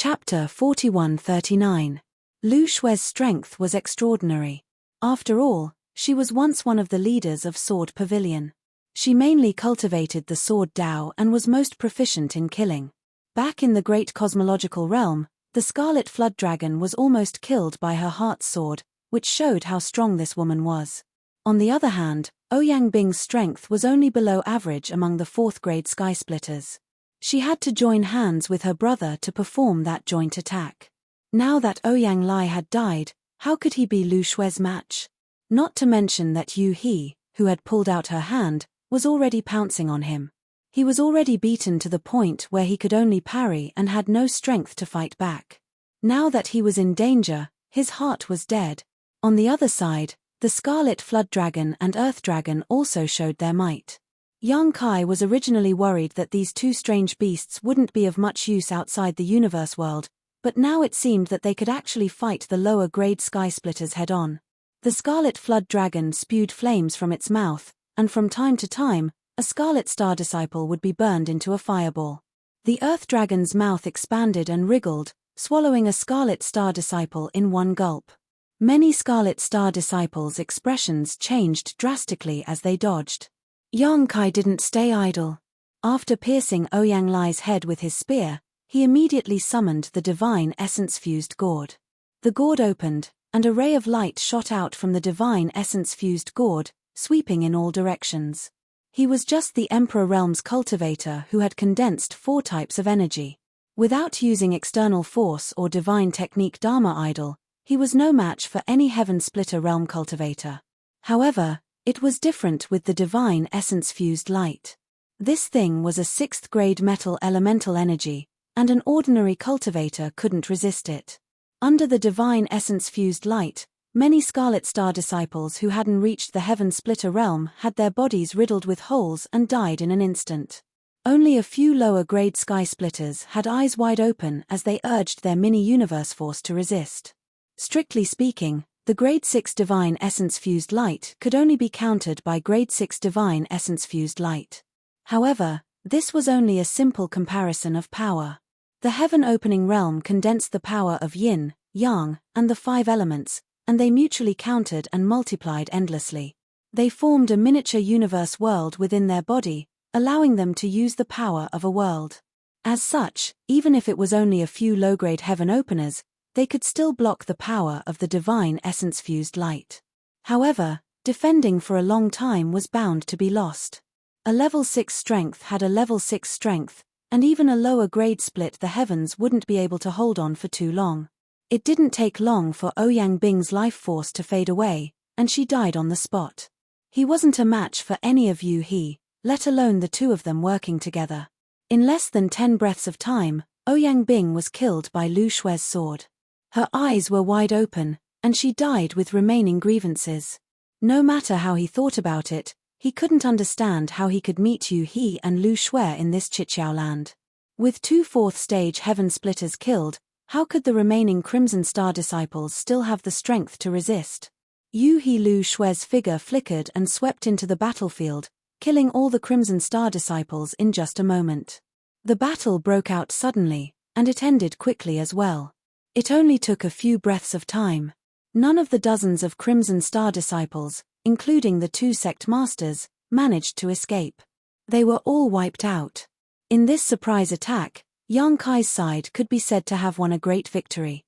Chapter 4139. Lu Xue's strength was extraordinary. After all, she was once one of the leaders of Sword Pavilion. She mainly cultivated the sword Dao and was most proficient in killing. Back in the great cosmological realm, the Scarlet Flood Dragon was almost killed by her heart's sword, which showed how strong this woman was. On the other hand, Ouyang Bing's strength was only below average among the 4th-grade Sky Splitters. She had to join hands with her brother to perform that joint attack. Now that Ouyang Lai had died, how could he be Lu Xue's match? Not to mention that Yu He, who had pulled out her hand, was already pouncing on him. He was already beaten to the point where he could only parry and had no strength to fight back. Now that he was in danger, his heart was dead. On the other side, the Scarlet Flood Dragon and Earth Dragon also showed their might. Yang Kai was originally worried that these two strange beasts wouldn't be of much use outside the universe world, but now it seemed that they could actually fight the lower-grade Sky Splitters head-on. The Scarlet Flood Dragon spewed flames from its mouth, and from time to time, a Scarlet Star Disciple would be burned into a fireball. The Earth Dragon's mouth expanded and wriggled, swallowing a Scarlet Star Disciple in one gulp. Many Scarlet Star Disciples' expressions changed drastically as they dodged. Yang Kai didn't stay idle. After piercing Ouyang Lai's head with his spear, he immediately summoned the Divine Essence-fused gourd. The gourd opened, and a ray of light shot out from the Divine Essence-fused gourd, sweeping in all directions. He was just the Emperor Realm's cultivator who had condensed 4 types of energy. Without using external force or divine technique Dharma idol, he was no match for any Heaven Splitter Realm cultivator. However, it was different with the Divine Essence-fused light. This thing was a 6th-grade metal elemental energy, and an ordinary cultivator couldn't resist it. Under the Divine Essence-fused light, many Scarlet Star Disciples who hadn't reached the Heaven Splitter Realm had their bodies riddled with holes and died in an instant. Only a few lower-grade Sky Splitters had eyes wide open as they urged their mini-universe force to resist. Strictly speaking, the Grade 6 Divine Essence-fused light could only be countered by Grade 6 Divine Essence-fused light. However, this was only a simple comparison of power. The Heaven-opening realm condensed the power of Yin, Yang, and the 5 elements, and they mutually countered and multiplied endlessly. They formed a miniature universe world within their body, allowing them to use the power of a world. As such, even if it was only a few low-grade Heaven openers, they could still block the power of the Divine Essence-fused light. However, defending for a long time was bound to be lost. A level 6 strength had a level 6 strength, and even a lower grade split the heavens wouldn't be able to hold on for too long. It didn't take long for Ouyang Bing's life force to fade away, and she died on the spot. He wasn't a match for any of Yu He, let alone the two of them working together. In less than 10 breaths of time, Ouyang Bing was killed by Lu Xue's sword. Her eyes were wide open, and she died with remaining grievances. No matter how he thought about it, he couldn't understand how he could meet Yu He and Lu Xue in this Chiqiao land. With 2 4th-stage Heaven Splitters killed, how could the remaining Crimson Star Disciples still have the strength to resist? Yu He Lu Xue's figure flickered and swept into the battlefield, killing all the Crimson Star Disciples in just a moment. The battle broke out suddenly, and it ended quickly as well. It only took a few breaths of time. None of the dozens of Crimson Star Disciples, including the 2 sect masters, managed to escape. They were all wiped out. In this surprise attack, Yang Kai's side could be said to have won a great victory.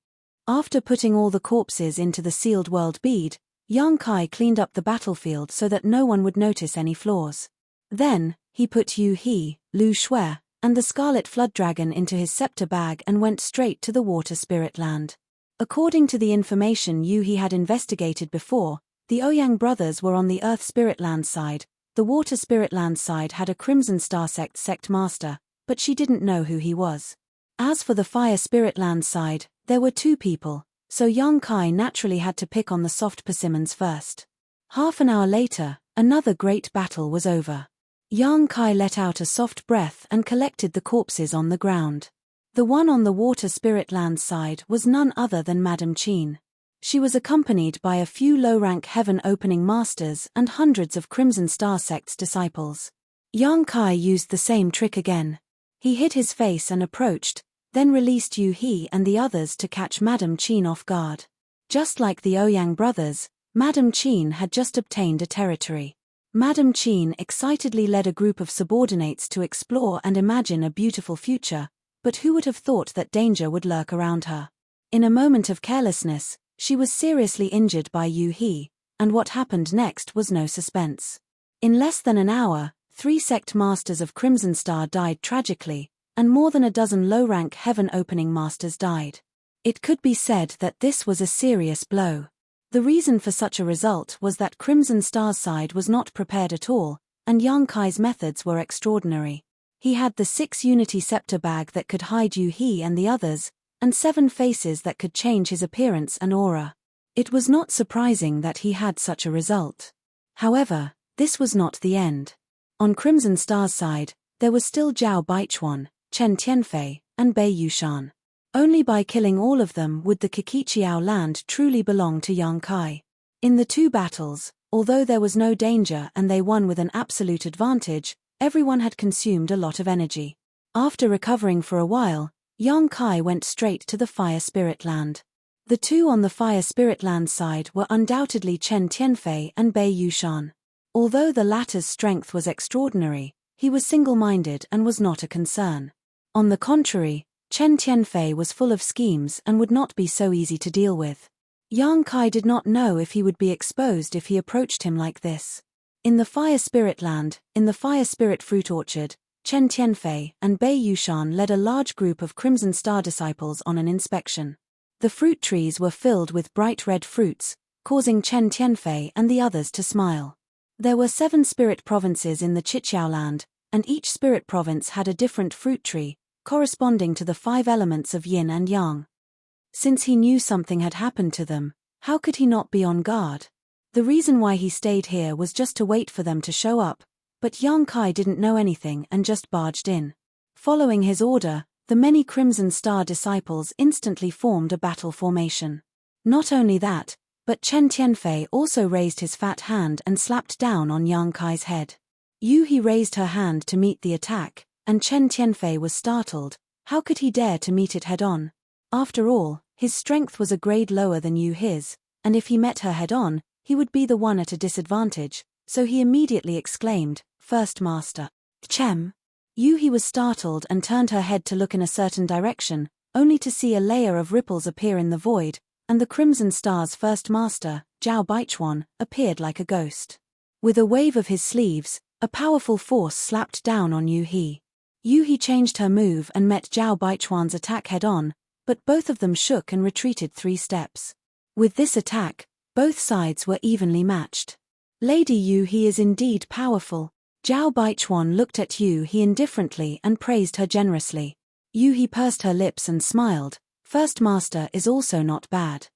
After putting all the corpses into the sealed world bead, Yang Kai cleaned up the battlefield so that no one would notice any flaws. Then, he put Yu He, Lu Xue, and the Scarlet Flood Dragon into his scepter bag and went straight to the Water Spirit Land. According to the information Yu He had investigated before, the Ouyang brothers were on the Earth Spirit Land side. The Water Spirit Land side had a Crimson Star sect master, but she didn't know who he was. As for the Fire Spirit Land side, there were 2 people, so Yang Kai naturally had to pick on the soft persimmons first. Half an hour later, another great battle was over. Yang Kai let out a soft breath and collected the corpses on the ground. The one on the Water Spirit Land side was none other than Madame Qin. She was accompanied by a few low-rank Heaven-opening masters and hundreds of Crimson Star sect's disciples. Yang Kai used the same trick again. He hid his face and approached, then released Yu He and the others to catch Madame Qin off guard. Just like the Ouyang brothers, Madame Qin had just obtained a territory. Madame Qin excitedly led a group of subordinates to explore and imagine a beautiful future, but who would have thought that danger would lurk around her? In a moment of carelessness, she was seriously injured by Yu He, and what happened next was no suspense. In less than an hour, 3 sect masters of Crimson Star died tragically, and more than a dozen low-rank heaven-opening masters died. It could be said that this was a serious blow. The reason for such a result was that Crimson Star's side was not prepared at all, and Yang Kai's methods were extraordinary. He had the 6 Unity Scepter bag that could hide Yu He and the others, and 7 faces that could change his appearance and aura. It was not surprising that he had such a result. However, this was not the end. On Crimson Star's side, there was still Zhao Baichuan, Chen Tianfei, and Bei Yushan. Only by killing all of them would the Qiqiqiao land truly belong to Yang Kai. In the 2 battles, although there was no danger and they won with an absolute advantage, everyone had consumed a lot of energy. After recovering for a while, Yang Kai went straight to the Fire Spirit Land. The 2 on the Fire Spirit Land side were undoubtedly Chen Tianfei and Bei Yushan. Although the latter's strength was extraordinary, he was single-minded and was not a concern. On the contrary, Chen Tianfei was full of schemes and would not be so easy to deal with. Yang Kai did not know if he would be exposed if he approached him like this. In the Fire Spirit Land, in the Fire Spirit Fruit Orchard, Chen Tianfei and Bei Yushan led a large group of Crimson Star disciples on an inspection. The fruit trees were filled with bright red fruits, causing Chen Tianfei and the others to smile. There were 7 spirit provinces in the Qiqiao land, and each spirit province had a different fruit tree, corresponding to the 5 elements of yin and yang. Since he knew something had happened to them, how could he not be on guard? The reason why he stayed here was just to wait for them to show up, but Yang Kai didn't know anything and just barged in. Following his order, the many Crimson Star disciples instantly formed a battle formation. Not only that, but Chen Tianfei also raised his fat hand and slapped down on Yang Kai's head. Yu He raised her hand to meet the attack, and Chen Tianfei was startled. How could he dare to meet it head-on? After all, his strength was a grade lower than Yu He's, and if he met her head-on, he would be the one at a disadvantage, so he immediately exclaimed, "First Master." Chem. Yu He was startled and turned her head to look in a certain direction, only to see a layer of ripples appear in the void, and the Crimson Star's first master, Zhao Baichuan, appeared like a ghost. With a wave of his sleeves, a powerful force slapped down on Yu He. Yu He changed her move and met Zhao Baichuan's attack head-on, but both of them shook and retreated 3 steps. With this attack, both sides were evenly matched. Lady Yu He is indeed powerful. Zhao Baichuan looked at Yu He indifferently and praised her generously. Yu He pursed her lips and smiled. First Master is also not bad.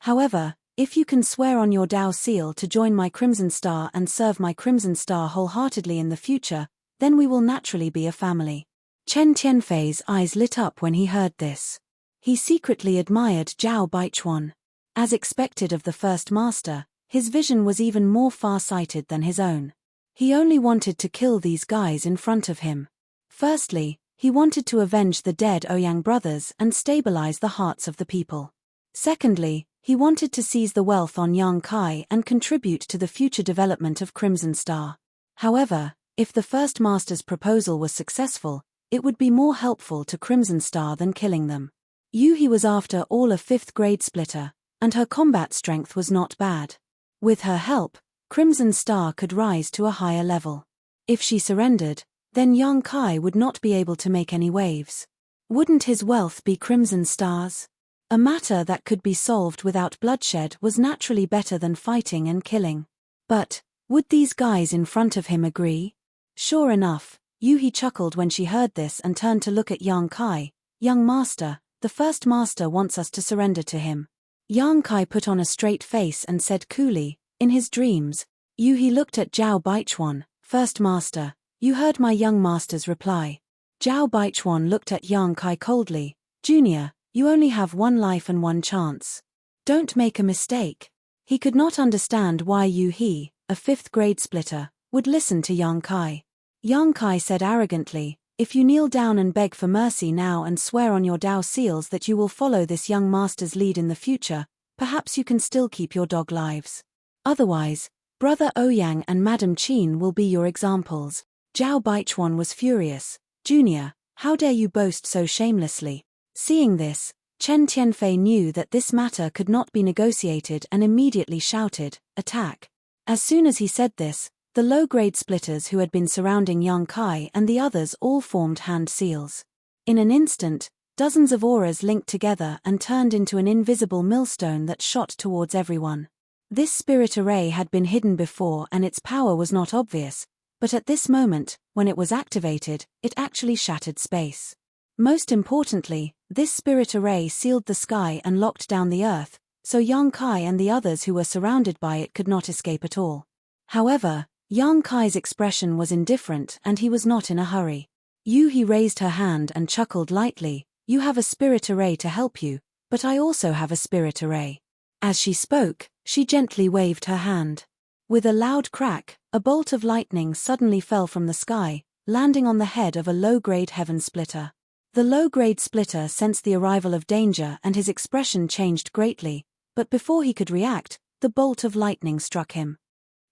However, if you can swear on your Dao seal to join my Crimson Star and serve my Crimson Star wholeheartedly in the future, then we will naturally be a family. Chen Tianfei's eyes lit up when he heard this. He secretly admired Zhao Baichuan. As expected of the First Master, his vision was even more far-sighted than his own. He only wanted to kill these guys in front of him. Firstly, he wanted to avenge the dead Ouyang brothers and stabilize the hearts of the people. Secondly, he wanted to seize the wealth on Yang Kai and contribute to the future development of Crimson Star. However, if the First Master's proposal was successful, it would be more helpful to Crimson Star than killing them. Yu He was after all a 5th grade splitter, and her combat strength was not bad. With her help, Crimson Star could rise to a higher level. If she surrendered, then Yang Kai would not be able to make any waves. Wouldn't his wealth be Crimson Star's? A matter that could be solved without bloodshed was naturally better than fighting and killing. But, would these guys in front of him agree? Sure enough, Yu He chuckled when she heard this and turned to look at Yang Kai. "Young Master, the First Master wants us to surrender to him." Yang Kai put on a straight face and said coolly, in his dreams. Yu He looked at Zhao Baichuan. "First Master, you heard my young master's reply." Zhao Baichuan looked at Yang Kai coldly. "Junior, you only have 1 life and 1 chance. Don't make a mistake." He could not understand why Yu He, a 5th grade splitter, would listen to Yang Kai. Yang Kai said arrogantly, If you kneel down and beg for mercy now and swear on your Dao seals that you will follow this young master's lead in the future, perhaps you can still keep your dog lives. Otherwise, Brother Ouyang and Madam Qin will be your examples. Zhao Baichuan was furious. Junior, how dare you boast so shamelessly? Seeing this, Chen Tianfei knew that this matter could not be negotiated and immediately shouted, "Attack!" As soon as he said this, the low-grade splitters who had been surrounding Yang Kai and the others all formed hand seals. In an instant, dozens of auras linked together and turned into an invisible millstone that shot towards everyone. This spirit array had been hidden before and its power was not obvious, but at this moment, when it was activated, it actually shattered space. Most importantly, this spirit array sealed the sky and locked down the earth, so Yang Kai and the others who were surrounded by it could not escape at all. However, Yang Kai's expression was indifferent and he was not in a hurry. He raised her hand and chuckled lightly, "You have a spirit array to help you, but I also have a spirit array." As she spoke, she gently waved her hand. With a loud crack, a bolt of lightning suddenly fell from the sky, landing on the head of a low-grade heaven splitter. The low-grade splitter sensed the arrival of danger and his expression changed greatly, but before he could react, the bolt of lightning struck him.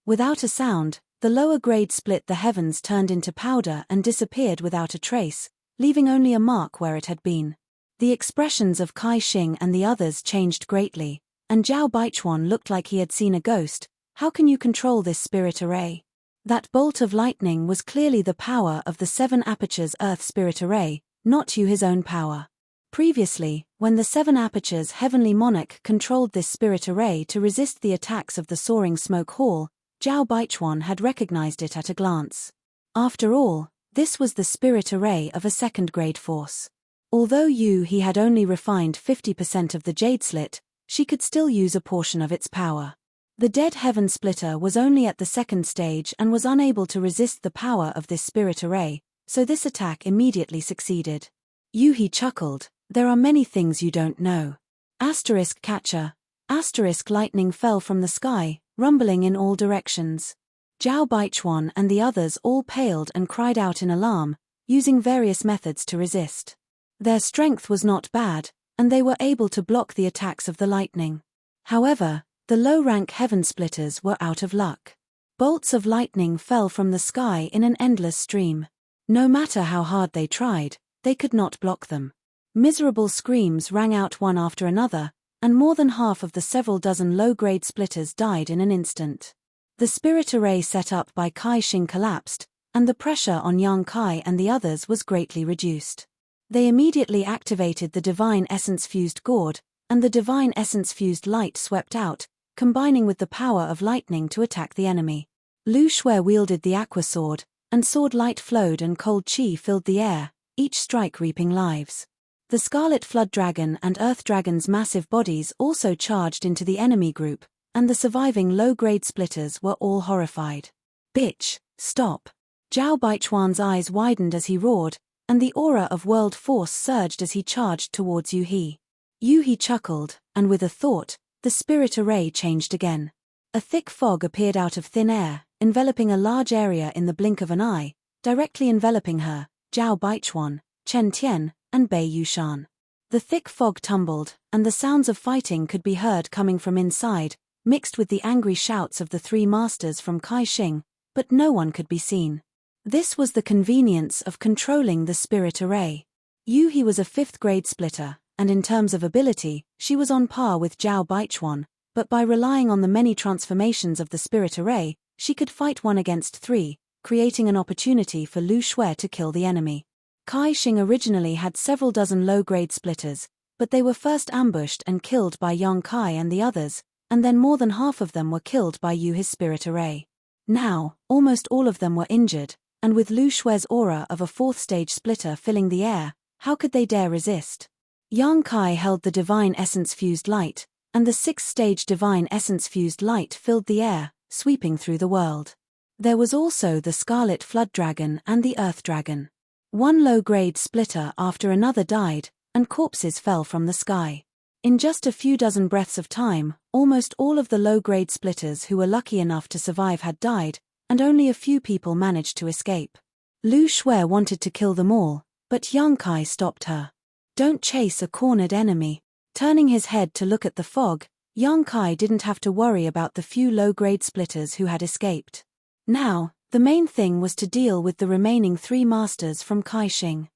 Without a sound, the lower grade split the heavens turned into powder and disappeared without a trace, leaving only a mark where it had been. The expressions of Kai Xing and the others changed greatly, and Zhao Baichuan looked like he had seen a ghost. How can you control this spirit array? That bolt of lightning was clearly the power of the 7 apertures Earth spirit array, not his own power. Previously, when the 7 apertures heavenly monarch controlled this spirit array to resist the attacks of the soaring smoke hall, Zhao Baichuan had recognized it at a glance. After all, this was the spirit array of a second-grade force. Although he had only refined 50% of the jade slit, she could still use a portion of its power. The dead heaven splitter was only at the 2nd stage and was unable to resist the power of this spirit array, so this attack immediately succeeded. He chuckled, "There are many things you don't know." Asterisk catcher. Asterisk lightning fell from the sky, rumbling in all directions. Zhao Baichuan and the others all paled and cried out in alarm, using various methods to resist. Their strength was not bad, and they were able to block the attacks of the lightning. However, the low-rank heaven splitters were out of luck. Bolts of lightning fell from the sky in an endless stream. No matter how hard they tried, they could not block them. Miserable screams rang out one after another, and more than half of the several dozen low-grade splitters died in an instant. The spirit array set up by Kai Xing collapsed, and the pressure on Yang Kai and the others was greatly reduced. They immediately activated the divine essence-fused gourd, and the divine essence-fused light swept out, combining with the power of lightning to attack the enemy. Lu Shui wielded the aqua sword, and sword light flowed and cold chi filled the air, each strike reaping lives. The Scarlet Flood Dragon and Earth Dragon's massive bodies also charged into the enemy group, and the surviving low-grade splitters were all horrified. "Bitch, stop!" Zhao Baichuan's eyes widened as he roared, and the aura of world force surged as he charged towards He. He chuckled, and with a thought, the spirit array changed again. A thick fog appeared out of thin air, enveloping a large area in the blink of an eye, directly enveloping her, Zhao Baichuan, Chen Tian, and Bei Yushan. The thick fog tumbled, and the sounds of fighting could be heard coming from inside, mixed with the angry shouts of the 3 masters from Kai Xing, but no one could be seen. This was the convenience of controlling the spirit array. He was a 5th-grade splitter, and in terms of ability, she was on par with Zhao Baichuan, but by relying on the many transformations of the spirit array, she could fight 1 against 3, creating an opportunity for Lu Shui to kill the enemy. Kai Xing originally had several dozen low-grade splitters, but they were first ambushed and killed by Yang Kai and the others, and then more than half of them were killed by his spirit array. Now, almost all of them were injured, and with Lu Shui's aura of a 4th-stage splitter filling the air, how could they dare resist? Yang Kai held the divine essence-fused light, and the 6th-stage divine essence-fused light filled the air, sweeping through the world. There was also the Scarlet Flood Dragon and the Earth Dragon. 1 low-grade splitter after another died, and corpses fell from the sky. In just a few dozen breaths of time, almost all of the low-grade splitters who were lucky enough to survive had died, and only a few people managed to escape. Lu Shui wanted to kill them all, but Yang Kai stopped her. Don't chase a cornered enemy. Turning his head to look at the fog, Yang Kai didn't have to worry about the few low-grade splitters who had escaped. Now, the main thing was to deal with the remaining 3 masters from Kaixing.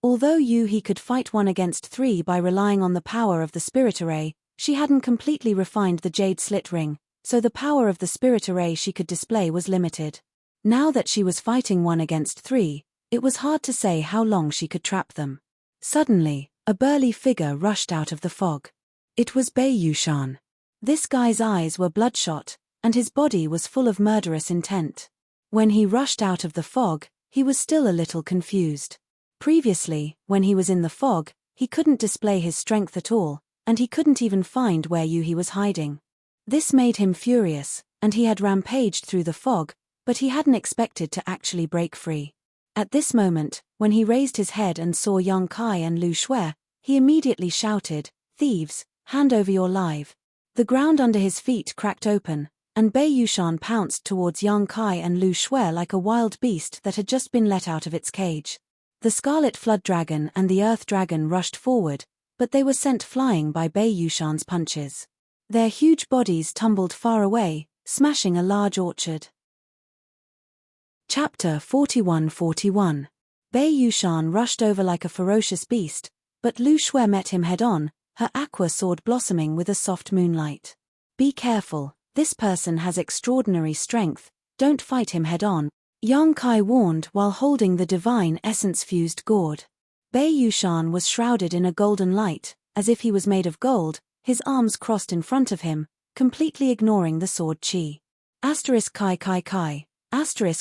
Although He could fight 1 against 3 by relying on the power of the spirit array, she hadn't completely refined the jade slit ring, so the power of the spirit array she could display was limited. Now that she was fighting 1 against 3, it was hard to say how long she could trap them. Suddenly, a burly figure rushed out of the fog. It was Bei Yushan. This guy's eyes were bloodshot, and his body was full of murderous intent. When he rushed out of the fog, he was still a little confused. Previously, when he was in the fog, he couldn't display his strength at all, and he couldn't even find where he was hiding. This made him furious, and he had rampaged through the fog, but he hadn't expected to actually break free. At this moment, when he raised his head and saw Yang Kai and Lu Shui, he immediately shouted, "Thieves, hand over your live." The ground under his feet cracked open, and Bei Yushan pounced towards Yang Kai and Lu Shui like a wild beast that had just been let out of its cage. The Scarlet Flood Dragon and the Earth Dragon rushed forward, but they were sent flying by Bei Yushan's punches. Their huge bodies tumbled far away, smashing a large orchard. Chapter 41-41. Bei Yushan rushed over like a ferocious beast, but Lu Shui met him head-on, her aqua sword blossoming with a soft moonlight. "Be careful, this person has extraordinary strength, don't fight him head-on," Yang Kai warned while holding the divine essence-fused gourd. Bei Yushan was shrouded in a golden light, as if he was made of gold, his arms crossed in front of him, completely ignoring the sword chi. Kai.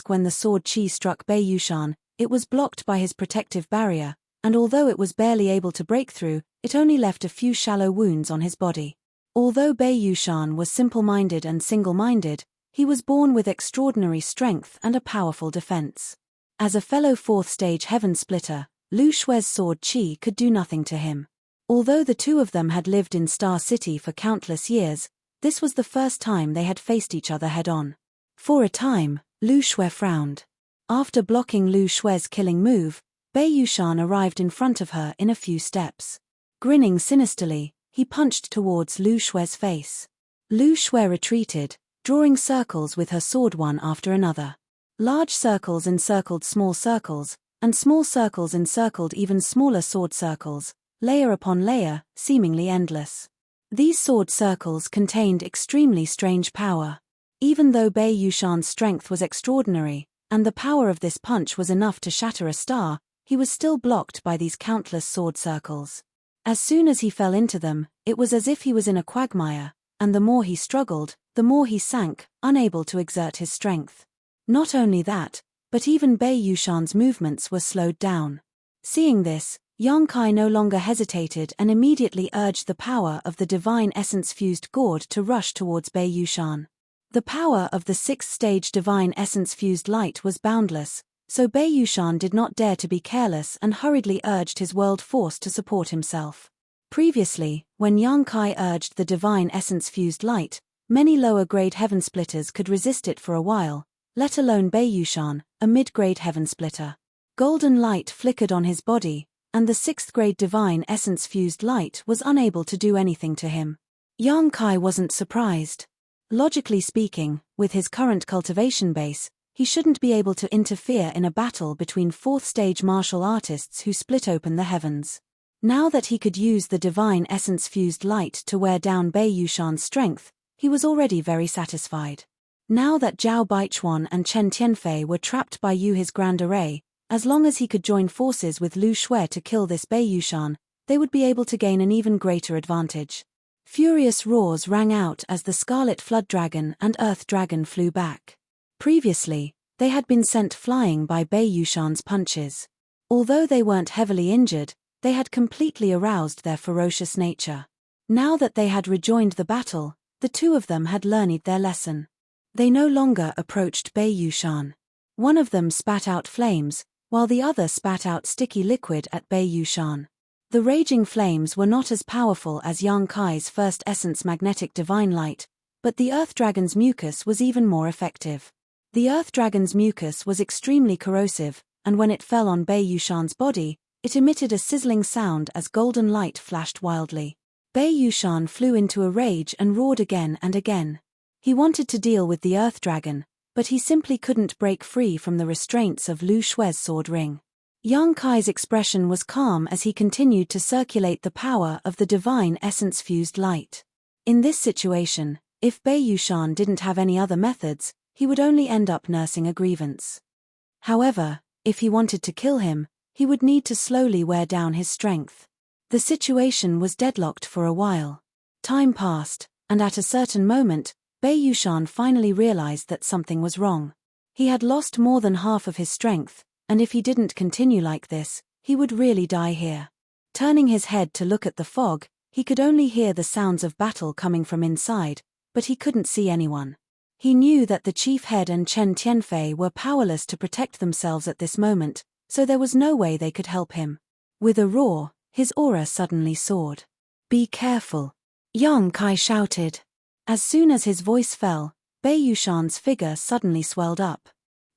When the sword chi struck Bei Yushan, it was blocked by his protective barrier, and although it was barely able to break through, it only left a few shallow wounds on his body. Although Bei Yushan was simple-minded and single-minded, he was born with extraordinary strength and a powerful defense. As a fellow 4th stage heaven splitter, Lu Shui's sword chi could do nothing to him. Although the 2 of them had lived in Star City for countless years, this was the first time they had faced each other head-on. For a time, Lu Shui frowned. After blocking Lu Shui's killing move, Bei Yushan arrived in front of her in a few steps. Grinning sinisterly, he punched towards Lu Shui's face. Lu Shui retreated, drawing circles with her sword one after another. Large circles encircled small circles, and small circles encircled even smaller sword circles, layer upon layer, seemingly endless. These sword circles contained extremely strange power. Even though Bei Yushan's strength was extraordinary, and the power of this punch was enough to shatter a star, he was still blocked by these countless sword circles. As soon as he fell into them, it was as if he was in a quagmire, and the more he struggled, the more he sank, unable to exert his strength. Not only that, but even Bei Yushan's movements were slowed down. Seeing this, Yang Kai no longer hesitated and immediately urged the power of the divine essence-fused gourd to rush towards Bei Yushan. The power of the 6th stage divine essence-fused light was boundless, so Bei Yushan did not dare to be careless and hurriedly urged his world force to support himself. Previously, when Yang Kai urged the divine essence-fused light, many lower-grade heaven splitters could resist it for a while, let alone Bei Yushan, a mid-grade heaven splitter. Golden light flickered on his body, and the 6th-grade divine essence-fused light was unable to do anything to him. Yang Kai wasn't surprised. Logically speaking, with his current cultivation base, he shouldn't be able to interfere in a battle between 4th-stage martial artists who split open the heavens. Now that he could use the divine essence-fused light to wear down Bei Yushan's strength, he was already very satisfied. Now that Zhao Baichuan and Chen Tianfei were trapped by his grand array, as long as he could join forces with Lu Shui to kill this Bei Yushan, they would be able to gain an even greater advantage. Furious roars rang out as the Scarlet Flood Dragon and Earth Dragon flew back. Previously, they had been sent flying by Bei Yushan's punches. Although they weren't heavily injured, they had completely aroused their ferocious nature. Now that they had rejoined the battle, the 2 of them had learned their lesson. They no longer approached Bei Yushan. One of them spat out flames, while the other spat out sticky liquid at Bei Yushan. The raging flames were not as powerful as Yang Kai's first essence magnetic divine light, but the Earth Dragon's mucus was even more effective. The Earth Dragon's mucus was extremely corrosive, and when it fell on Bei Yushan's body, it emitted a sizzling sound as golden light flashed wildly. Bei Yushan flew into a rage and roared again and again. He wanted to deal with the Earth Dragon, but he simply couldn't break free from the restraints of Lu Shue's sword ring. Yang Kai's expression was calm as he continued to circulate the power of the divine essence-fused light. In this situation, if Bei Yushan didn't have any other methods, he would only end up nursing a grievance. However, if he wanted to kill him, he would need to slowly wear down his strength. The situation was deadlocked for a while. Time passed, and at a certain moment, Bei Yushan finally realized that something was wrong. He had lost more than half of his strength, and if he didn't continue like this, he would really die here. Turning his head to look at the fog, he could only hear the sounds of battle coming from inside, but he couldn't see anyone. He knew that the chief head and Chen Tianfei were powerless to protect themselves at this moment, so there was no way they could help him. With a roar, his aura suddenly soared. "Be careful," Yang Kai shouted. As soon as his voice fell, Bei Yushan's figure suddenly swelled up.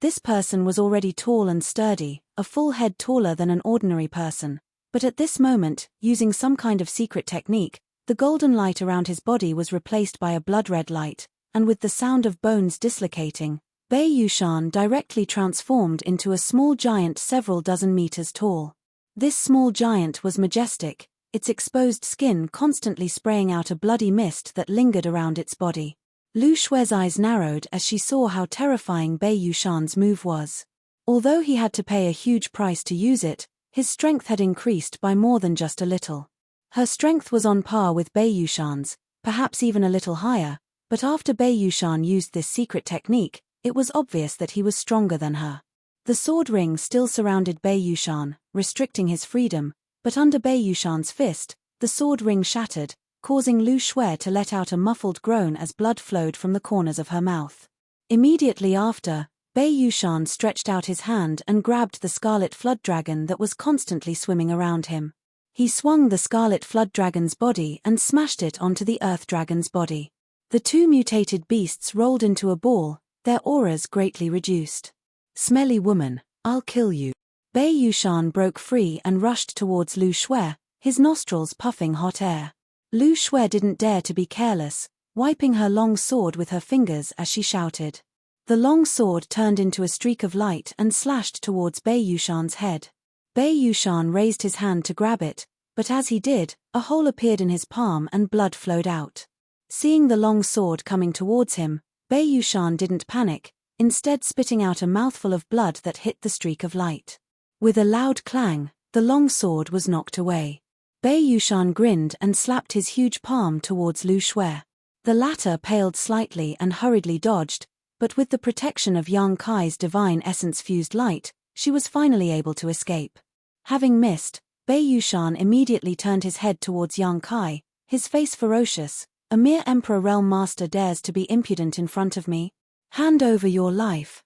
This person was already tall and sturdy, a full head taller than an ordinary person, but at this moment, using some kind of secret technique, the golden light around his body was replaced by a blood-red light, and with the sound of bones dislocating, Bei Yushan directly transformed into a small giant several dozen meters tall. This small giant was majestic, its exposed skin constantly spraying out a bloody mist that lingered around its body. Lu Shue's eyes narrowed as she saw how terrifying Bei Yushan's move was. Although he had to pay a huge price to use it, his strength had increased by more than just a little. Her strength was on par with Bei Yushan's, perhaps even a little higher, but after Bei Yushan used this secret technique, it was obvious that he was stronger than her. The sword ring still surrounded Bei Yushan, restricting his freedom, but under Bei Yushan's fist, the sword ring shattered, causing Lu Shue to let out a muffled groan as blood flowed from the corners of her mouth. Immediately after, Bei Yushan stretched out his hand and grabbed the scarlet flood dragon that was constantly swimming around him. He swung the scarlet flood dragon's body and smashed it onto the earth dragon's body. The two mutated beasts rolled into a ball, their auras greatly reduced. "Smelly woman, I'll kill you." Bei Yushan broke free and rushed towards Lu Shue, his nostrils puffing hot air. Lu Shue didn't dare to be careless, wiping her long sword with her fingers as she shouted. The long sword turned into a streak of light and slashed towards Bei Yushan's head. Bei Yushan raised his hand to grab it, but as he did, a hole appeared in his palm and blood flowed out. Seeing the long sword coming towards him, Bei Yushan didn't panic, instead spitting out a mouthful of blood that hit the streak of light. With a loud clang, the long sword was knocked away. Bei Yushan grinned and slapped his huge palm towards Lu Shue. The latter paled slightly and hurriedly dodged, but with the protection of Yang Kai's divine essence-fused light, she was finally able to escape. Having missed, Bei Yushan immediately turned his head towards Yang Kai, his face ferocious. "A mere Emperor Realm Master dares to be impudent in front of me? Hand over your life."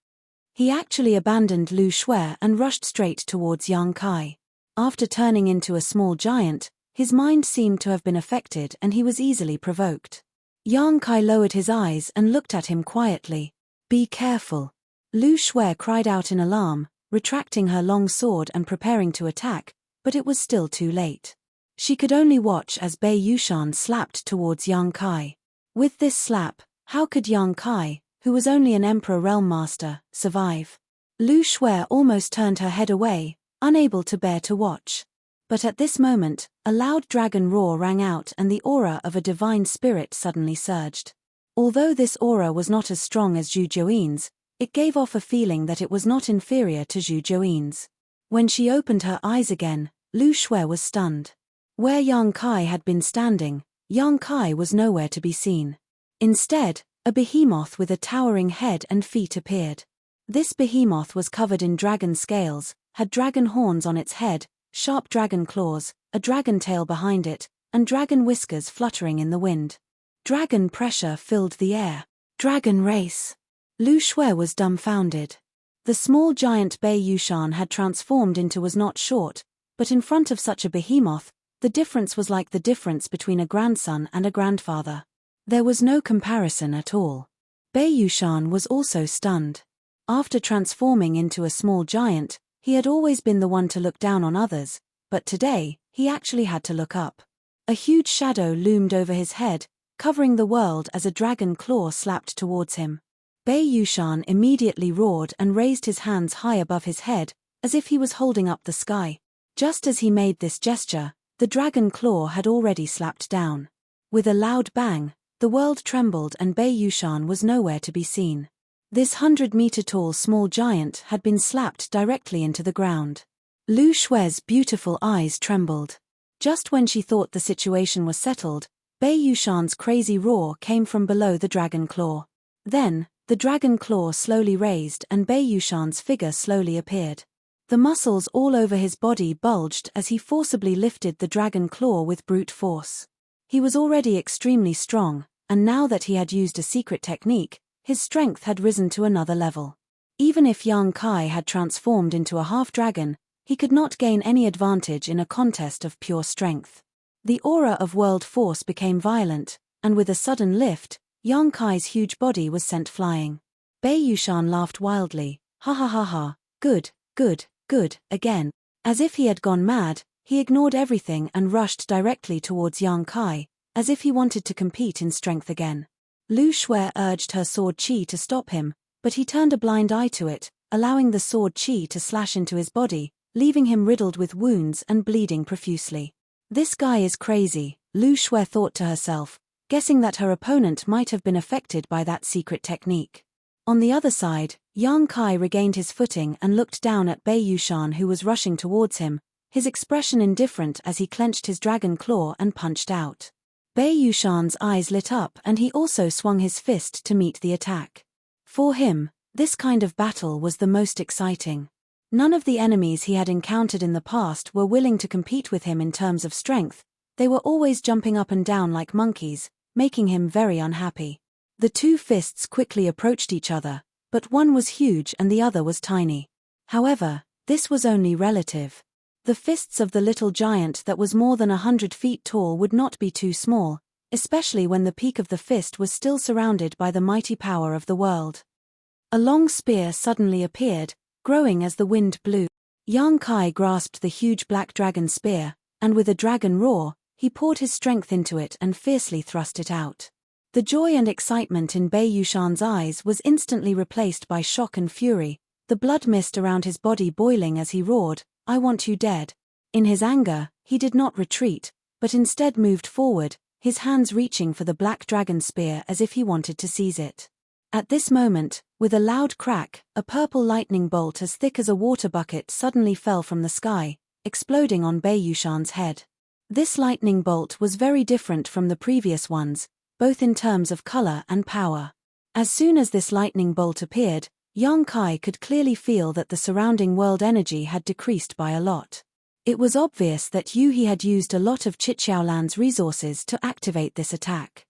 He actually abandoned Lu Shue and rushed straight towards Yang Kai. After turning into a small giant, his mind seemed to have been affected and he was easily provoked. Yang Kai lowered his eyes and looked at him quietly. "Be careful." Lu Shue cried out in alarm, retracting her long sword and preparing to attack, but it was still too late. She could only watch as Bei Yushan slapped towards Yang Kai. With this slap, how could Yang Kai, who was only an Emperor Realm Master, survive? Lu Shue almost turned her head away, unable to bear to watch. But at this moment, a loud dragon roar rang out and the aura of a divine spirit suddenly surged. Although this aura was not as strong as Zhu Juin's, it gave off a feeling that it was not inferior to Zhu Juin's. When she opened her eyes again, Lu Shue was stunned. Where Yang Kai had been standing, Yang Kai was nowhere to be seen. Instead, a behemoth with a towering head and feet appeared. This behemoth was covered in dragon scales, had dragon horns on its head, sharp dragon claws, a dragon tail behind it, and dragon whiskers fluttering in the wind. Dragon pressure filled the air. Dragon race. Lu Shue was dumbfounded. The small giant Bei Yushan had transformed into was not short, but in front of such a behemoth, the difference was like the difference between a grandson and a grandfather. There was no comparison at all. Bei Yushan was also stunned. After transforming into a small giant, He had always been the one to look down on others, but today, he actually had to look up. A huge shadow loomed over his head, covering the world as a dragon claw slapped towards him. Bei Yushan immediately roared and raised his hands high above his head, as if he was holding up the sky. Just as he made this gesture, the dragon claw had already slapped down. With a loud bang, the world trembled and Bei Yushan was nowhere to be seen. This 100-meter-tall small giant had been slapped directly into the ground. Lu Shue's beautiful eyes trembled. Just when she thought the situation was settled, Bei Yushan's crazy roar came from below the dragon claw. Then, the dragon claw slowly raised and Bei Yushan's figure slowly appeared. The muscles all over his body bulged as he forcibly lifted the dragon claw with brute force. He was already extremely strong, and now that he had used a secret technique, his strength had risen to another level. Even if Yang Kai had transformed into a half-dragon, he could not gain any advantage in a contest of pure strength. The aura of world force became violent, and with a sudden lift, Yang Kai's huge body was sent flying. Bei Yushan laughed wildly, "Ha ha ha ha, good, good, good," again. As if he had gone mad, he ignored everything and rushed directly towards Yang Kai, as if he wanted to compete in strength again. Lu Shui urged her sword qi to stop him, but he turned a blind eye to it, allowing the sword qi to slash into his body, leaving him riddled with wounds and bleeding profusely. This guy is crazy, Lu Shui thought to herself, guessing that her opponent might have been affected by that secret technique. On the other side, Yang Kai regained his footing and looked down at Bei Yushan, who was rushing towards him, his expression indifferent as he clenched his dragon claw and punched out. Bei Yushan's eyes lit up and he also swung his fist to meet the attack. For him, this kind of battle was the most exciting. None of the enemies he had encountered in the past were willing to compete with him in terms of strength. They were always jumping up and down like monkeys, making him very unhappy. The two fists quickly approached each other, but one was huge and the other was tiny. However, this was only relative. The fists of the little giant that was more than 100 feet tall would not be too small, especially when the peak of the fist was still surrounded by the mighty power of the world. A long spear suddenly appeared, growing as the wind blew. Yang Kai grasped the huge black dragon spear, and with a dragon roar, he poured his strength into it and fiercely thrust it out. The joy and excitement in Bei Yushan's eyes was instantly replaced by shock and fury, the blood mist around his body boiling as he roared, "I want you dead." In his anger, he did not retreat, but instead moved forward, his hands reaching for the black dragon spear as if he wanted to seize it. At this moment, with a loud crack, a purple lightning bolt as thick as a water bucket suddenly fell from the sky, exploding on Bei Yushan's head. This lightning bolt was very different from the previous ones, both in terms of color and power. As soon as this lightning bolt appeared, Yang Kai could clearly feel that the surrounding world energy had decreased by a lot. It was obvious that He had used a lot of Chiqiaolan's resources to activate this attack.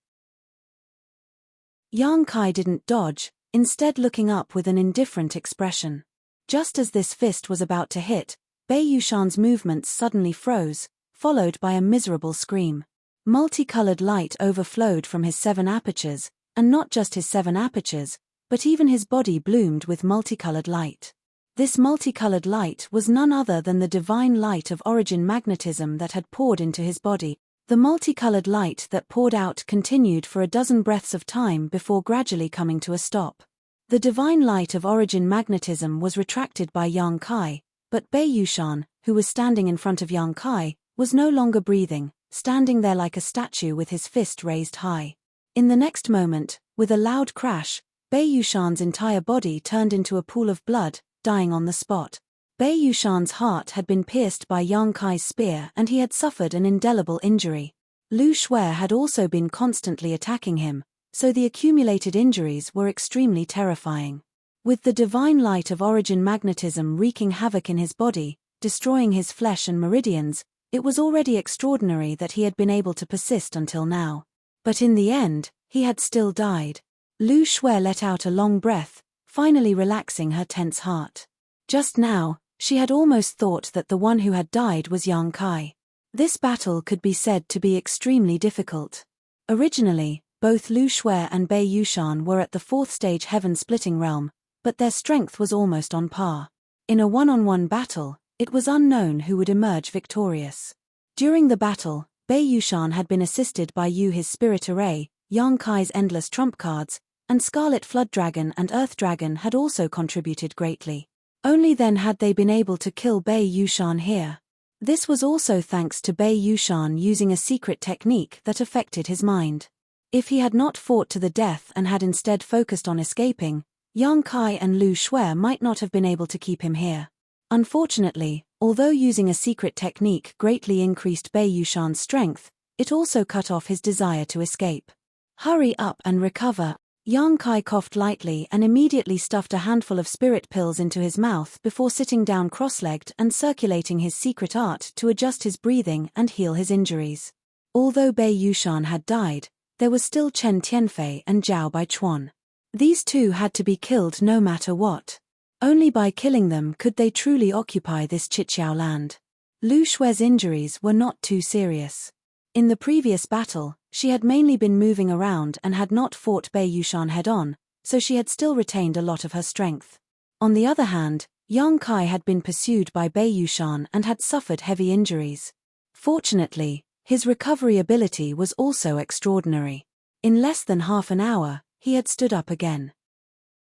Yang Kai didn't dodge, instead looking up with an indifferent expression. Just as this fist was about to hit, Bei Yushan's movements suddenly froze, followed by a miserable scream. Multicolored light overflowed from his 7 apertures, and not just his 7 apertures, but even his body bloomed with multicolored light. This multicolored light was none other than the divine light of origin magnetism that had poured into his body. The multicolored light that poured out continued for a dozen breaths of time before gradually coming to a stop. The divine light of origin magnetism was retracted by Yang Kai, but Bei Yushan, who was standing in front of Yang Kai, was no longer breathing, standing there like a statue with his fist raised high. In the next moment, with a loud crash, Bei Yushan's entire body turned into a pool of blood, dying on the spot. Bei Yushan's heart had been pierced by Yang Kai's spear and he had suffered an indelible injury. Lu Shui had also been constantly attacking him, so the accumulated injuries were extremely terrifying. With the divine light of origin magnetism wreaking havoc in his body, destroying his flesh and meridians, it was already extraordinary that he had been able to persist until now. But in the end, he had still died. Lu Shui let out a long breath, finally relaxing her tense heart. Just now, she had almost thought that the one who had died was Yang Kai. This battle could be said to be extremely difficult. Originally, both Lu Shui and Bei Yushan were at the 4th stage heaven-splitting realm, but their strength was almost on par. In a one-on-one battle, it was unknown who would emerge victorious. During the battle, Bei Yushan had been assisted by Yu his spirit array, Yang Kai's endless trump cards, and Scarlet Flood Dragon and Earth Dragon had also contributed greatly. Only then had they been able to kill Bei Yushan here. This was also thanks to Bei Yushan using a secret technique that affected his mind. If he had not fought to the death and had instead focused on escaping, Yang Kai and Lu Shui might not have been able to keep him here. Unfortunately, although using a secret technique greatly increased Bei Yushan's strength, it also cut off his desire to escape. Hurry up and recover. Yang Kai coughed lightly and immediately stuffed a handful of spirit pills into his mouth before sitting down cross-legged and circulating his secret art to adjust his breathing and heal his injuries. Although Bei Yushan had died, there was still Chen Tianfei and Zhao Baichuan. These two had to be killed no matter what. Only by killing them could they truly occupy this Chiqiao land. Lu Shui's injuries were not too serious. In the previous battle, she had mainly been moving around and had not fought Bei Yushan head-on, so she had still retained a lot of her strength. On the other hand, Yang Kai had been pursued by Bei Yushan and had suffered heavy injuries. Fortunately, his recovery ability was also extraordinary. In less than half an hour, he had stood up again.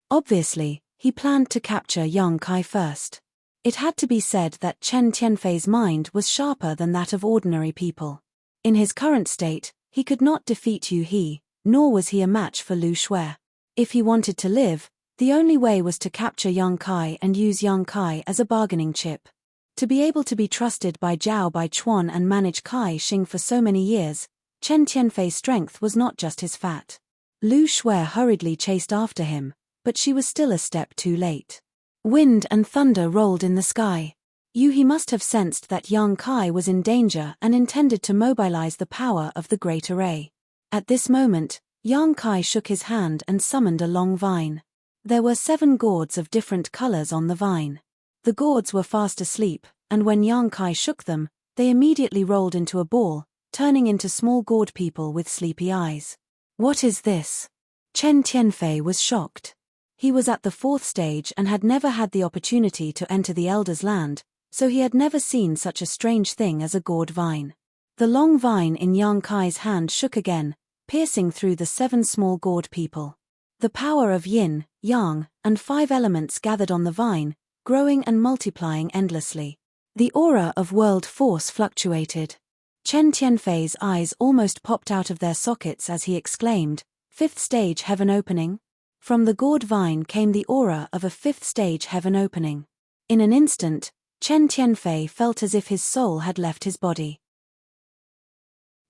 Obviously, he planned to capture Yang Kai first. It had to be said that Chen Tianfei's mind was sharper than that of ordinary people. In his current state, he could not defeat Yu He, nor was he a match for Lu Shui. If he wanted to live, the only way was to capture Yang Kai and use Yang Kai as a bargaining chip. To be able to be trusted by Zhao Baichuan and manage Kai Xing for so many years, Chen Tianfei's strength was not just his fat. Lu Shui hurriedly chased after him, but she was still a step too late. Wind and thunder rolled in the sky. Yu He must have sensed that Yang Kai was in danger and intended to mobilize the power of the Great Array. At this moment, Yang Kai shook his hand and summoned a long vine. There were 7 gourds of different colors on the vine. The gourds were fast asleep, and when Yang Kai shook them, they immediately rolled into a ball, turning into small gourd people with sleepy eyes. What is this? Chen Tianfei was shocked. He was at the 4th stage and had never had the opportunity to enter the Elder's Land, so he had never seen such a strange thing as a gourd vine. The long vine in Yang Kai's hand shook again, piercing through the 7 small gourd people. The power of yin, yang, and 5 elements gathered on the vine, growing and multiplying endlessly. The aura of world force fluctuated. Chen Tianfei's eyes almost popped out of their sockets as he exclaimed, "5th stage heaven opening?" From the gourd vine came the aura of a 5th stage heaven opening. In an instant, Chen Tianfei felt as if his soul had left his body.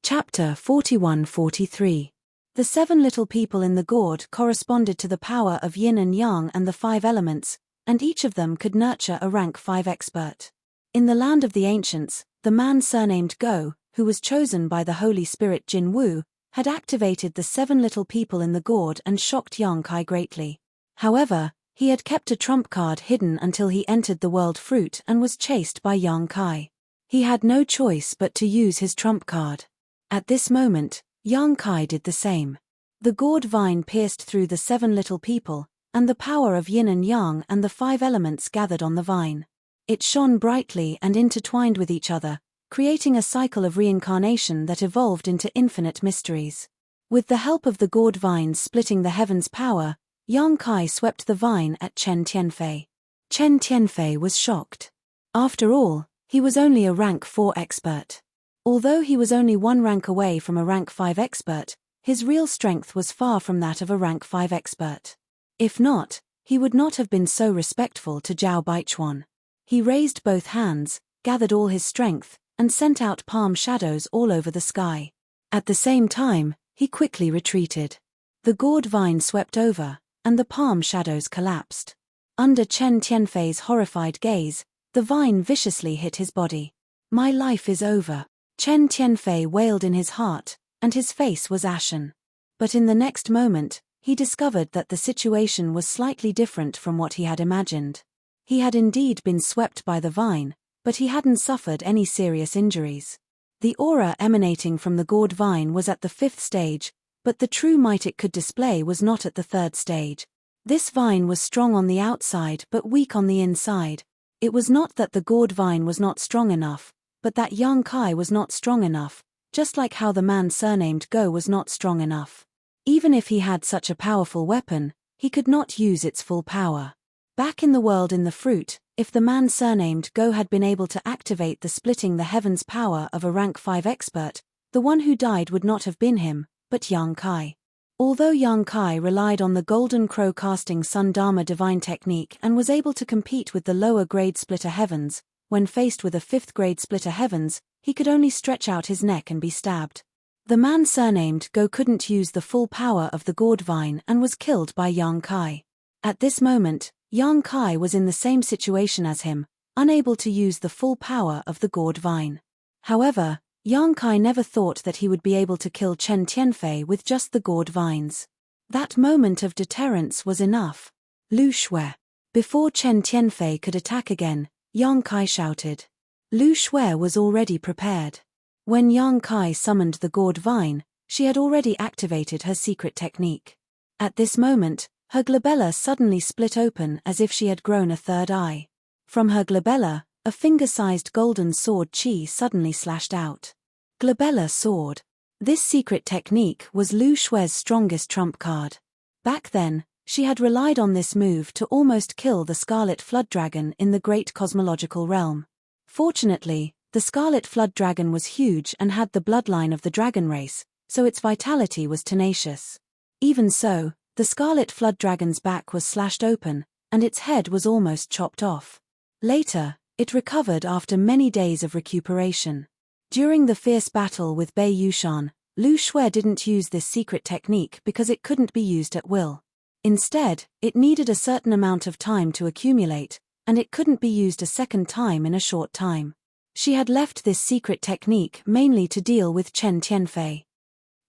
Chapter 41-43. The 7 little people in the gourd corresponded to the power of yin and yang and the 5 elements, and each of them could nurture a rank 5 expert. In the land of the ancients, the man surnamed Go, who was chosen by the Holy Spirit Jin Wu, had activated the 7 little people in the gourd and shocked Yang Kai greatly. However, he had kept a trump card hidden until he entered the world fruit and was chased by Yang Kai. He had no choice but to use his trump card. At this moment, Yang Kai did the same. The gourd vine pierced through the 7 little people, and the power of yin and yang and the 5 elements gathered on the vine. It shone brightly and intertwined with each other, creating a cycle of reincarnation that evolved into infinite mysteries. With the help of the gourd vines splitting the heavens' power, Yang Kai swept the vine at Chen Tianfei. Chen Tianfei was shocked. After all, he was only a rank 4 expert. Although he was only 1 rank away from a rank 5 expert, his real strength was far from that of a rank 5 expert. If not, he would not have been so respectful to Zhao Baichuan. He raised both hands, gathered all his strength, and sent out palm shadows all over the sky. At the same time, he quickly retreated. The gourd vine swept over, and the palm shadows collapsed. Under Chen Tianfei's horrified gaze, the vine viciously hit his body. "My life is over," Chen Tianfei wailed in his heart, and his face was ashen. But in the next moment, he discovered that the situation was slightly different from what he had imagined. He had indeed been swept by the vine, but he hadn't suffered any serious injuries. The aura emanating from the gourd vine was at the 5th stage, but the true might it could display was not at the 3rd stage. This vine was strong on the outside but weak on the inside, It was not that the gourd vine was not strong enough, but that Yang Kai was not strong enough, just like how the man surnamed Go was not strong enough. Even if he had such a powerful weapon, he could not use its full power. Back in the world in the fruit, if the man surnamed Go had been able to activate the splitting the heavens power of a rank 5 expert, the one who died would not have been him, but Yang Kai. Although Yang Kai relied on the Golden Crow casting Sun Dharma divine technique and was able to compete with the lower grade splitter heavens, when faced with a 5th grade splitter heavens, he could only stretch out his neck and be stabbed. The man surnamed Go couldn't use the full power of the gourd vine and was killed by Yang Kai. At this moment, Yang Kai was in the same situation as him, unable to use the full power of the gourd vine. However, Yang Kai never thought that he would be able to kill Chen Tianfei with just the gourd vines. That moment of deterrence was enough. Lu Shui. Before Chen Tianfei could attack again, Yang Kai shouted. Lu Shui was already prepared. When Yang Kai summoned the gourd vine, she had already activated her secret technique. At this moment, her glabella suddenly split open as if she had grown a third eye. From her glabella, a finger-sized golden sword chi suddenly slashed out. Glabella sword. This secret technique was Lu Shui's strongest trump card. Back then, she had relied on this move to almost kill the Scarlet Flood Dragon in the Great Cosmological Realm. Fortunately, the Scarlet Flood Dragon was huge and had the bloodline of the dragon race, so its vitality was tenacious. Even so, the Scarlet Flood Dragon's back was slashed open, and its head was almost chopped off. Later, it recovered after many days of recuperation. During the fierce battle with Bei Yushan, Lu Shui didn't use this secret technique because it couldn't be used at will. Instead, it needed a certain amount of time to accumulate, and it couldn't be used a second time in a short time. She had left this secret technique mainly to deal with Chen Tianfei.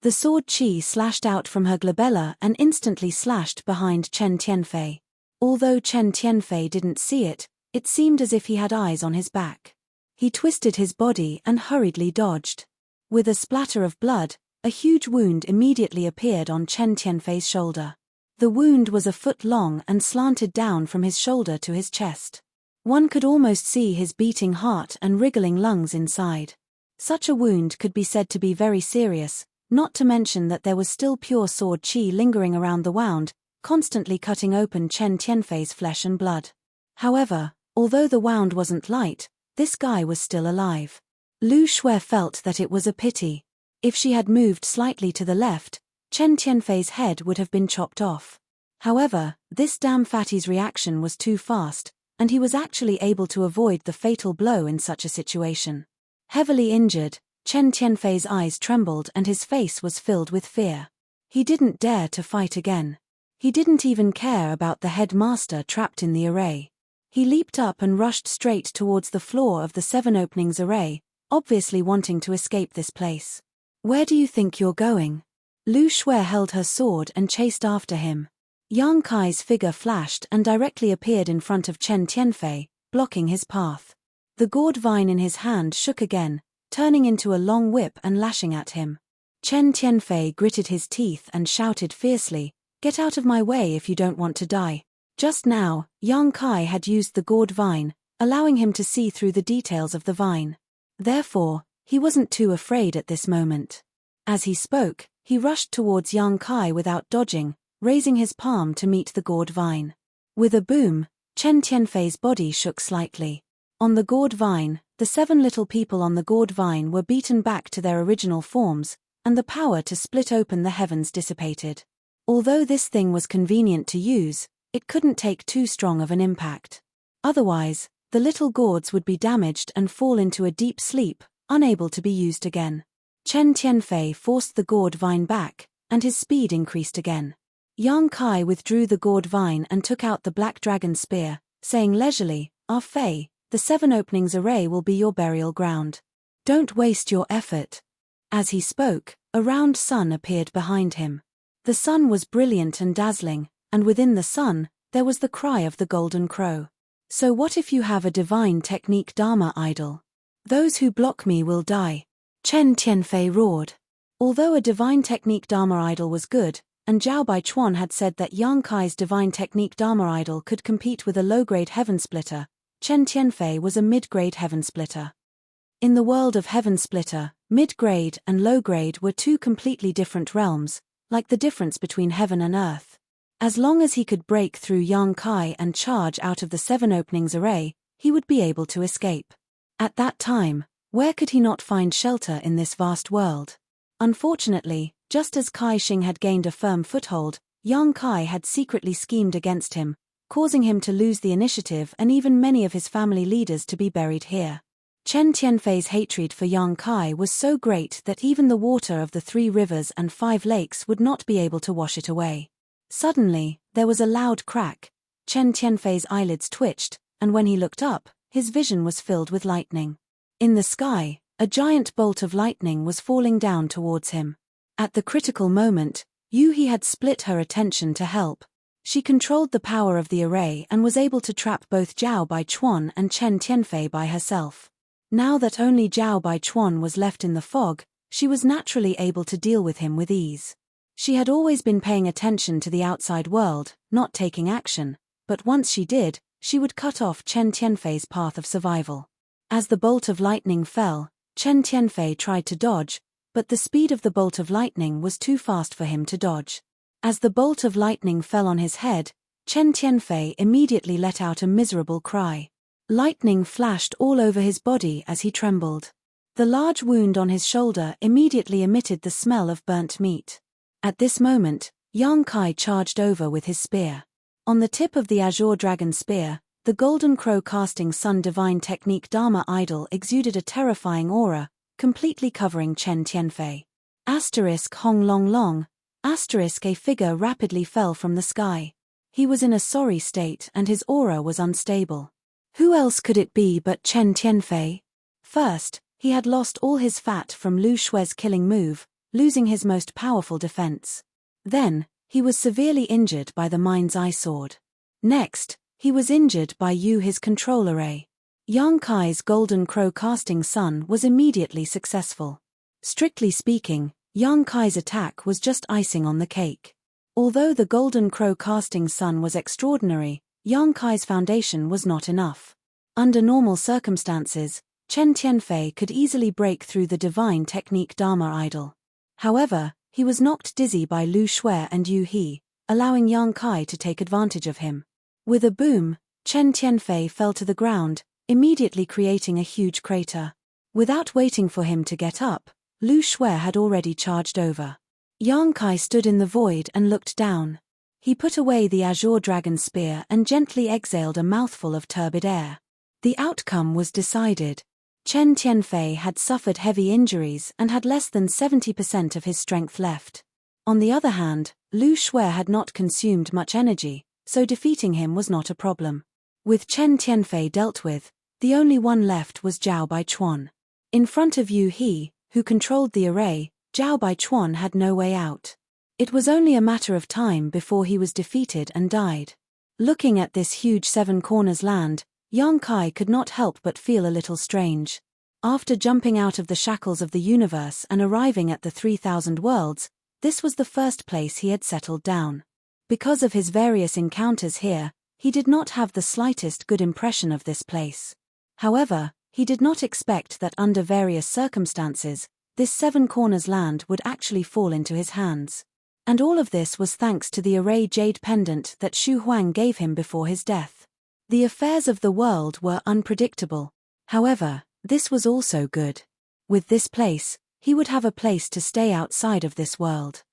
The sword chi slashed out from her glabella and instantly slashed behind Chen Tianfei. Although Chen Tianfei didn't see it, it seemed as if he had eyes on his back. He twisted his body and hurriedly dodged. With a splatter of blood, a huge wound immediately appeared on Chen Tianfei's shoulder. The wound was a foot long and slanted down from his shoulder to his chest. One could almost see his beating heart and wriggling lungs inside. Such a wound could be said to be very serious, not to mention that there was still pure sword chi lingering around the wound, constantly cutting open Chen Tianfei's flesh and blood. However, although the wound wasn't light, this guy was still alive. Lu Shui felt that it was a pity. If she had moved slightly to the left, Chen Tianfei's head would have been chopped off. However, this damn fatty's reaction was too fast, and he was actually able to avoid the fatal blow in such a situation. Heavily injured, Chen Tianfei's eyes trembled and his face was filled with fear. He didn't dare to fight again. He didn't even care about the headmaster trapped in the array. He leaped up and rushed straight towards the floor of the 7 openings array, obviously wanting to escape this place. Where do you think you're going? Lu Shui held her sword and chased after him. Yang Kai's figure flashed and directly appeared in front of Chen Tianfei, blocking his path. The gourd vine in his hand shook again, turning into a long whip and lashing at him. Chen Tianfei gritted his teeth and shouted fiercely, "Get out of my way if you don't want to die." Just now, Yang Kai had used the gourd vine, allowing him to see through the details of the vine. Therefore, he wasn't too afraid at this moment. As he spoke, he rushed towards Yang Kai without dodging, raising his palm to meet the gourd vine. With a boom, Chen Tianfei's body shook slightly. On the gourd vine, the 7 little people on the gourd vine were beaten back to their original forms, and the power to split open the heavens dissipated. Although this thing was convenient to use, it couldn't take too strong of an impact. Otherwise, the little gourds would be damaged and fall into a deep sleep, unable to be used again. Chen Tianfei forced the gourd vine back, and his speed increased again. Yang Kai withdrew the gourd vine and took out the black dragon spear, saying leisurely, "Ah Fei, the 7 openings array will be your burial ground. Don't waste your effort." As he spoke, a round sun appeared behind him. The sun was brilliant and dazzling, and within the sun, there was the cry of the golden crow. "So what if you have a divine technique Dharma idol? Those who block me will die." Chen Tianfei roared. Although a divine technique Dharma idol was good, and Zhao Baichuan had said that Yang Kai's divine technique Dharma idol could compete with a low-grade heaven splitter, Chen Tianfei was a mid-grade heaven splitter. In the world of heaven splitter, mid-grade and low-grade were two completely different realms, like the difference between heaven and earth. As long as he could break through Yang Kai and charge out of the 7 openings array, he would be able to escape. At that time, where could he not find shelter in this vast world? Unfortunately, just as Kai Xing had gained a firm foothold, Yang Kai had secretly schemed against him, causing him to lose the initiative and even many of his family leaders to be buried here. Chen Tianfei's hatred for Yang Kai was so great that even the water of the 3 rivers and 5 lakes would not be able to wash it away. Suddenly, there was a loud crack. Chen Tianfei's eyelids twitched, and when he looked up, his vision was filled with lightning. In the sky, a giant bolt of lightning was falling down towards him. At the critical moment, Yu He had split her attention to help. She controlled the power of the array and was able to trap both Zhao Baichuan and Chen Tianfei by herself. Now that only Zhao Baichuan was left in the fog, she was naturally able to deal with him with ease. She had always been paying attention to the outside world, not taking action, but once she did, she would cut off Chen Tianfei's path of survival. As the bolt of lightning fell, Chen Tianfei tried to dodge, but the speed of the bolt of lightning was too fast for him to dodge. As the bolt of lightning fell on his head, Chen Tianfei immediately let out a miserable cry. Lightning flashed all over his body as he trembled. The large wound on his shoulder immediately emitted the smell of burnt meat. At this moment, Yang Kai charged over with his spear. On the tip of the azure dragon spear, the golden crow casting sun divine technique Dharma idol exuded a terrifying aura, completely covering Chen Tianfei. Hong long long, a figure rapidly fell from the sky. He was in a sorry state and his aura was unstable. Who else could it be but Chen Tianfei? First, he had lost all his fat from Lu Shue's killing move, losing his most powerful defense. Then, he was severely injured by the Mind's Eye sword. Next, he was injured by Yu his control array. Yang Kai's golden crow casting sun was immediately successful. Strictly speaking, Yang Kai's attack was just icing on the cake. Although the golden crow casting sun was extraordinary, Yang Kai's foundation was not enough. Under normal circumstances, Chen Tianfei could easily break through the divine technique Dharma idol. However, he was knocked dizzy by Lu Shui and Yu He, allowing Yang Kai to take advantage of him. With a boom, Chen Tianfei fell to the ground, immediately creating a huge crater. Without waiting for him to get up, Lu Shui had already charged over. Yang Kai stood in the void and looked down. He put away the azure dragon spear and gently exhaled a mouthful of turbid air. The outcome was decided. Chen Tianfei had suffered heavy injuries and had less than 70% of his strength left. On the other hand, Lu Shui had not consumed much energy, so defeating him was not a problem. With Chen Tianfei dealt with, the only one left was Zhao Baichuan. In front of Yu He, who controlled the array, Zhao Baichuan had no way out. It was only a matter of time before he was defeated and died. Looking at this huge 7 corners land, Yang Kai could not help but feel a little strange. After jumping out of the shackles of the universe and arriving at the 3,000 worlds, this was the first place he had settled down. Because of his various encounters here, he did not have the slightest good impression of this place. However, he did not expect that under various circumstances, this 7 corners land would actually fall into his hands. And all of this was thanks to the array jade pendant that Xu Huang gave him before his death. The affairs of the world were unpredictable. However, this was also good. With this place, he would have a place to stay outside of this world.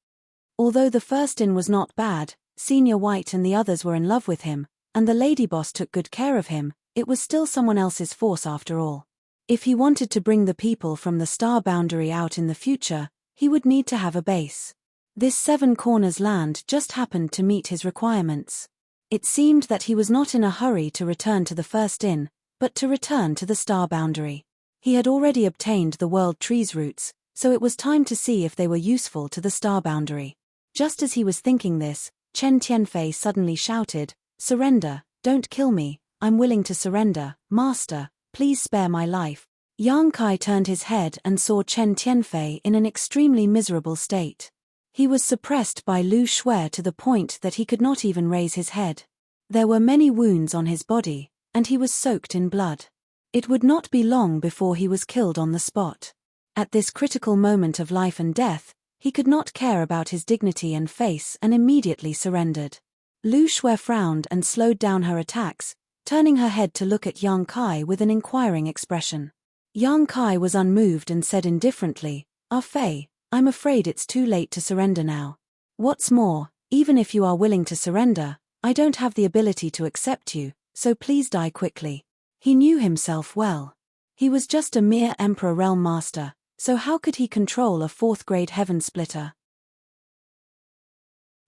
Although the first inn was not bad, Senior White and the others were in love with him, and the lady boss took good care of him, it was still someone else's force after all. If he wanted to bring the people from the star boundary out in the future, he would need to have a base. This 7 corners land just happened to meet his requirements. It seemed that he was not in a hurry to return to the first inn, but to return to the star boundary. He had already obtained the world tree's roots, so it was time to see if they were useful to the star boundary. Just as he was thinking this, Chen Tianfei suddenly shouted, "Surrender, don't kill me, I'm willing to surrender, master, please spare my life." Yang Kai turned his head and saw Chen Tianfei in an extremely miserable state. He was suppressed by Lu Shui to the point that he could not even raise his head. There were many wounds on his body, and he was soaked in blood. It would not be long before he was killed on the spot. At this critical moment of life and death, he could not care about his dignity and face and immediately surrendered. Lu Shui frowned and slowed down her attacks, turning her head to look at Yang Kai with an inquiring expression. Yang Kai was unmoved and said indifferently, "Ah Fei, I'm afraid it's too late to surrender now. What's more, even if you are willing to surrender, I don't have the ability to accept you, so please die quickly." He knew himself well. He was just a mere Emperor Realm Master, so how could he control a fourth-grade heaven splitter?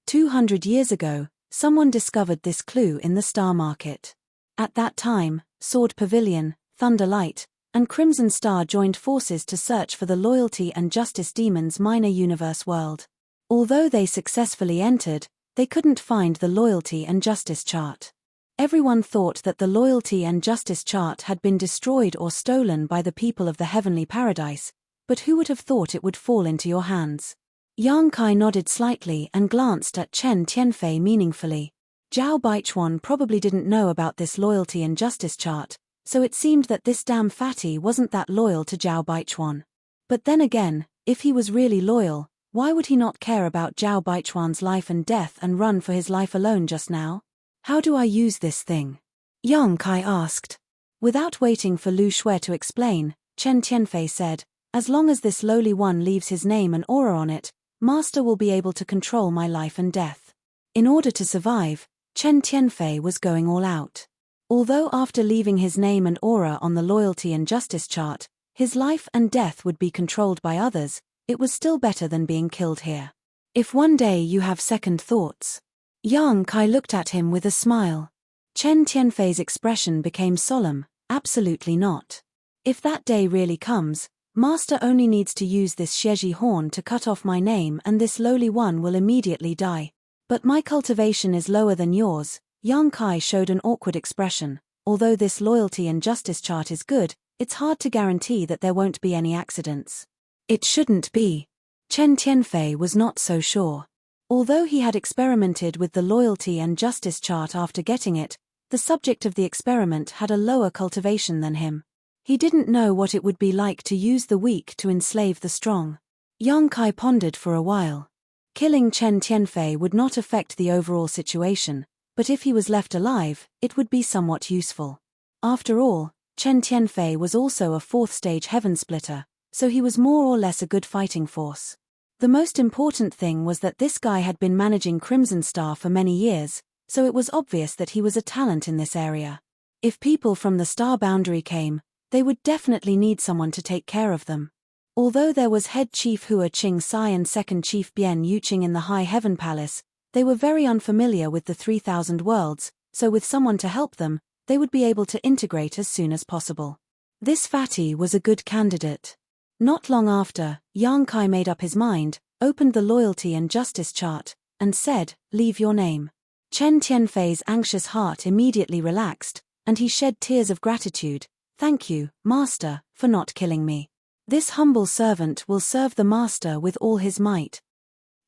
200 years ago, someone discovered this clue in the star market. At that time, Sword Pavilion, Thunderlight, and Crimson Star joined forces to search for the Loyalty and Justice Demon's minor universe world. Although they successfully entered, they couldn't find the Loyalty and Justice chart. Everyone thought that the Loyalty and Justice chart had been destroyed or stolen by the people of the Heavenly Paradise, but who would have thought it would fall into your hands? Yang Kai nodded slightly and glanced at Chen Tianfei meaningfully. Zhao Baichuan probably didn't know about this Loyalty and Justice chart, so it seemed that this damn fatty wasn't that loyal to Zhao Baichuan. But then again, if he was really loyal, why would he not care about Zhao Baichuan's life and death and run for his life alone just now? How do I use this thing? Yang Kai asked. Without waiting for Lu Shui to explain, Chen Tianfei said, "As long as this lowly one leaves his name and aura on it, Master will be able to control my life and death." In order to survive, Chen Tianfei was going all out. Although after leaving his name and aura on the Loyalty and Justice chart, his life and death would be controlled by others, it was still better than being killed here. If one day you have second thoughts. Yang Kai looked at him with a smile. Chen Tianfei's expression became solemn. Absolutely not. If that day really comes, Master only needs to use this Xieji horn to cut off my name and this lowly one will immediately die. But my cultivation is lower than yours. Yang Kai showed an awkward expression. Although this Loyalty and Justice chart is good, it's hard to guarantee that there won't be any accidents. It shouldn't be. Chen Tianfei was not so sure. Although he had experimented with the Loyalty and Justice chart after getting it, the subject of the experiment had a lower cultivation than him. He didn't know what it would be like to use the weak to enslave the strong. Yang Kai pondered for a while. Killing Chen Tianfei would not affect the overall situation, but if he was left alive, it would be somewhat useful. After all, Chen Tianfei was also a fourth-stage heaven splitter, so he was more or less a good fighting force. The most important thing was that this guy had been managing Crimson Star for many years, so it was obvious that he was a talent in this area. If people from the star boundary came, they would definitely need someone to take care of them. Although there was Head Chief Hua Qing Sai and Second Chief Bian Yuqing in the High Heaven Palace, they were very unfamiliar with the 3,000 worlds, so with someone to help them, they would be able to integrate as soon as possible. This fatty was a good candidate. Not long after, Yang Kai made up his mind, opened the Loyalty and Justice chart, and said, "Leave your name." Chen Tianfei's anxious heart immediately relaxed, and he shed tears of gratitude. "Thank you, Master, for not killing me. This humble servant will serve the Master with all his might."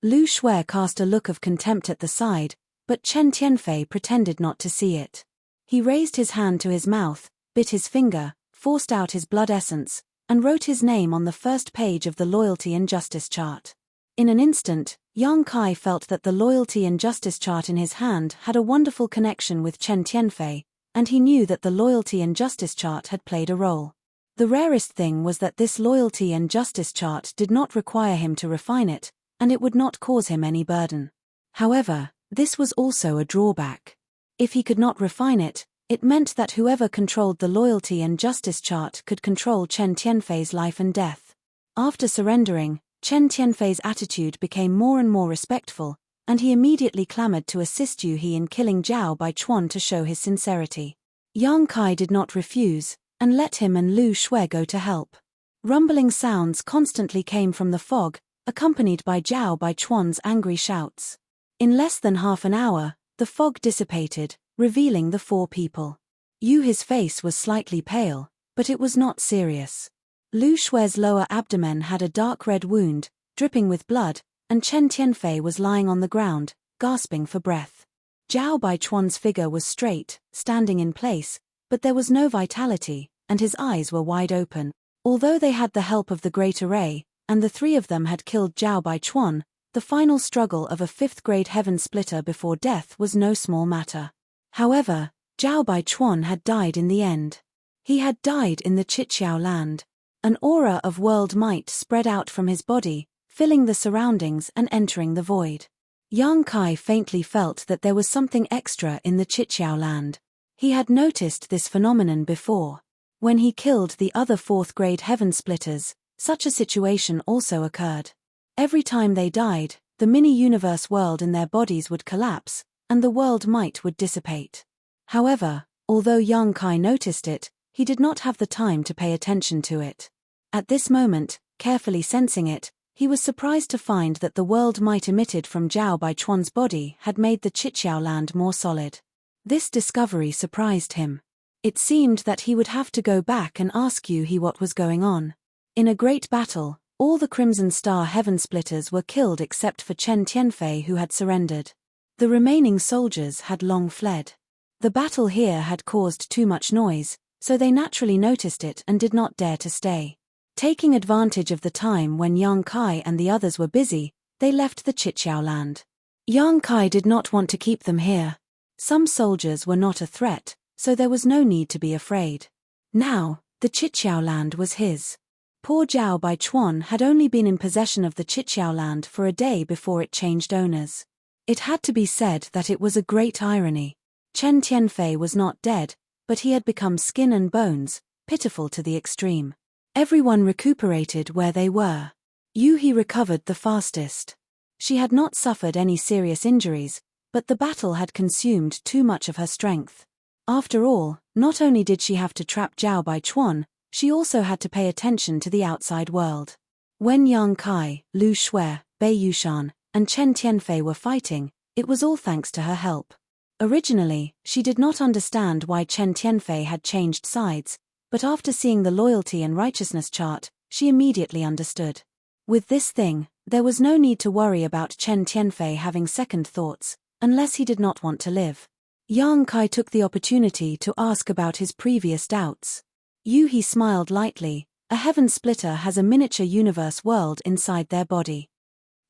Lu Shui cast a look of contempt at the side, but Chen Tianfei pretended not to see it. He raised his hand to his mouth, bit his finger, forced out his blood essence, and wrote his name on the first page of the Loyalty and Justice chart. In an instant, Yang Kai felt that the Loyalty and Justice chart in his hand had a wonderful connection with Chen Tianfei, and he knew that the Loyalty and Justice chart had played a role. The rarest thing was that this Loyalty and Justice chart did not require him to refine it, and it would not cause him any burden. However, this was also a drawback. If he could not refine it, it meant that whoever controlled the Loyalty and Justice chart could control Chen Tianfei's life and death. After surrendering, Chen Tianfei's attitude became more and more respectful, and he immediately clamored to assist Yu He in killing Zhao Baichuan to show his sincerity. Yang Kai did not refuse, and let him and Lu Shui go to help. Rumbling sounds constantly came from the fog, accompanied by Zhao Baichuan's angry shouts. In less than half an hour, the fog dissipated, revealing the four people. Yu He's face was slightly pale, but it was not serious. Lu Shui's lower abdomen had a dark red wound, dripping with blood, and Chen Tianfei was lying on the ground, gasping for breath. Zhao Baichuan's figure was straight, standing in place, but there was no vitality, and his eyes were wide open. Although they had the help of the Great Array, and the three of them had killed Zhao Baichuan, the final struggle of a fifth-grade heaven splitter before death was no small matter. However, Zhao Baichuan had died in the end. He had died in the Chiqiao land. An aura of world might spread out from his body, filling the surroundings and entering the void. Yang Kai faintly felt that there was something extra in the Chiqiao land. He had noticed this phenomenon before. When he killed the other fourth-grade heaven splitters, such a situation also occurred. Every time they died, the mini-universe world in their bodies would collapse, and the world might would dissipate. However, although Yang Kai noticed it, he did not have the time to pay attention to it. At this moment, carefully sensing it, he was surprised to find that the world might emitted from Zhao Baichuan's body had made the Chiqiao land more solid. This discovery surprised him. It seemed that he would have to go back and ask Yu what was going on. In a great battle, all the Crimson Star Heaven Splitters were killed except for Chen Tianfei, who had surrendered. The remaining soldiers had long fled. The battle here had caused too much noise, so they naturally noticed it and did not dare to stay. Taking advantage of the time when Yang Kai and the others were busy, they left the Chiqiao land. Yang Kai did not want to keep them here. Some soldiers were not a threat, so there was no need to be afraid. Now, the Chiqiao land was his. Poor Zhao Baichuan had only been in possession of the Chiqiao land for a day before it changed owners. It had to be said that it was a great irony. Chen Tianfei was not dead, but he had become skin and bones, pitiful to the extreme. Everyone recuperated where they were. Yu recovered the fastest. She had not suffered any serious injuries, but the battle had consumed too much of her strength. After all, not only did she have to trap Zhao Baichuan, she also had to pay attention to the outside world. When Yang Kai, Lu Shui, Bei Yushan, and Chen Tianfei were fighting, it was all thanks to her help. Originally, she did not understand why Chen Tianfei had changed sides, but after seeing the loyalty and righteousness chart, she immediately understood. With this thing, there was no need to worry about Chen Tianfei having second thoughts, unless he did not want to live. Yang Kai took the opportunity to ask about his previous doubts. Yu smiled lightly. A heaven splitter has a miniature universe world inside their body.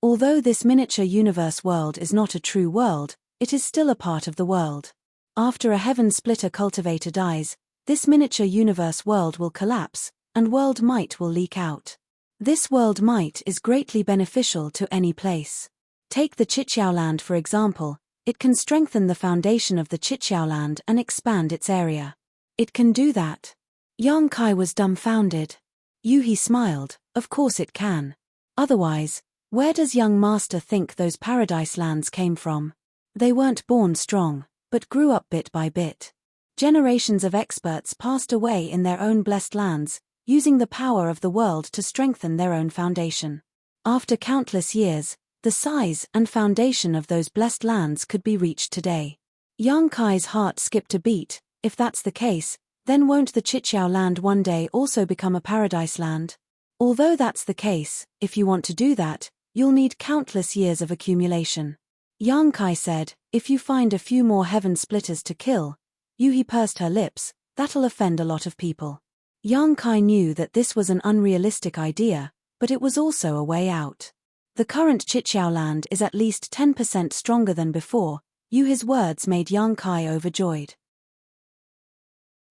Although this miniature universe world is not a true world, it is still a part of the world. After a heaven splitter cultivator dies, this miniature universe world will collapse, and world might will leak out. This world might is greatly beneficial to any place. Take the Chiqiao land for example. It can strengthen the foundation of the Chiqiao land and expand its area. It can do that. Yang Kai was dumbfounded. Yu smiled. Of course it can. Otherwise, where does young master think those paradise lands came from? They weren't born strong, but grew up bit by bit. Generations of experts passed away in their own blessed lands, using the power of the world to strengthen their own foundation. After countless years, the size and foundation of those blessed lands could be reached today. Yang Kai's heart skipped a beat. If that's the case, then won't the Chiqiao land one day also become a paradise land? Although that's the case, if you want to do that, you'll need countless years of accumulation. Yang Kai said, if you find a few more heaven splitters to kill. Yu pursed her lips, that'll offend a lot of people. Yang Kai knew that this was an unrealistic idea, but it was also a way out. The current Chiqiao land is at least 10% stronger than before. Yu's words made Yang Kai overjoyed.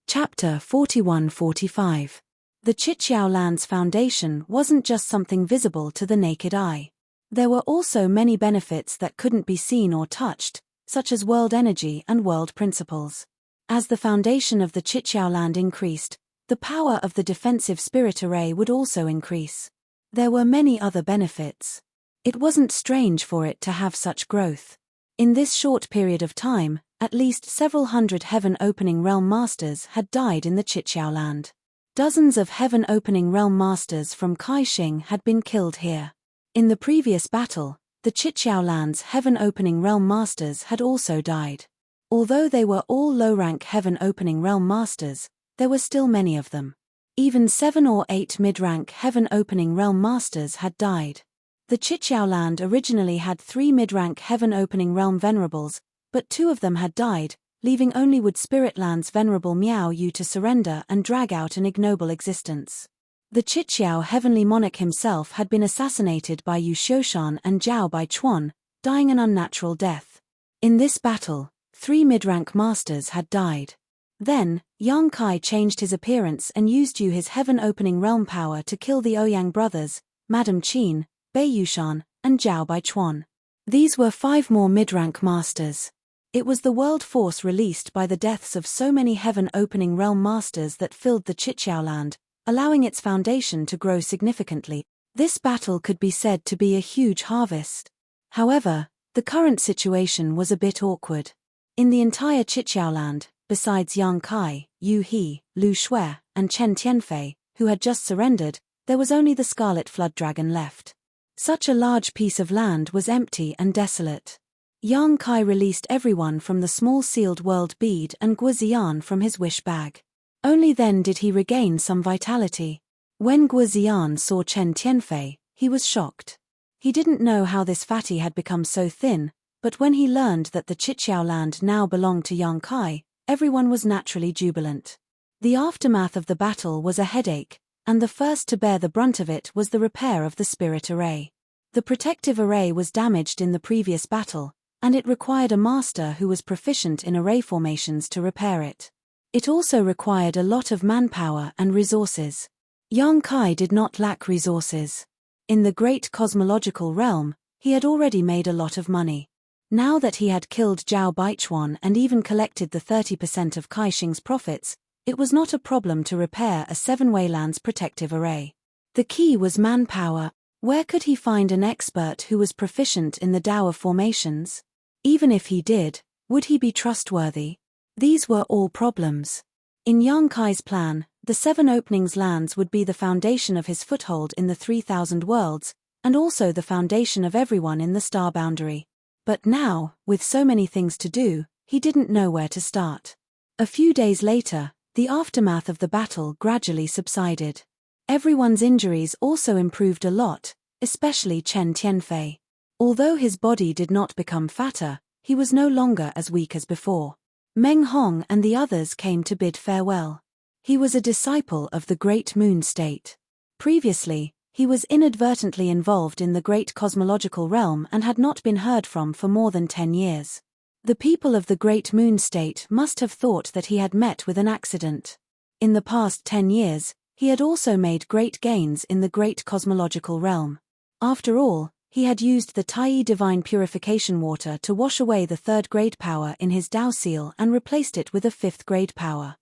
Chapter 41-45. The Chiqiao land's foundation wasn't just something visible to the naked eye. There were also many benefits that couldn't be seen or touched, such as world energy and world principles. As the foundation of the Chiqiao land increased, the power of the defensive spirit array would also increase. There were many other benefits. It wasn't strange for it to have such growth. In this short period of time, at least several hundred heaven-opening realm masters had died in the Chiqiao land. Dozens of heaven-opening realm masters from Kaixing had been killed here. In the previous battle, the Chiqiao land's heaven-opening realm masters had also died. Although they were all low-rank heaven-opening realm masters, there were still many of them. Even 7 or 8 mid-rank heaven-opening realm masters had died. The Chiqiao land originally had 3 mid-rank heaven-opening realm venerables, but 2 of them had died, leaving only Wood Spirit Land's venerable Miao Yu to surrender and drag out an ignoble existence. The Chiqiao heavenly monarch himself had been assassinated by Yu Xiushan and Zhao Baichuan, dying an unnatural death. In this battle, 3 mid-rank masters had died. Then, Yang Kai changed his appearance and used Yu his heaven-opening realm power to kill the Ouyang brothers, Madame Qin, Bai Yushan, and Zhao Baichuan. These were 5 more mid-rank masters. It was the world force released by the deaths of so many heaven-opening realm masters that filled the Chiqiao land, allowing its foundation to grow significantly. This battle could be said to be a huge harvest. However, the current situation was a bit awkward. In the entire Chiqiao land, besides Yang Kai, Yu He, Lu Shui, and Chen Tianfei, who had just surrendered, there was only the Scarlet Flood Dragon left. Such a large piece of land was empty and desolate. Yang Kai released everyone from the small sealed world bead and Guoziyan from his wish bag. Only then did he regain some vitality. When Guoziyan saw Chen Tianfei, he was shocked. He didn't know how this fatty had become so thin, but when he learned that the Chiqiao land now belonged to Yang Kai, everyone was naturally jubilant. The aftermath of the battle was a headache, and the first to bear the brunt of it was the repair of the spirit array. The protective array was damaged in the previous battle, and it required a master who was proficient in array formations to repair it. It also required a lot of manpower and resources. Yang Kai did not lack resources. In the great cosmological realm, he had already made a lot of money. Now that he had killed Zhao Baichuan and even collected the 30% of Kaixing's profits, it was not a problem to repair a 7-way land's protective array. The key was manpower. Where could he find an expert who was proficient in the Tao of formations? Even if he did, would he be trustworthy? These were all problems. In Yang Kai's plan, the 7 openings lands would be the foundation of his foothold in the 3,000 worlds, and also the foundation of everyone in the star boundary. But now, with so many things to do, he didn't know where to start. A few days later, the aftermath of the battle gradually subsided. Everyone's injuries also improved a lot, especially Chen Tianfei. Although his body did not become fatter, he was no longer as weak as before. Meng Hong and the others came to bid farewell. He was a disciple of the Great Moon State. Previously, he was inadvertently involved in the great cosmological realm and had not been heard from for more than 10 years. The people of the Great Moon State must have thought that he had met with an accident. In the past 10 years, he had also made great gains in the great cosmological realm. After all, he had used the Taiyi divine purification water to wash away the 3rd grade power in his Tao seal and replaced it with a 5th grade power.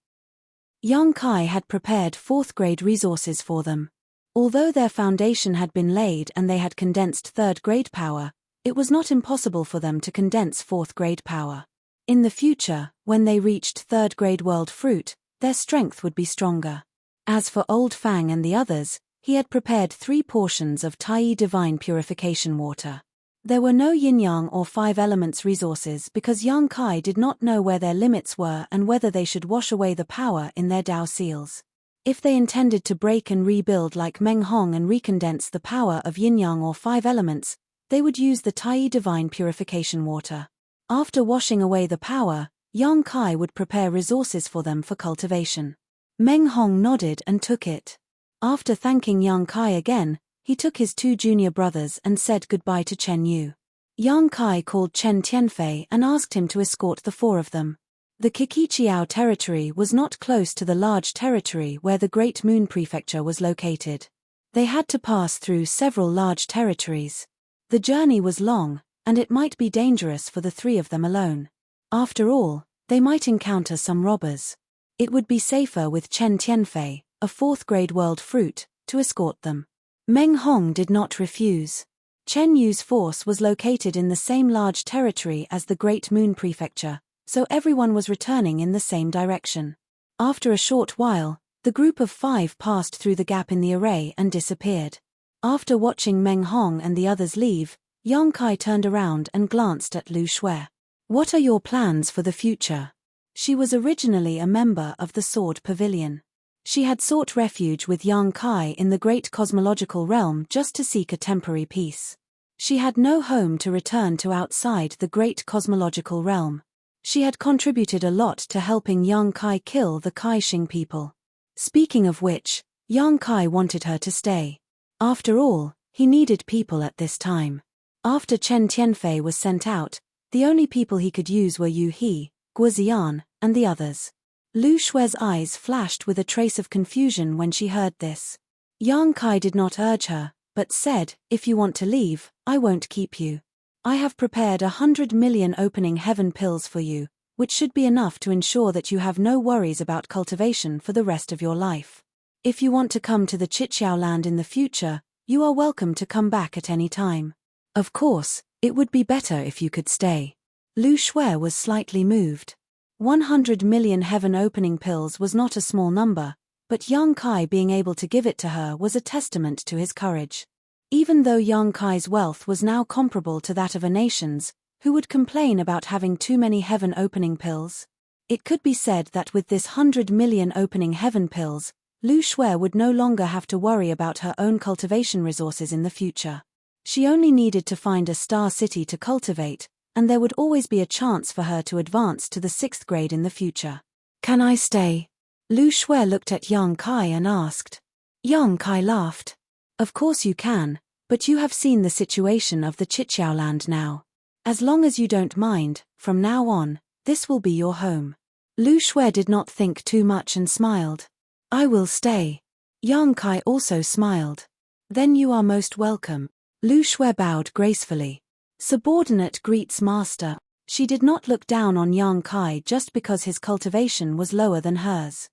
Yang Kai had prepared 4th grade resources for them. Although their foundation had been laid and they had condensed 3rd grade power, it was not impossible for them to condense 4th grade power. In the future, when they reached 3rd grade world fruit, their strength would be stronger. As for Old Fang and the others, he had prepared 3 portions of Taiyi divine purification water. There were no yin-yang or 5 elements resources because Yang Kai did not know where their limits were and whether they should wash away the power in their Tao seals. If they intended to break and rebuild like Meng Hong and recondense the power of yin-yang or 5 elements, they would use the Taiyi divine purification water. After washing away the power, Yang Kai would prepare resources for them for cultivation. Meng Hong nodded and took it. After thanking Yang Kai again, he took his 2 junior brothers and said goodbye to Chen Yu. Yang Kai called Chen Tianfei and asked him to escort the 4 of them. The Qiqiao territory was not close to the large territory where the Great Moon Prefecture was located. They had to pass through several large territories. The journey was long, and it might be dangerous for the 3 of them alone. After all, they might encounter some robbers. It would be safer with Chen Tianfei, a 4th grade world fruit, to escort them. Meng Hong did not refuse. Chen Yu's force was located in the same large territory as the Great Moon Prefecture, so everyone was returning in the same direction. After a short while, the group of 5 passed through the gap in the array and disappeared. After watching Meng Hong and the others leave, Yang Kai turned around and glanced at Lu Shui. "What are your plans for the future?" She was originally a member of the Sword Pavilion. She had sought refuge with Yang Kai in the great cosmological realm just to seek a temporary peace. She had no home to return to outside the great cosmological realm. She had contributed a lot to helping Yang Kai kill the Kaixing people. Speaking of which, Yang Kai wanted her to stay. After all, he needed people at this time. After Chen Tianfei was sent out, the only people he could use were Yu He, Guo Ziyan, and the others. Lu Shui's eyes flashed with a trace of confusion when she heard this. Yang Kai did not urge her, but said, "If you want to leave, I won't keep you. I have prepared 100 million opening heaven pills for you, which should be enough to ensure that you have no worries about cultivation for the rest of your life. If you want to come to the Chiqiao land in the future, you are welcome to come back at any time. Of course, it would be better if you could stay." Lu Shui was slightly moved. 100 million heaven opening pills was not a small number, but Yang Kai being able to give it to her was a testament to his courage. Even though Yang Kai's wealth was now comparable to that of a nation's, who would complain about having too many heaven opening pills? It could be said that with this 100 million opening heaven pills, Lu Shui would no longer have to worry about her own cultivation resources in the future. She only needed to find a star city to cultivate, and there would always be a chance for her to advance to the 6th grade in the future. "Can I stay?" Lu Shui looked at Yang Kai and asked. Yang Kai laughed. "Of course you can, but you have seen the situation of the Chiqiao land now. As long as you don't mind, from now on, this will be your home." Lu Shui did not think too much and smiled. "I will stay." Yang Kai also smiled. "Then you are most welcome." Lu Shui bowed gracefully. Subordinate greets master. She did not look down on Yang Kai just because his cultivation was lower than hers.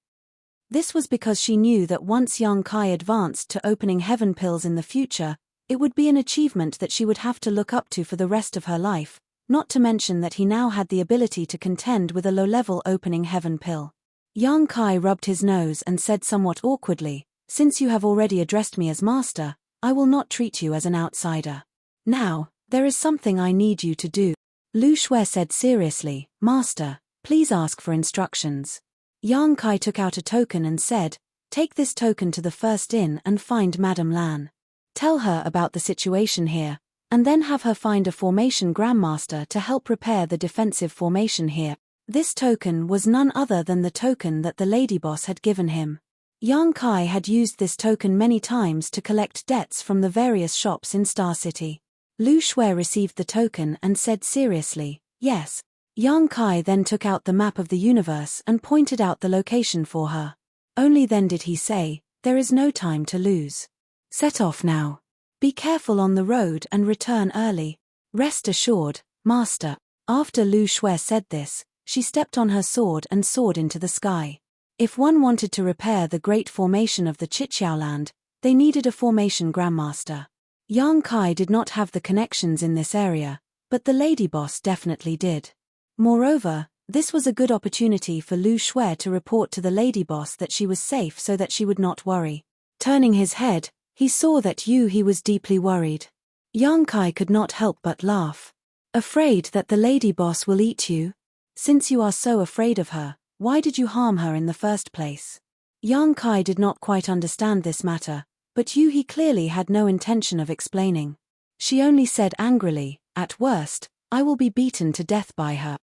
This was because she knew that once Yang Kai advanced to opening heaven pills in the future, it would be an achievement that she would have to look up to for the rest of her life, not to mention that he now had the ability to contend with a low-level opening heaven pill. Yang Kai rubbed his nose and said somewhat awkwardly, "Since you have already addressed me as master, I will not treat you as an outsider. Now, there is something I need you to do." Lu Shui said seriously, "Master, please ask for instructions." Yang Kai took out a token and said, "Take this token to the first inn and find Madame Lan. Tell her about the situation here, and then have her find a formation grandmaster to help repair the defensive formation here." This token was none other than the token that the lady boss had given him. Yang Kai had used this token many times to collect debts from the various shops in Star City. Lu Shui received the token and said seriously, "Yes." Yang Kai then took out the map of the universe and pointed out the location for her. Only then did he say, "There is no time to lose. Set off now. Be careful on the road and return early." "Rest assured, master." After Lu Shui said this, she stepped on her sword and soared into the sky. If one wanted to repair the great formation of the Chiqiao land, they needed a formation grandmaster. Yang Kai did not have the connections in this area, but the lady boss definitely did. Moreover, this was a good opportunity for Lu Shui to report to the lady boss that she was safe so that she would not worry. Turning his head, he saw that He was deeply worried. Yang Kai could not help but laugh. "Afraid that the lady boss will eat you? Since you are so afraid of her, why did you harm her in the first place?" Yang Kai did not quite understand this matter, but He clearly had no intention of explaining. She only said angrily, "At worst, I will be beaten to death by her."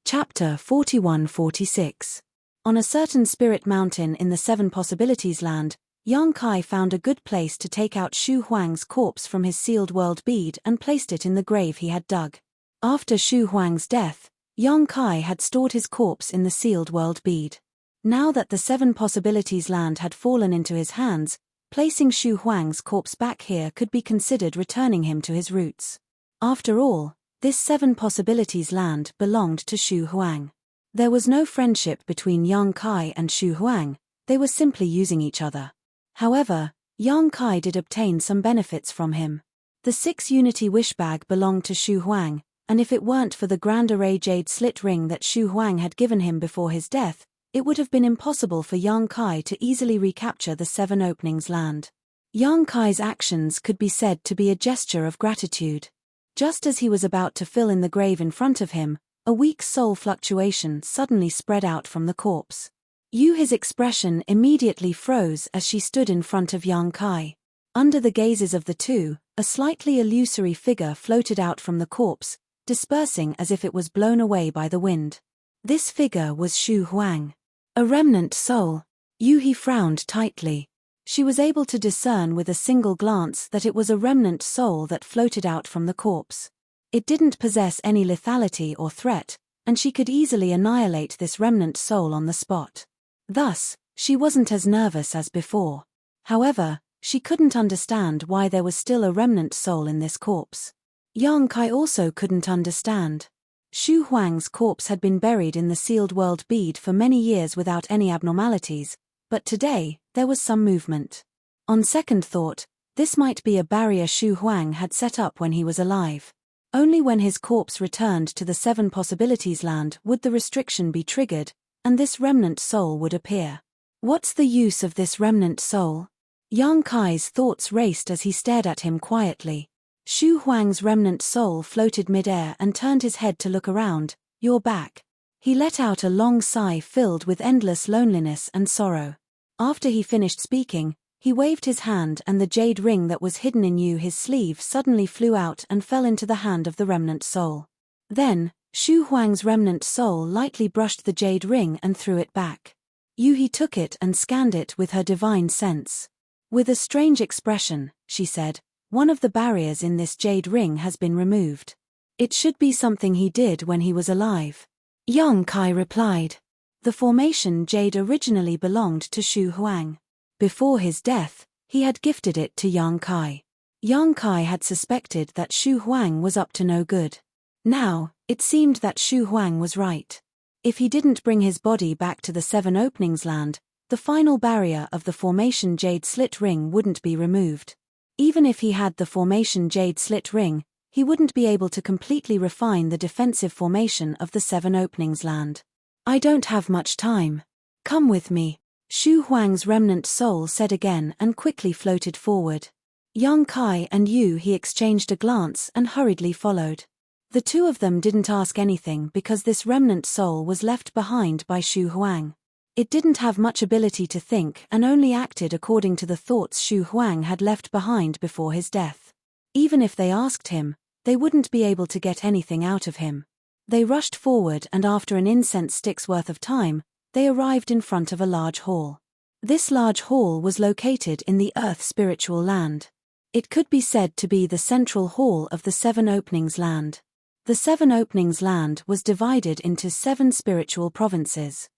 Chapter 41-46. On a certain spirit mountain in the Seven Possibilities land, Yang Kai found a good place to take out Shu Huang's corpse from his sealed world bead and placed it in the grave he had dug. After Shu Huang's death, Yang Kai had stored his corpse in the sealed world bead. Now that the Seven Possibilities land had fallen into his hands, placing Shu Huang's corpse back here could be considered returning him to his roots. After all, this Seven Possibilities land belonged to Shu Huang. There was no friendship between Yang Kai and Shu Huang, they were simply using each other. However, Yang Kai did obtain some benefits from him. The 6 Unity Wish Bag belonged to Shu Huang, and if it weren't for the Grand Array Jade Slit Ring that Shu Huang had given him before his death, it would have been impossible for Yang Kai to easily recapture the 7 Openings land. Yang Kai's actions could be said to be a gesture of gratitude. Just as he was about to fill in the grave in front of him, a weak soul fluctuation suddenly spread out from the corpse. His expression immediately froze as she stood in front of Yang Kai. Under the gazes of the two, a slightly illusory figure floated out from the corpse, dispersing as if it was blown away by the wind. This figure was Shu Huang. A remnant soul. Yu frowned tightly. She was able to discern with a single glance that it was a remnant soul that floated out from the corpse. It didn't possess any lethality or threat, and she could easily annihilate this remnant soul on the spot. Thus, she wasn't as nervous as before. However, she couldn't understand why there was still a remnant soul in this corpse. Yang Kai also couldn't understand. Shu Huang's corpse had been buried in the sealed world bead for many years without any abnormalities, but today, there was some movement. On second thought, this might be a barrier Shu Huang had set up when he was alive. Only when his corpse returned to the Seven Possibilities land would the restriction be triggered, and this remnant soul would appear. What's the use of this remnant soul? Yang Kai's thoughts raced as he stared at him quietly. Shu Huang's remnant soul floated mid-air and turned his head to look around. You're back. He let out a long sigh filled with endless loneliness and sorrow. After he finished speaking, he waved his hand and the jade ring that was hidden in his sleeve suddenly flew out and fell into the hand of the remnant soul. Then, Shu Huang's remnant soul lightly brushed the jade ring and threw it back. Yu took it and scanned it with her divine sense. With a strange expression, she said, "One of the barriers in this jade ring has been removed. It should be something he did when he was alive." Yang Kai replied. The formation jade originally belonged to Shu Huang. Before his death, he had gifted it to Yang Kai. Yang Kai had suspected that Shu Huang was up to no good. Now, it seemed that Shu Huang was right. If he didn't bring his body back to the Seven Openings land, the final barrier of the formation jade slit ring wouldn't be removed. Even if he had the formation jade slit ring, he wouldn't be able to completely refine the defensive formation of the Seven Openings land. "I don't have much time. Come with me," Shu Huang's remnant soul said again and quickly floated forward. Yang Kai and Yu exchanged a glance and hurriedly followed. The two of them didn't ask anything because this remnant soul was left behind by Shu Huang. It didn't have much ability to think and only acted according to the thoughts Shu Huang had left behind before his death. Even if they asked him, they wouldn't be able to get anything out of him. They rushed forward and after an incense stick's worth of time, they arrived in front of a large hall. This large hall was located in the Earth spiritual land. It could be said to be the central hall of the Seven Openings land. The Seven Openings land was divided into 7 spiritual provinces.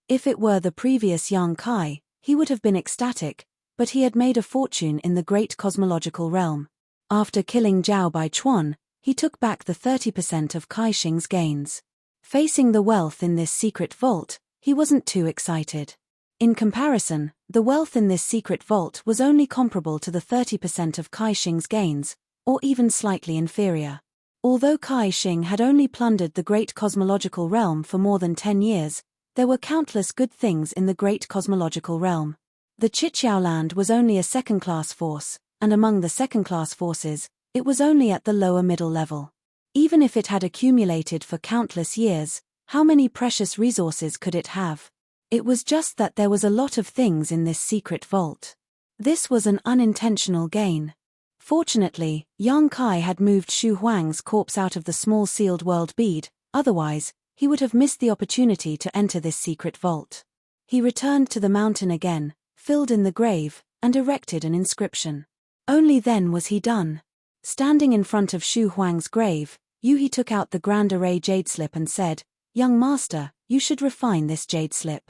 If it were the previous Yang Kai, he would have been ecstatic, but he had made a fortune in the great cosmological realm. After killing Zhao Baichuan, he took back the 30% of Kaixing's gains. Facing the wealth in this secret vault, he wasn't too excited. In comparison, the wealth in this secret vault was only comparable to the 30% of Kaixing's gains, or even slightly inferior. Although Kaixing had only plundered the great cosmological realm for more than 10 years, there were countless good things in the great cosmological realm. The Chiqiao land was only a second-class force, and among the second-class forces, it was only at the lower middle level. Even if it had accumulated for countless years, how many precious resources could it have? It was just that there was a lot of things in this secret vault. This was an unintentional gain. Fortunately, Yang Kai had moved Shu Huang's corpse out of the small sealed world bead, otherwise, he would have missed the opportunity to enter this secret vault. He returned to the mountain again, filled in the grave, and erected an inscription. Only then was he done. Standing in front of Shu Huang's grave, Yu took out the Grand Array jade slip and said, "Young master, you should refine this jade slip.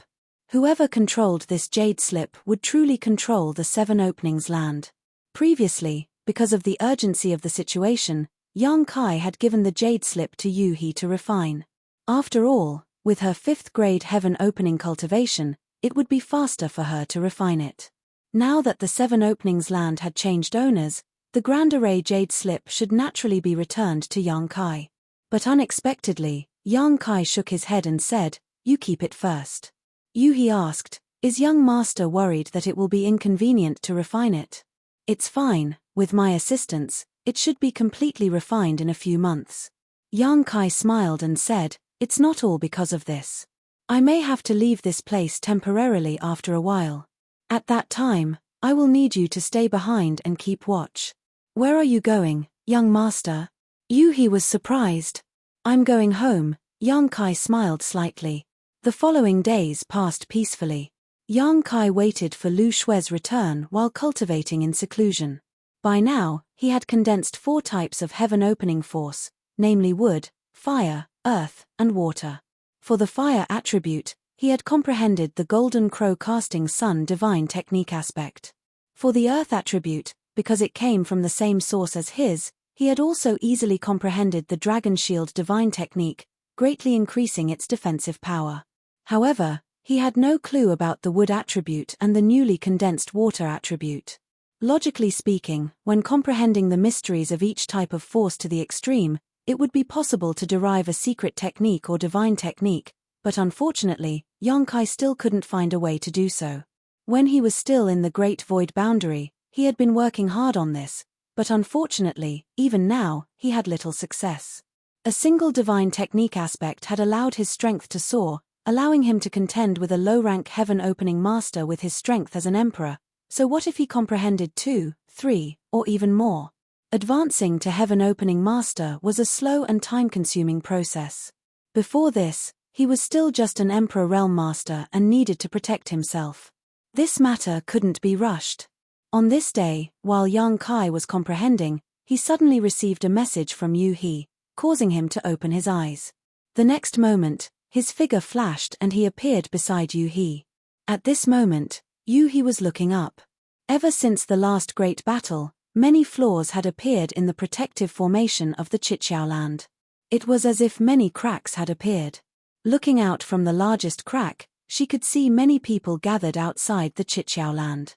Whoever controlled this jade slip would truly control the Seven Openings land." Previously, because of the urgency of the situation, Yang Kai had given the jade slip to Yu to refine. After all, with her 5th grade heaven opening cultivation, it would be faster for her to refine it. Now that the Seven Openings land had changed owners, the Grand Array jade slip should naturally be returned to Yang Kai. But unexpectedly, Yang Kai shook his head and said, "You keep it first." Yu asked, "Is young master worried that it will be inconvenient to refine it?" "It's fine, with my assistance, it should be completely refined in a few months." Yang Kai smiled and said, "It's not all because of this. I may have to leave this place temporarily after a while. At that time, I will need you to stay behind and keep watch." "Where are you going, young master?" Yuhi was surprised. I'm going home. Yang Kai smiled slightly. The following days passed peacefully. Yang Kai waited for Lu Shui's return while cultivating in seclusion. By now, he had condensed 4 types of heaven-opening force, namely wood, fire, earth, and water. For the fire attribute, he had comprehended the golden crow casting sun divine technique aspect. For the earth attribute, because it came from the same source as his, he had also easily comprehended the dragon shield divine technique, greatly increasing its defensive power. However, he had no clue about the wood attribute and the newly condensed water attribute. Logically speaking, when comprehending the mysteries of each type of force to the extreme, it would be possible to derive a secret technique or divine technique, but unfortunately, Yang Kai still couldn't find a way to do so. When he was still in the Great Void boundary, he had been working hard on this, but unfortunately, even now, he had little success. A single divine technique aspect had allowed his strength to soar, allowing him to contend with a low-rank heaven-opening master with his strength as an emperor, so what if he comprehended 2, 3, or even more? Advancing to heaven-opening master was a slow and time-consuming process. Before this, he was still just an emperor realm master and needed to protect himself. This matter couldn't be rushed. On this day, while Yang Kai was comprehending, he suddenly received a message from Yu He, causing him to open his eyes. The next moment, his figure flashed and he appeared beside Yu He. At this moment, Yu He was looking up. Ever since the last great battle, many flaws had appeared in the protective formation of the Chiqiao land. It was as if many cracks had appeared. Looking out from the largest crack, she could see many people gathered outside the Chiqiao land.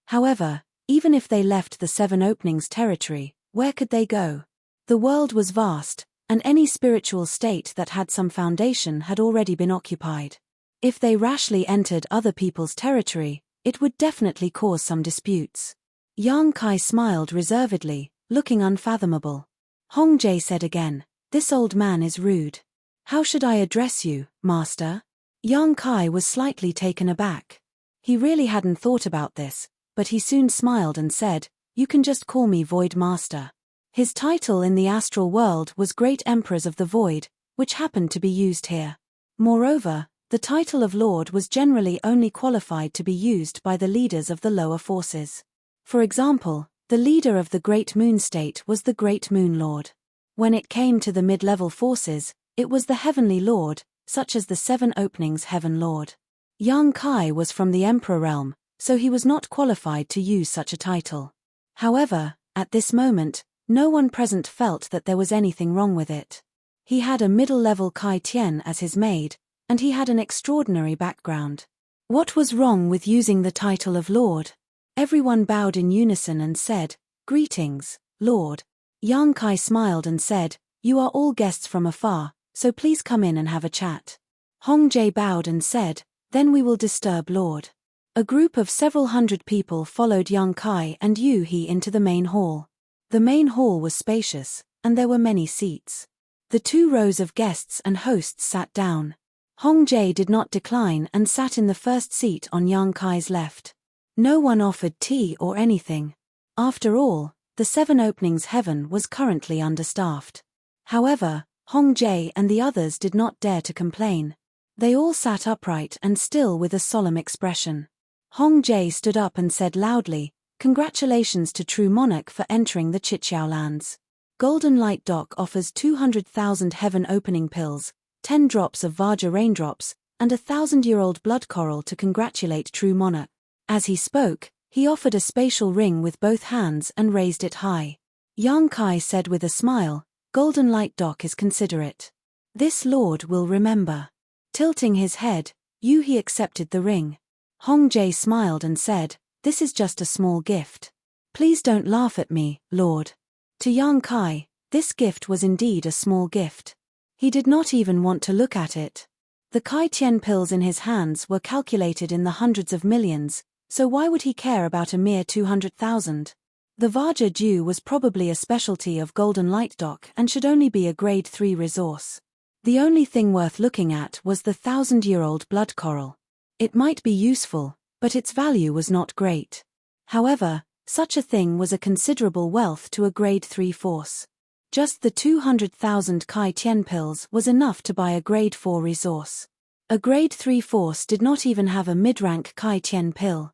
However, even if they left the 7 openings territory, where could they go? The world was vast, and any spiritual state that had some foundation had already been occupied. If they rashly entered other people's territory, it would definitely cause some disputes. Yang Kai smiled reservedly, looking unfathomable. Hong Jie said again, "This old man is rude. How should I address you, master?" Yang Kai was slightly taken aback. He really hadn't thought about this, but he soon smiled and said, "You can just call me Void Master." His title in the astral world was Great Emperors of the Void, which happened to be used here. Moreover, the title of Lord was generally only qualified to be used by the leaders of the lower forces. For example, the leader of the Great Moon State was the Great Moon Lord. When it came to the mid-level forces, it was the Heavenly Lord, such as the 7 Openings Heaven Lord. Yang Kai was from the Emperor realm, so he was not qualified to use such a title. However, at this moment, no one present felt that there was anything wrong with it. He had a middle-level Kai Tian as his maid, and he had an extraordinary background. What was wrong with using the title of Lord? Everyone bowed in unison and said, "Greetings, Lord." Yang Kai smiled and said, "You are all guests from afar, so please come in and have a chat." Hong Jie bowed and said, "Then we will disturb Lord." A group of several hundred people followed Yang Kai and Yu He into the main hall. The main hall was spacious, and there were many seats. The 2 rows of guests and hosts sat down. Hong Jie did not decline and sat in the first seat on Yang Kai's left. No one offered tea or anything. After all, the 7 Openings Heaven was currently understaffed. However, Hong Jie and the others did not dare to complain. They all sat upright and still with a solemn expression. Hong Jie stood up and said loudly, "Congratulations to True Monarch for entering the Chiqiao lands. Golden Light Dock offers 200,000 heaven opening pills, 10 drops of Vajra raindrops, and a 1,000-year-old blood coral to congratulate True Monarch." As he spoke, he offered a spatial ring with both hands and raised it high. Yang Kai said with a smile, "Golden Light Dock is considerate. This lord will remember." Tilting his head, Yu He accepted the ring. Hong Jie smiled and said, "This is just a small gift. Please don't laugh at me, Lord." To Yang Kai, this gift was indeed a small gift. He did not even want to look at it. The Kai Tian pills in his hands were calculated in the hundreds of millions, so why would he care about a mere 200,000? The Vajra Dew was probably a specialty of Golden Light Dock and should only be a grade 3 resource. The only thing worth looking at was the 1,000-year-old blood coral. It might be useful, but its value was not great. However, Such a thing was a considerable wealth to a grade 3 force. Just the 200,000 Kai Tian pills was enough to buy a grade 4 resource. A grade 3 force did not even have a mid-rank Kai Tian pill.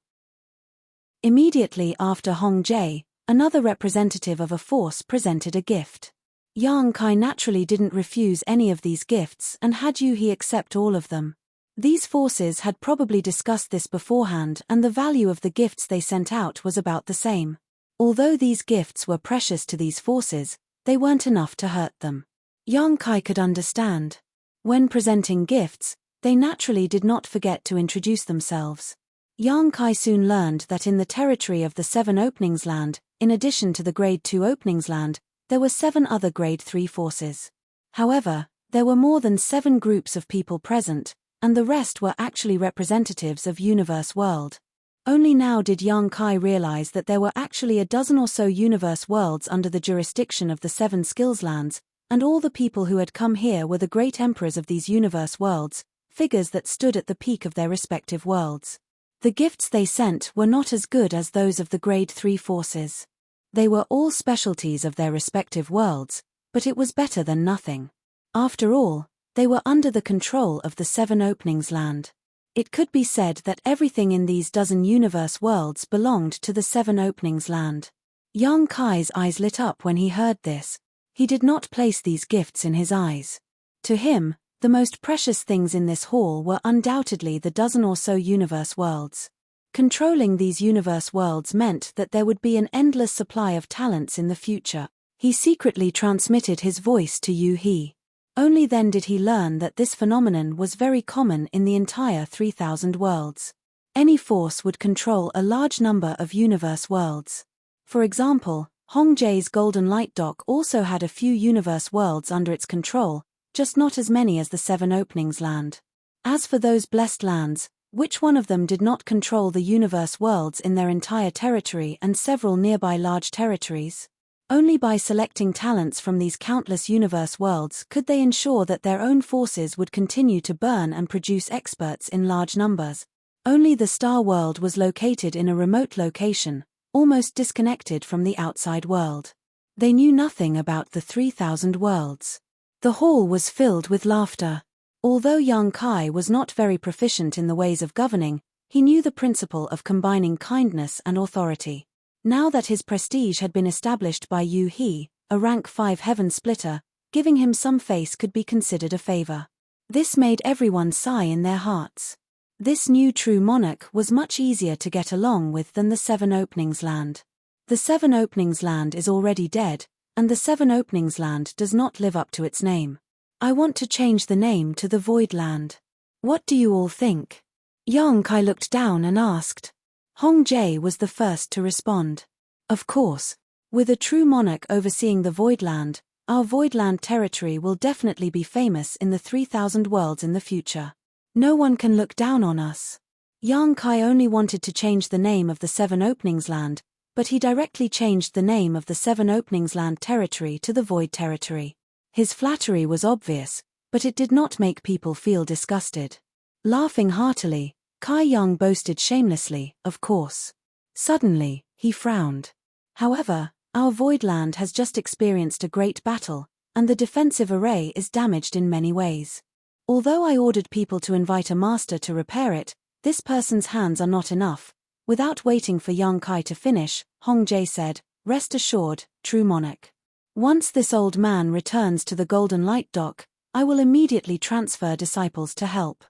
Immediately after Hong Jie, another representative of a force presented a gift. Yang Kai naturally didn't refuse any of these gifts and had Yu He accept all of them. These forces had probably discussed this beforehand, and the value of the gifts they sent out was about the same. Although these gifts were precious to these forces, they weren't enough to hurt them. Yang Kai could understand. When presenting gifts, they naturally did not forget to introduce themselves. Yang Kai soon learned that in the territory of the 7 Openings Land, in addition to the Grade 2 Openings Land, there were 7 other Grade 3 forces. However, there were more than 7 groups of people present, and the rest were actually representatives of Universe World. Only now did Yang Kai realize that there were actually a dozen or so Universe Worlds under the jurisdiction of the 7 Skills Lands, and all the people who had come here were the great emperors of these Universe Worlds, figures that stood at the peak of their respective worlds. The gifts they sent were not as good as those of the Grade 3 forces. They were all specialties of their respective worlds, but it was better than nothing. After all, they were under the control of the 7 Openings Land. It could be said that everything in these dozen universe worlds belonged to the 7 Openings Land. Yang Kai's eyes lit up when he heard this. He did not place these gifts in his eyes. To him, the most precious things in this hall were undoubtedly the dozen or so universe worlds. Controlling these universe worlds meant that there would be an endless supply of talents in the future. He secretly transmitted his voice to Yu He. Only then did he learn that this phenomenon was very common in the entire 3,000 worlds. Any force would control a large number of universe worlds. For example, Hong Jie's Golden Light Dock also had a few universe worlds under its control, just not as many as the 7 Openings Land. As for those blessed lands, which one of them did not control the universe worlds in their entire territory and several nearby large territories? Only by selecting talents from these countless universe worlds could they ensure that their own forces would continue to burn and produce experts in large numbers. Only the Star World was located in a remote location, almost disconnected from the outside world. They knew nothing about the 3,000 worlds. The hall was filled with laughter. Although Yang Kai was not very proficient in the ways of governing, he knew the principle of combining kindness and authority. Now that his prestige had been established by Yu He, a rank 5 heaven splitter, giving him some face could be considered a favor. This made everyone sigh in their hearts. This new true monarch was much easier to get along with than the 7 Openings Land. The 7 Openings Land is already dead, and the 7 Openings Land does not live up to its name. I want to change the name to the Void Land. What do you all think? Yang Kai looked down and asked. Hong Jie was the first to respond. Of course. With a true monarch overseeing the Void Land, our Void Land territory will definitely be famous in the 3,000 worlds in the future. No one can look down on us. Yang Kai only wanted to change the name of the 7 Openings Land, but he directly changed the name of the 7 Openings Land territory to the Void territory. His flattery was obvious, but it did not make people feel disgusted. Laughing heartily, Kai Yang boasted shamelessly, of course. Suddenly, he frowned. However, our Void Land has just experienced a great battle, and the defensive array is damaged in many ways. Although I ordered people to invite a master to repair it, this person's hands are not enough. Without waiting for Yang Kai to finish, Hong Jie said, "Rest assured, true monarch. Once this old man returns to the Golden Light Dock, I will immediately transfer disciples to help."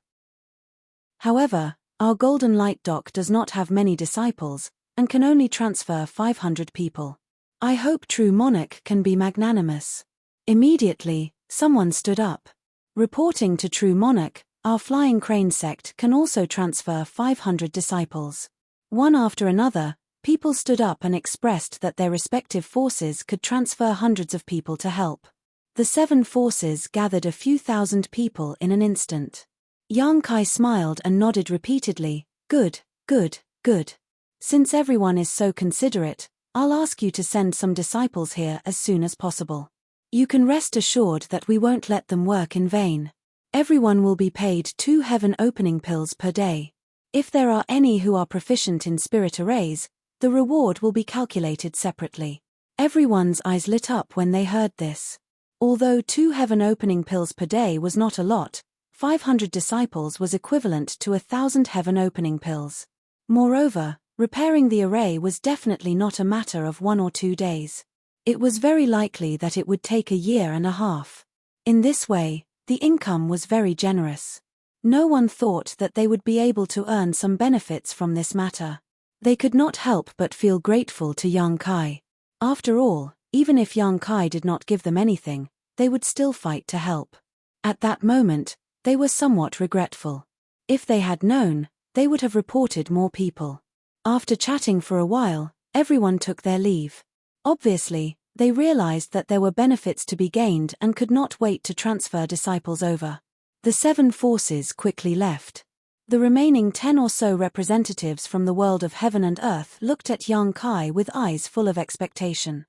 However, our Golden Light Dock does not have many disciples, and can only transfer 500 people. I hope true monarch can be magnanimous. Immediately, someone stood up. Reporting to true monarch, our Flying Crane sect can also transfer 500 disciples. One after another, people stood up and expressed that their respective forces could transfer hundreds of people to help. The 7 forces gathered a few thousand people in an instant. Yang Kai smiled and nodded repeatedly, "Good, good, good. Since everyone is so considerate, I'll ask you to send some disciples here as soon as possible. You can rest assured that we won't let them work in vain. Everyone will be paid 2 heaven opening pills per day. If there are any who are proficient in spirit arrays, The reward will be calculated separately. Everyone's eyes lit up when they heard this. Although 2 heaven-opening pills per day was not a lot, 500 disciples was equivalent to 1,000 heaven-opening pills. Moreover, repairing the array was definitely not a matter of 1 or 2 days. It was very likely that it would take a year and a half. In this way, the income was very generous. No one thought that they would be able to earn some benefits from this matter. They could not help but feel grateful to Yang Kai. After all, even if Yang Kai did not give them anything, they would still fight to help. At that moment, they were somewhat regretful. If they had known, they would have reported more people. After chatting for a while, everyone took their leave. Obviously, they realized that there were benefits to be gained and could not wait to transfer disciples over. The 7 forces quickly left. The remaining 10 or so representatives from the world of heaven and earth looked at Yang Kai with eyes full of expectation.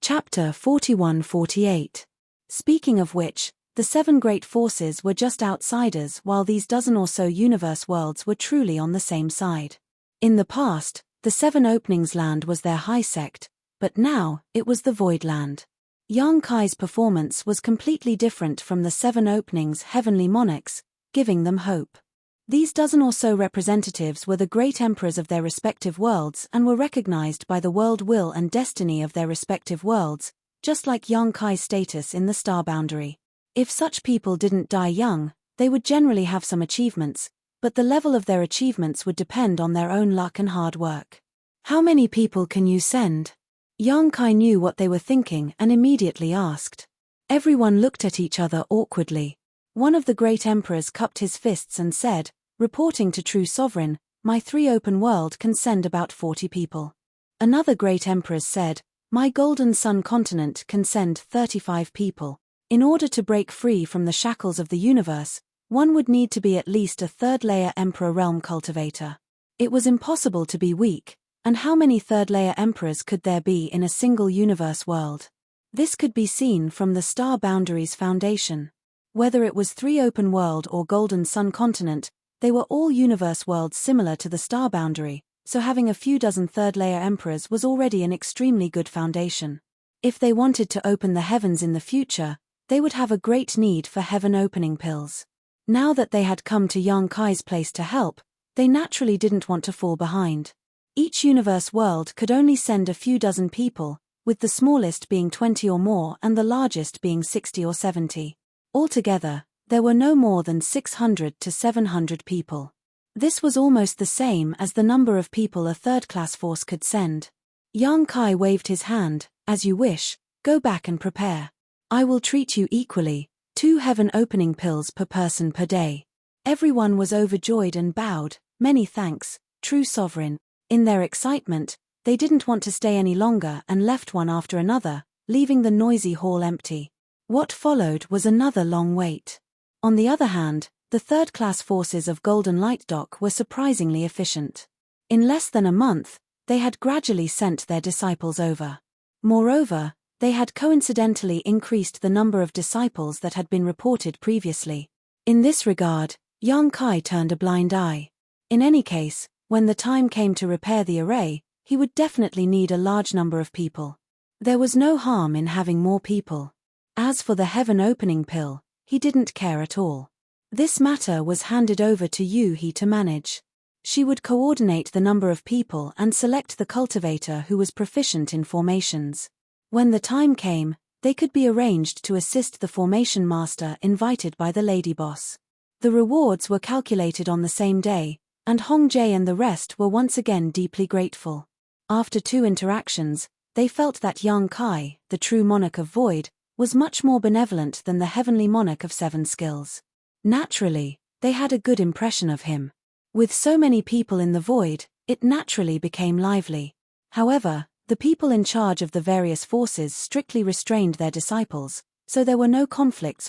Chapter 41-48. Speaking of which, the 7 great forces were just outsiders while these dozen or so universe worlds were truly on the same side. In the past, the 7 openings land was their high sect, but now, it was the void land. Yang Kai's performance was completely different from the 7 openings heavenly monarchs, giving them hope. These dozen or so representatives were the great emperors of their respective worlds and were recognized by the world will and destiny of their respective worlds, just like Yang Kai's status in the star boundary. If such people didn't die young, they would generally have some achievements, but the level of their achievements would depend on their own luck and hard work. How many people can you send? Yang Kai knew what they were thinking and immediately asked. Everyone looked at each other awkwardly. One of the great emperors cupped his fists and said, reporting to True Sovereign, my 3 open world can send about 40 people. Another great empress said, my Golden Sun continent can send 35 people. In order to break free from the shackles of the universe, one would need to be at least a 3rd-layer emperor realm cultivator. It was impossible to be weak. And how many 3rd-layer emperors could there be in a single universe world? This could be seen from the star boundary's foundation. Whether it was 3 open world or Golden Sun continent, they were all universe worlds similar to the star boundary, so having a few dozen 3rd-layer emperors was already an extremely good foundation. If they wanted to open the heavens in the future, they would have a great need for heaven-opening pills. Now that they had come to Yang Kai's place to help, they naturally didn't want to fall behind. Each universe world could only send a few dozen people, with the smallest being 20 or more and the largest being 60 or 70. Altogether, there were no more than 600 to 700 people. This was almost the same as the number of people a 3rd-class force could send. Yang Kai waved his hand, as you wish, go back and prepare. I will treat you equally, 2 heaven-opening pills per person per day. Everyone was overjoyed and bowed, many thanks, True Sovereign. In their excitement, they didn't want to stay any longer and left one after another, leaving the noisy hall empty. What followed was another long wait. On the other hand, the 3rd-class forces of Golden Light Dock were surprisingly efficient. In less than a month, they had gradually sent their disciples over. Moreover, they had coincidentally increased the number of disciples that had been reported previously. In this regard, Yang Kai turned a blind eye. In any case, when the time came to repair the array, he would definitely need a large number of people. There was no harm in having more people. As for the heaven-opening pill, he didn't care at all. This matter was handed over to Yu-He to manage. She would coordinate the number of people and select the cultivator who was proficient in formations. When the time came, they could be arranged to assist the formation master invited by the lady boss. The rewards were calculated on the same day, and Hong Jae and the rest were once again deeply grateful. After 2 interactions, they felt that Yang Kai, the true monarch of Void, was much more benevolent than the heavenly monarch of 7 skills. Naturally, they had a good impression of him. With so many people in the Void, it naturally became lively. However, the people in charge of the various forces strictly restrained their disciples, so there were no conflicts.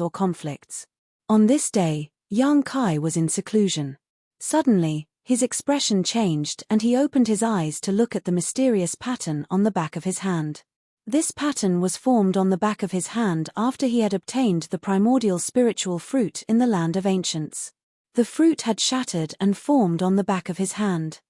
On this day, Yang Kai was in seclusion. Suddenly, his expression changed and he opened his eyes to look at the mysterious pattern on the back of his hand. This pattern was formed on the back of his hand after he had obtained the primordial spiritual fruit in the land of ancients. The fruit had shattered and formed on the back of his hand.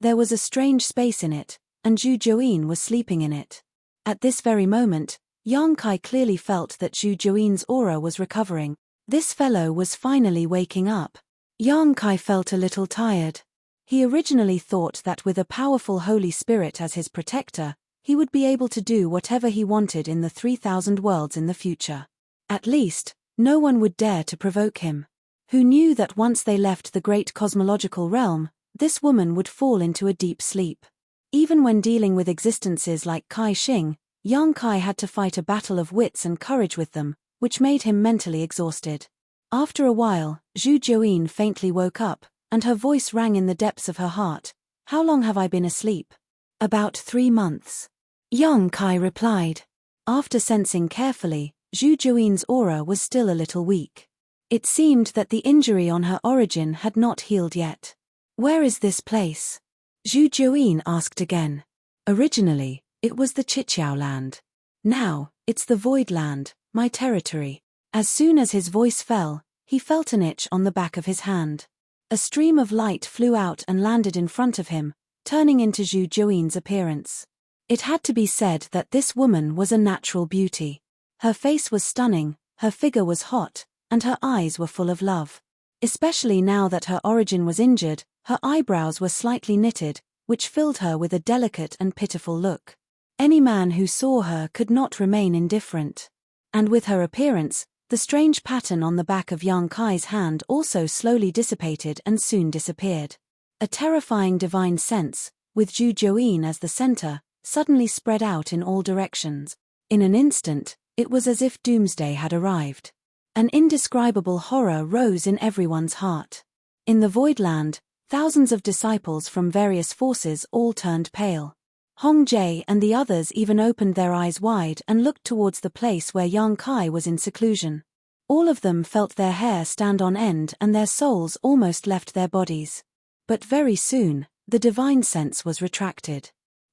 There was a strange space in it, and Zhu Juyin was sleeping in it. At this very moment, Yang Kai clearly felt that Zhu Juin's aura was recovering. This fellow was finally waking up. Yang Kai felt a little tired. He originally thought that with a powerful Holy Spirit as his protector, he would be able to do whatever he wanted in the 3,000 worlds in the future. At least, no one would dare to provoke him. Who knew that once they left the great cosmological realm, this woman would fall into a deep sleep. Even when dealing with existences like Kai Xing, Yang Kai had to fight a battle of wits and courage with them, which made him mentally exhausted. After a while, Zhu Juyin faintly woke up, and her voice rang in the depths of her heart. "How long have I been asleep?" "About 3 months." Yang Kai replied. After sensing carefully, Zhu Juin's aura was still a little weak. It seemed that the injury on her origin had not healed yet. "Where is this place?" Zhu Juin asked again. "Originally, it was the Chiqiao land. Now, it's the Void Land, my territory." As soon as his voice fell, he felt an itch on the back of his hand. A stream of light flew out and landed in front of him, turning into Zhu Juin's appearance. It had to be said that this woman was a natural beauty. Her face was stunning, her figure was hot, and her eyes were full of love. Especially now that her origin was injured, her eyebrows were slightly knitted, which filled her with a delicate and pitiful look. Any man who saw her could not remain indifferent. And with her appearance, the strange pattern on the back of Yang Kai's hand also slowly dissipated and soon disappeared. A terrifying divine sense, with Zhu Juin as the center, suddenly spread out in all directions. In an instant, it was as if doomsday had arrived. An indescribable horror rose in everyone's heart. In the Voidland, thousands of disciples from various forces all turned pale. Hong Jie and the others even opened their eyes wide and looked towards the place where Yang Kai was in seclusion. All of them felt their hair stand on end and their souls almost left their bodies. But very soon, the divine sense was retracted.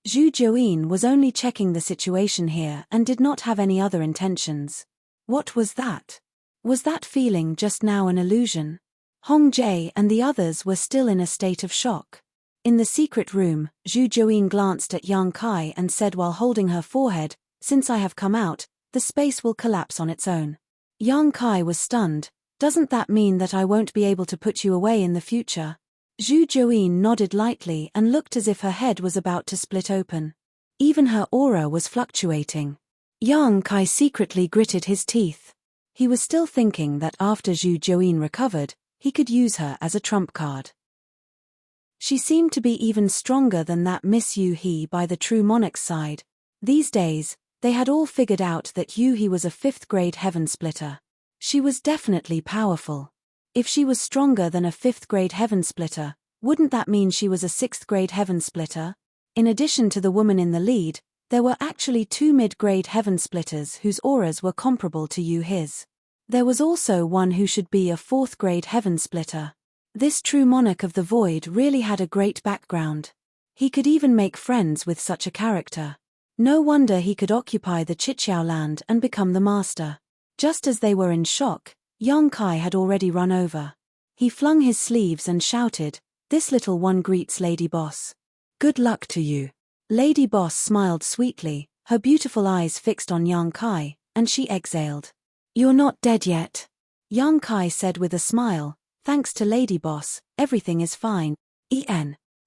Zhu Juin was only checking the situation here and did not have any other intentions. What was that? Was that feeling just now an illusion? Hong Jie and the others were still in a state of shock. In the secret room, Zhu Juin glanced at Yang Kai and said while holding her forehead, "Since I have come out, the space will collapse on its own." Yang Kai was stunned. "Doesn't that mean that I won't be able to put you away in the future?" Zhu Juin nodded lightly and looked as if her head was about to split open. Even her aura was fluctuating. Yang Kai secretly gritted his teeth. He was still thinking that after Zhu Juin recovered, he could use her as a trump card. She seemed to be even stronger than that Miss Yu He by the true monarch's side. These days, they had all figured out that Yu He was a 5th-grade heaven splitter. She was definitely powerful. If she was stronger than a 5th-grade heaven splitter, wouldn't that mean she was a 6th-grade heaven splitter? In addition to the woman in the lead, there were actually 2 mid-grade heaven splitters whose auras were comparable to Yu He's. There was also one who should be a 4th-grade heaven splitter. This true monarch of the void really had a great background. He could even make friends with such a character. No wonder he could occupy the Chiqiao land and become the master. Just as they were in shock, Yang Kai had already run over. He flung his sleeves and shouted, "This little one greets Lady Boss. Good luck to you." Lady Boss smiled sweetly, her beautiful eyes fixed on Yang Kai, and she exhaled. "You're not dead yet," Yang Kai said with a smile. "Thanks to Lady Boss, everything is fine."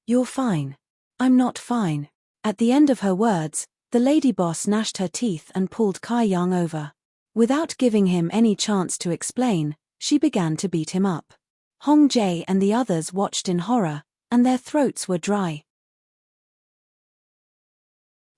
You're fine. I'm not fine." At the end of her words, the Lady Boss gnashed her teeth and pulled Kai Yang over. Without giving him any chance to explain, she began to beat him up. Hong Jie and the others watched in horror, and their throats were dry.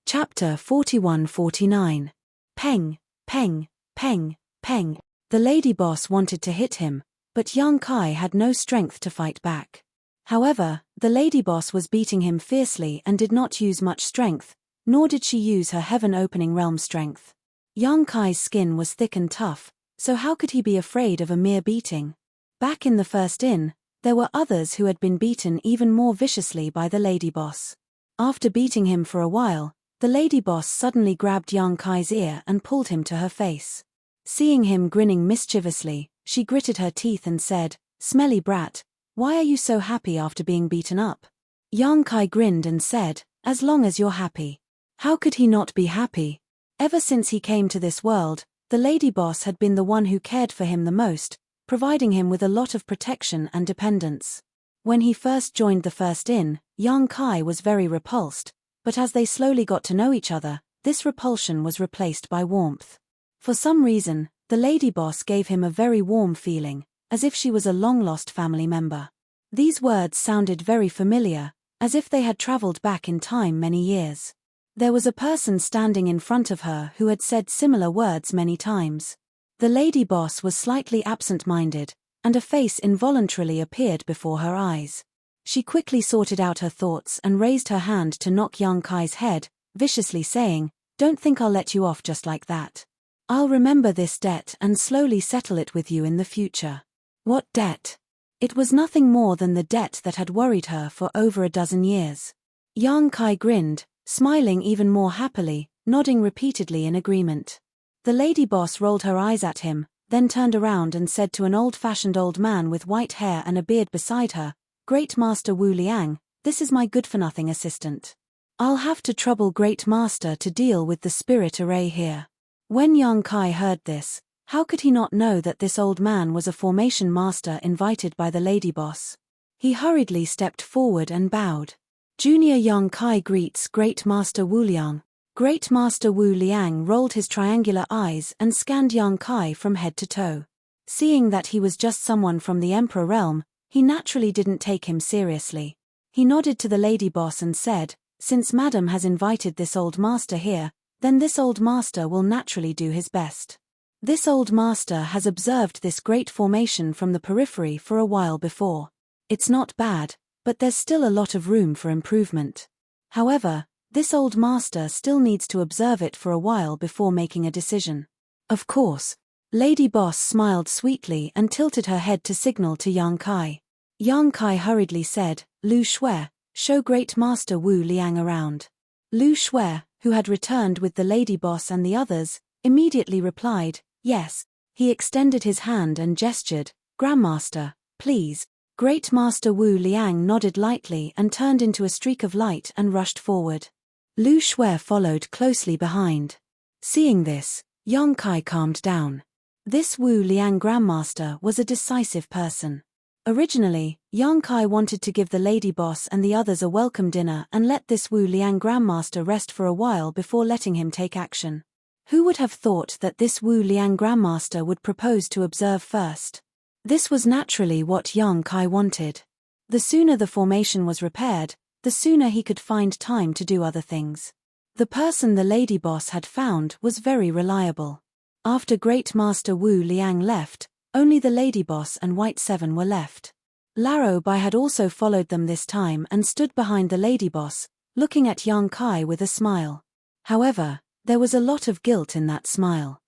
Chapter 41-49. Peng, peng, peng, peng. The Lady Boss wanted to hit him, but Yang Kai had no strength to fight back. However, the Lady Boss was beating him fiercely and did not use much strength, nor did she use her heaven-opening realm strength. Yang Kai's skin was thick and tough, so how could he be afraid of a mere beating? Back in the first inn, there were others who had been beaten even more viciously by the Lady Boss. After beating him for a while, the Lady Boss suddenly grabbed Yang Kai's ear and pulled him to her face. Seeing him grinning mischievously, she gritted her teeth and said, "Smelly brat, why are you so happy after being beaten up?" Yang Kai grinned and said, "As long as you're happy." How could he not be happy? Ever since he came to this world, the lady boss had been the one who cared for him the most, providing him with a lot of protection and dependence. When he first joined the first inn, Yang Kai was very repulsed, but as they slowly got to know each other, this repulsion was replaced by warmth. For some reason, the lady boss gave him a very warm feeling, as if she was a long-lost family member. These words sounded very familiar, as if they had traveled back in time many years. There was a person standing in front of her who had said similar words many times. The lady boss was slightly absent-minded, and a face involuntarily appeared before her eyes. She quickly sorted out her thoughts and raised her hand to knock Yang Kai's head, viciously saying, "Don't think I'll let you off just like that. I'll remember this debt and slowly settle it with you in the future." What debt? It was nothing more than the debt that had worried her for over a dozen years. Yang Kai grinned, smiling even more happily, nodding repeatedly in agreement. The lady boss rolled her eyes at him, then turned around and said to an old-fashioned old man with white hair and a beard beside her, "Great Master Wu Liang, this is my good-for-nothing assistant. I'll have to trouble Great Master to deal with the spirit array here." When Yang Kai heard this, how could he not know that this old man was a formation master invited by the lady boss? He hurriedly stepped forward and bowed. Junior Yang Kai greets Great Master Wu Liang. Great Master Wu Liang rolled his triangular eyes and scanned Yang Kai from head to toe. Seeing that he was just someone from the Emperor realm, he naturally didn't take him seriously. He nodded to the lady boss and said, "Since Madam has invited this old master here, then this old master will naturally do his best. This old master has observed this great formation from the periphery for a while before. It's not bad, but there's still a lot of room for improvement. However, this old master still needs to observe it for a while before making a decision." Of course. Lady Boss smiled sweetly and tilted her head to signal to Yang Kai. Yang Kai hurriedly said, "Lu Shui, show Great Master Wu Liang around." Lu Shui, who had returned with the lady boss and the others, immediately replied, "Yes." He extended his hand and gestured, "Grandmaster, please." Great Master Wu Liang nodded lightly and turned into a streak of light and rushed forward. Lu Shui followed closely behind. Seeing this, Yang Kai calmed down. This Wu Liang Grandmaster was a decisive person. Originally, Yang Kai wanted to give the lady boss and the others a welcome dinner and let this Wu Liang Grandmaster rest for a while before letting him take action. Who would have thought that this Wu Liang Grandmaster would propose to observe first? This was naturally what Yang Kai wanted. The sooner the formation was repaired, the sooner he could find time to do other things. The person the lady boss had found was very reliable. After Great Master Wu Liang left, only the lady boss and White Seven were left. Laro Bai had also followed them this time and stood behind the lady boss, looking at Yang Kai with a smile. However, there was a lot of guilt in that smile.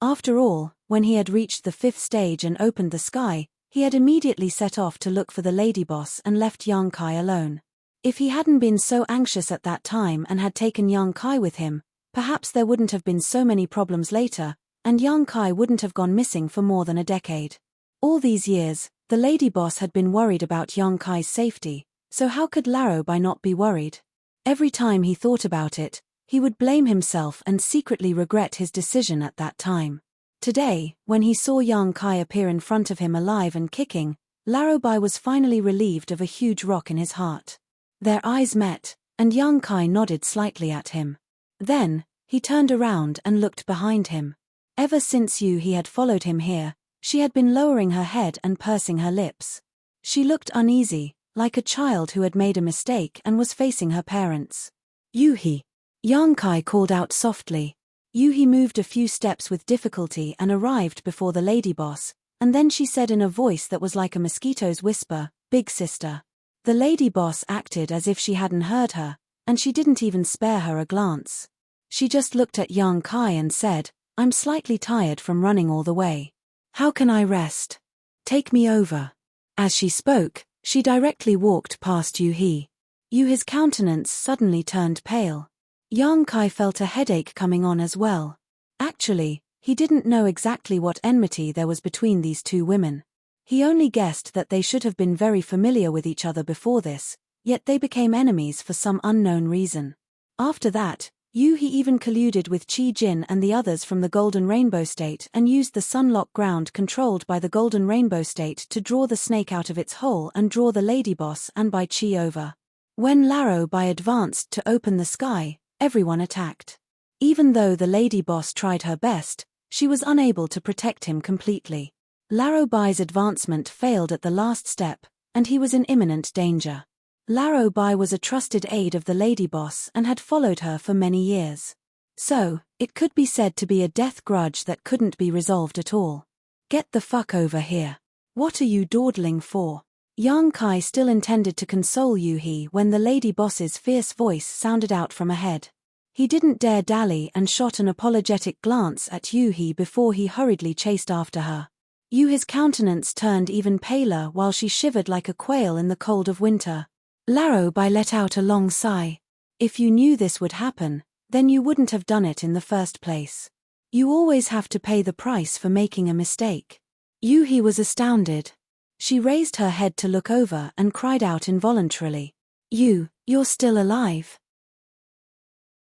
After all, when he had reached the 5th stage and opened the sky, he had immediately set off to look for the lady boss and left Yang Kai alone. If he hadn't been so anxious at that time and had taken Yang Kai with him, perhaps there wouldn't have been so many problems later, and Yang Kai wouldn't have gone missing for more than a decade. All these years, the lady boss had been worried about Yang Kai's safety, so how could Laro Bai not be worried? Every time he thought about it, he would blame himself and secretly regret his decision at that time. Today, when he saw Yang Kai appear in front of him alive and kicking, Laro Bai was finally relieved of a huge rock in his heart. Their eyes met, and Yang Kai nodded slightly at him. Then, he turned around and looked behind him. Ever since he had followed him here, she had been lowering her head and pursing her lips. She looked uneasy, like a child who had made a mistake and was facing her parents. "Yuhi." Yang Kai called out softly. Yuhi moved a few steps with difficulty and arrived before the lady boss, and then she said in a voice that was like a mosquito's whisper, "Big sister." The lady boss acted as if she hadn't heard her, and she didn't even spare her a glance. She just looked at Yang Kai and said, "I'm slightly tired from running all the way. How can I rest? Take me over." As she spoke, she directly walked past Yuhi. Yuhi's countenance suddenly turned pale. Yang Kai felt a headache coming on as well. Actually, he didn't know exactly what enmity there was between these two women. He only guessed that they should have been very familiar with each other before this, yet they became enemies for some unknown reason. After that, Yuhi even colluded with Qi Jin and the others from the Golden Rainbow State and used the Sunlock ground controlled by the Golden Rainbow State to draw the snake out of its hole and draw the Lady Boss and Bai Qi over. When Laro Bai advanced to open the sky, everyone attacked. Even though the Lady Boss tried her best, she was unable to protect him completely. Laro Bai's advancement failed at the last step, and he was in imminent danger. Laro Bai was a trusted aide of the Lady Boss and had followed her for many years. So, it could be said to be a death grudge that couldn't be resolved at all. Get the fuck over here. What are you dawdling for? Yang Kai still intended to console Yuhi when the Lady Boss's fierce voice sounded out from ahead. He didn't dare dally and shot an apologetic glance at Yuhi before he hurriedly chased after her. Yuhi's countenance turned even paler while she shivered like a quail in the cold of winter. Laro Bai let out a long sigh. If you knew this would happen, then you wouldn't have done it in the first place. You always have to pay the price for making a mistake. Yuhi was astounded. She raised her head to look over and cried out involuntarily. You're still alive.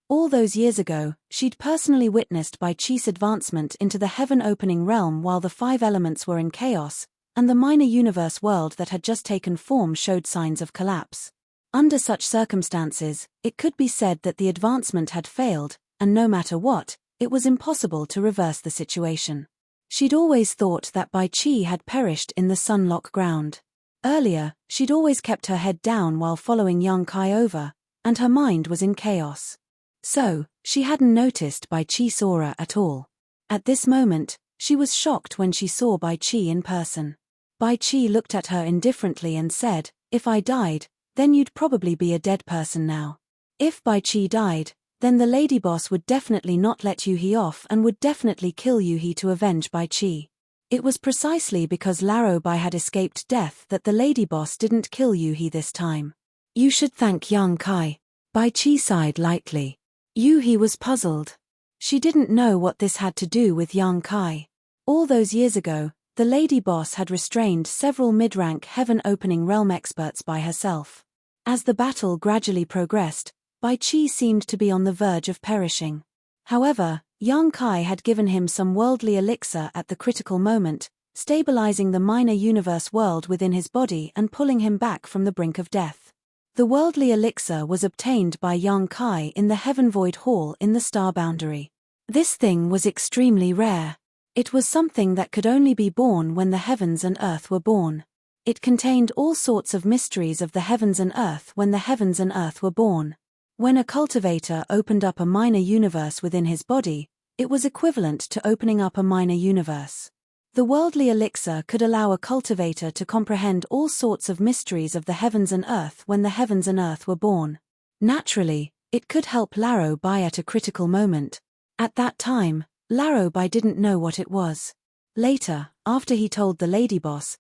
All those years ago, she'd personally witnessed Bai Qi's advancement into the heaven-opening realm while the 5 elements were in chaos, and the minor universe world that had just taken form showed signs of collapse. Under such circumstances, it could be said that the advancement had failed, and no matter what, it was impossible to reverse the situation. She'd always thought that Bai Qi had perished in the Sunlock ground. Earlier, she'd always kept her head down while following Yang Kai over, and her mind was in chaos. So, she hadn't noticed Bai Qi's aura at all. At this moment, she was shocked when she saw Bai Qi in person. Bai Qi looked at her indifferently and said, "If I died, then you'd probably be a dead person now." If Bai Qi died, then the Lady Boss would definitely not let Yuhi off and would definitely kill Yuhi to avenge Bai Qi. It was precisely because Laro Bai had escaped death that the Lady Boss didn't kill Yuhi this time. You should thank Yang Kai. Bai Qi sighed lightly. Yuhi was puzzled. She didn't know what this had to do with Yang Kai. All those years ago, the Lady Boss had restrained several mid-rank heaven-opening realm experts by herself. As the battle gradually progressed, Bai Qi seemed to be on the verge of perishing. However, Yang Kai had given him some worldly elixir at the critical moment, stabilizing the minor universe world within his body and pulling him back from the brink of death. The worldly elixir was obtained by Yang Kai in the Heaven Void Hall in the star boundary. This thing was extremely rare. It was something that could only be born when the heavens and earth were born. It contained all sorts of mysteries of the heavens and earth when the heavens and earth were born. When a cultivator opened up a minor universe within his body, it was equivalent to opening up a minor universe. The worldly elixir could allow a cultivator to comprehend all sorts of mysteries of the heavens and earth when the heavens and earth were born. Naturally, it could help Laro Bai at a critical moment. At that time, Laro Bai didn't know what it was. Later, after he told the Lady Boss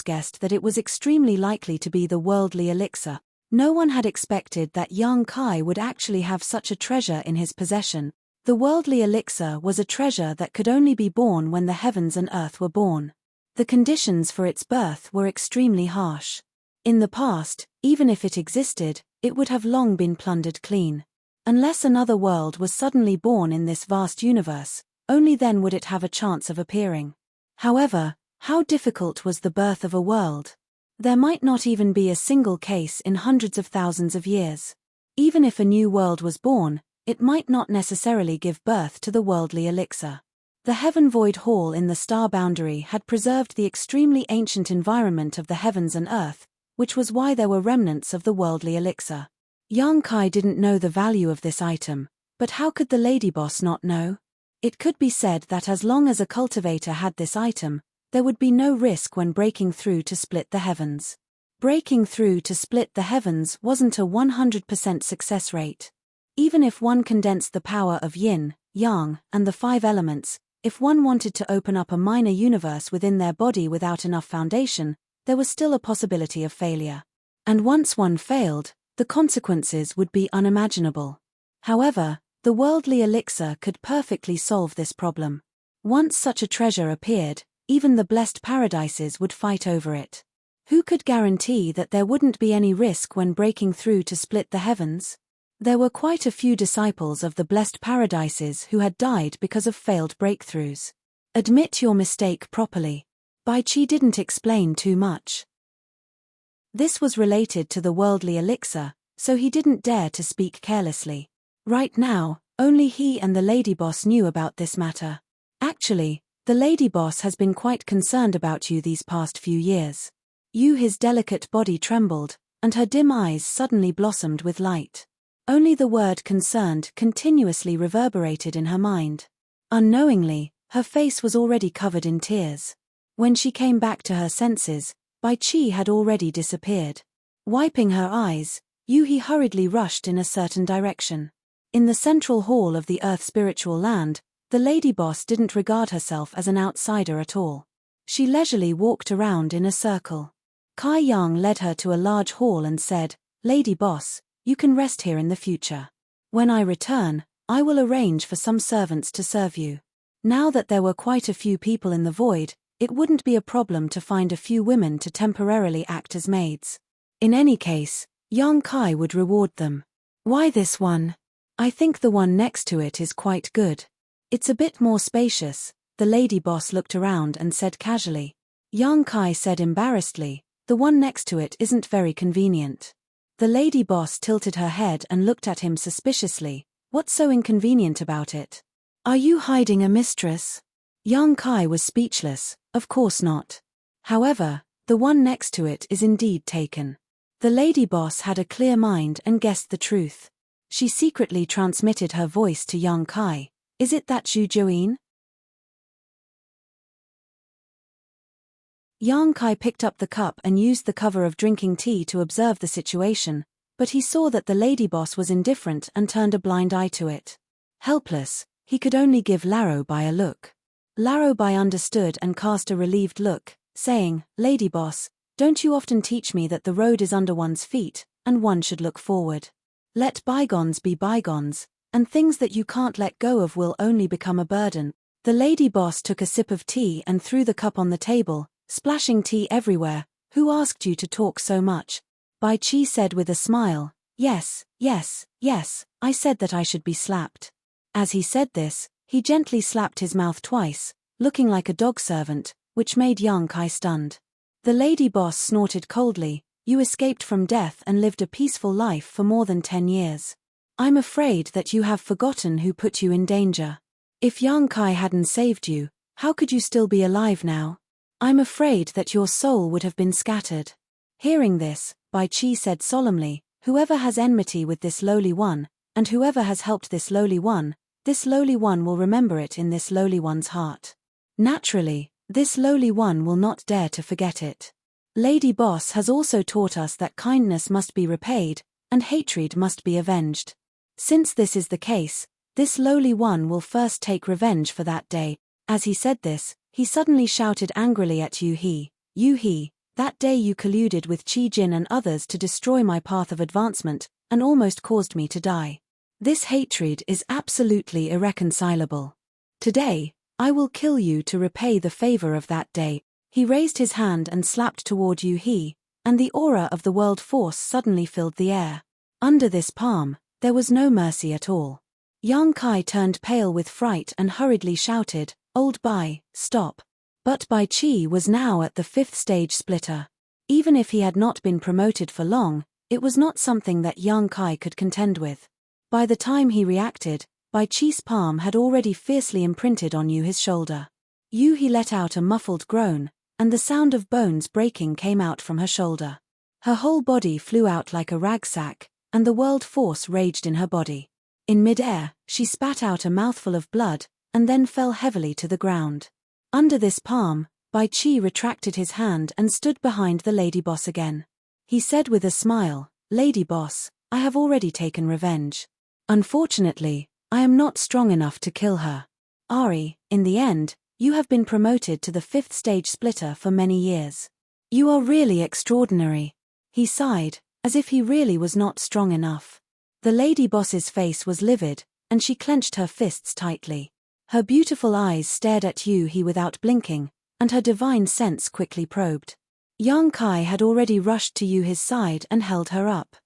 guessed that it was extremely likely to be the worldly elixir. No one had expected that Yang Kai would actually have such a treasure in his possession. The worldly elixir was a treasure that could only be born when the heavens and earth were born. The conditions for its birth were extremely harsh. In the past, even if it existed, it would have long been plundered clean. Unless another world was suddenly born in this vast universe, only then would it have a chance of appearing. However, how difficult was the birth of a world? There might not even be a single case in hundreds of thousands of years. Even if a new world was born, it might not necessarily give birth to the worldly elixir. The Heaven Void Hall in the star boundary had preserved the extremely ancient environment of the heavens and earth, which was why there were remnants of the worldly elixir. Yang Kai didn't know the value of this item, but how could the Lady Boss not know? It could be said that as long as a cultivator had this item, there would be no risk when breaking through to split the heavens. Breaking through to split the heavens wasn't a 100% success rate. Even if one condensed the power of yin, yang, and the 5 elements, if one wanted to open up a minor universe within their body without enough foundation, there was still a possibility of failure. And once one failed, the consequences would be unimaginable. However, the worldly elixir could perfectly solve this problem. Once such a treasure appeared, even the blessed paradises would fight over it. Who could guarantee that there wouldn't be any risk when breaking through to split the heavens? There were quite a few disciples of the blessed paradises who had died because of failed breakthroughs. Admit your mistake properly. Bai Qi didn't explain too much. This was related to the worldly elixir, so he didn't dare to speak carelessly. Right now, only he and the lady boss knew about this matter. Actually, the lady boss has been quite concerned about you these past few years. His delicate body trembled, and her dim eyes suddenly blossomed with light. Only the word concerned continuously reverberated in her mind. Unknowingly, her face was already covered in tears. When she came back to her senses, Bai Qi had already disappeared. Wiping her eyes, Yuhi hurriedly rushed in a certain direction. In the central hall of the Earth spiritual land, the lady boss didn't regard herself as an outsider at all. She leisurely walked around in a circle. Kai Yang led her to a large hall and said, "Lady boss, you can rest here in the future. When I return, I will arrange for some servants to serve you." Now that there were quite a few people in the void, it wouldn't be a problem to find a few women to temporarily act as maids. In any case, Yang Kai would reward them. "Why this one? I think the one next to it is quite good. It's a bit more spacious." The lady boss looked around and said casually. Yang Kai said embarrassedly, "The one next to it isn't very convenient." The lady boss tilted her head and looked at him suspiciously. "What's so inconvenient about it? Are you hiding a mistress?" Yang Kai was speechless. "Of course not. However, the one next to it is indeed taken." The lady boss had a clear mind and guessed the truth. She secretly transmitted her voice to Yang Kai. "Is it that Zhu Juin?" Yang Kai picked up the cup and used the cover of drinking tea to observe the situation, but he saw that the lady boss was indifferent and turned a blind eye to it. Helpless, he could only give Larobai a look. Larobai understood and cast a relieved look, saying, "Lady boss, don't you often teach me that the road is under one's feet, and one should look forward? Let bygones be bygones, and things that you can't let go of will only become a burden." The lady boss took a sip of tea and threw the cup on the table, splashing tea everywhere. "Who asked you to talk so much?" Bai Qi said with a smile. Yes, I said that I should be slapped." As he said this, he gently slapped his mouth twice, looking like a dog servant, which made Yang Kai stunned. The lady boss snorted coldly. "You escaped from death and lived a peaceful life for more than 10 years. I'm afraid that you have forgotten who put you in danger. If Yang Kai hadn't saved you, how could you still be alive now? I'm afraid that your soul would have been scattered." Hearing this, Bai Qi said solemnly, "Whoever has enmity with this lowly one, and whoever has helped this lowly one will remember it in this lowly one's heart. Naturally, this lowly one will not dare to forget it. Lady Boss has also taught us that kindness must be repaid, and hatred must be avenged. Since this is the case, this lowly one will first take revenge for that day." As he said this, he suddenly shouted angrily at Yuhi, "Yuhi, that day you colluded with Qi Jin and others to destroy my path of advancement, and almost caused me to die. This hatred is absolutely irreconcilable. Today, I will kill you to repay the favor of that day." He raised his hand and slapped toward Yuhi, and the aura of the world force suddenly filled the air. Under this palm, there was no mercy at all. Yang Kai turned pale with fright and hurriedly shouted, "Old Bai, stop." But Bai Qi was now at the 5th stage splitter. Even if he had not been promoted for long, it was not something that Yang Kai could contend with. By the time he reacted, Bai Qi's palm had already fiercely imprinted on his shoulder. He let out a muffled groan, and the sound of bones breaking came out from her shoulder. Her whole body flew out like a rag sack, and the world force raged in her body. In mid-air, she spat out a mouthful of blood, and then fell heavily to the ground. Under this palm, Bai Qi retracted his hand and stood behind the lady boss again. He said with a smile, "Lady boss, I have already taken revenge. Unfortunately, I am not strong enough to kill her. Ari, in the end, you have been promoted to the 5th stage splitter for many years. You are really extraordinary." He sighed, as if he really was not strong enough. The lady boss's face was livid, and she clenched her fists tightly. Her beautiful eyes stared at Yuhi without blinking, and her divine sense quickly probed. Yang Kai had already rushed to Yuhi's side and held her up.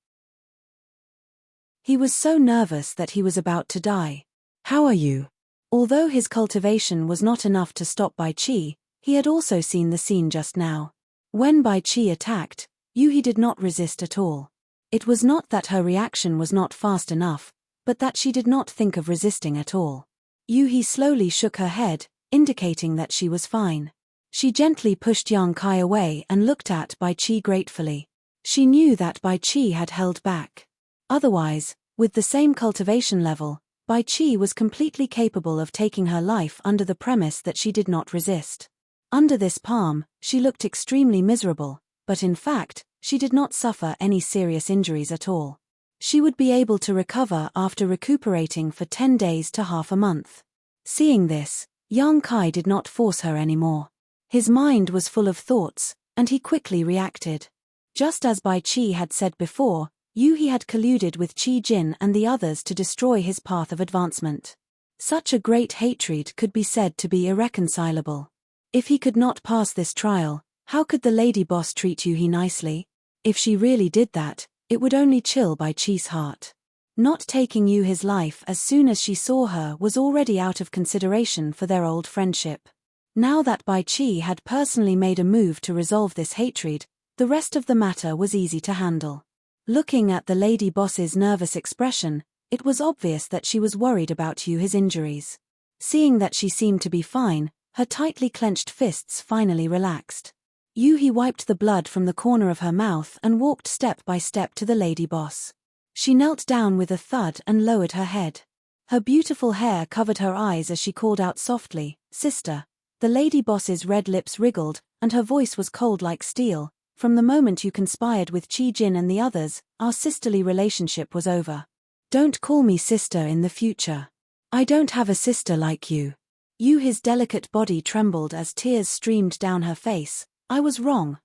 He was so nervous that he was about to die. "How are you?" Although his cultivation was not enough to stop Bai Qi, he had also seen the scene just now. When Bai Qi attacked, Yuhi did not resist at all. It was not that her reaction was not fast enough, but that she did not think of resisting at all. Yuhi slowly shook her head, indicating that she was fine. She gently pushed Yang Kai away and looked at Bai Qi gratefully. She knew that Bai Qi had held back. Otherwise, with the same cultivation level, Bai Qi was completely capable of taking her life under the premise that she did not resist. Under this palm, she looked extremely miserable, but in fact, she did not suffer any serious injuries at all. She would be able to recover after recuperating for 10 days to half a month. Seeing this, Yang Kai did not force her anymore. His mind was full of thoughts, and he quickly reacted. Just as Bai Qi had said before, Yuhi had colluded with Qi Jin and the others to destroy his path of advancement. Such a great hatred could be said to be irreconcilable. If he could not pass this trial, how could the lady boss treat Yuhi nicely? If she really did that, it would only chill Bai Qi's heart. Not taking Yuhi's life as soon as she saw her was already out of consideration for their old friendship. Now that Bai Qi had personally made a move to resolve this hatred, the rest of the matter was easy to handle. Looking at the lady boss's nervous expression, it was obvious that she was worried about Yuhi's injuries. Seeing that she seemed to be fine, her tightly clenched fists finally relaxed. Yuhi wiped the blood from the corner of her mouth and walked step by step to the lady boss. She knelt down with a thud and lowered her head. Her beautiful hair covered her eyes as she called out softly, "Sister." The lady boss's red lips wriggled, and her voice was cold like steel. "From the moment you conspired with Qi Jin and the others, our sisterly relationship was over. Don't call me sister in the future. I don't have a sister like you." Yuhi's delicate body trembled as tears streamed down her face. I was wrong.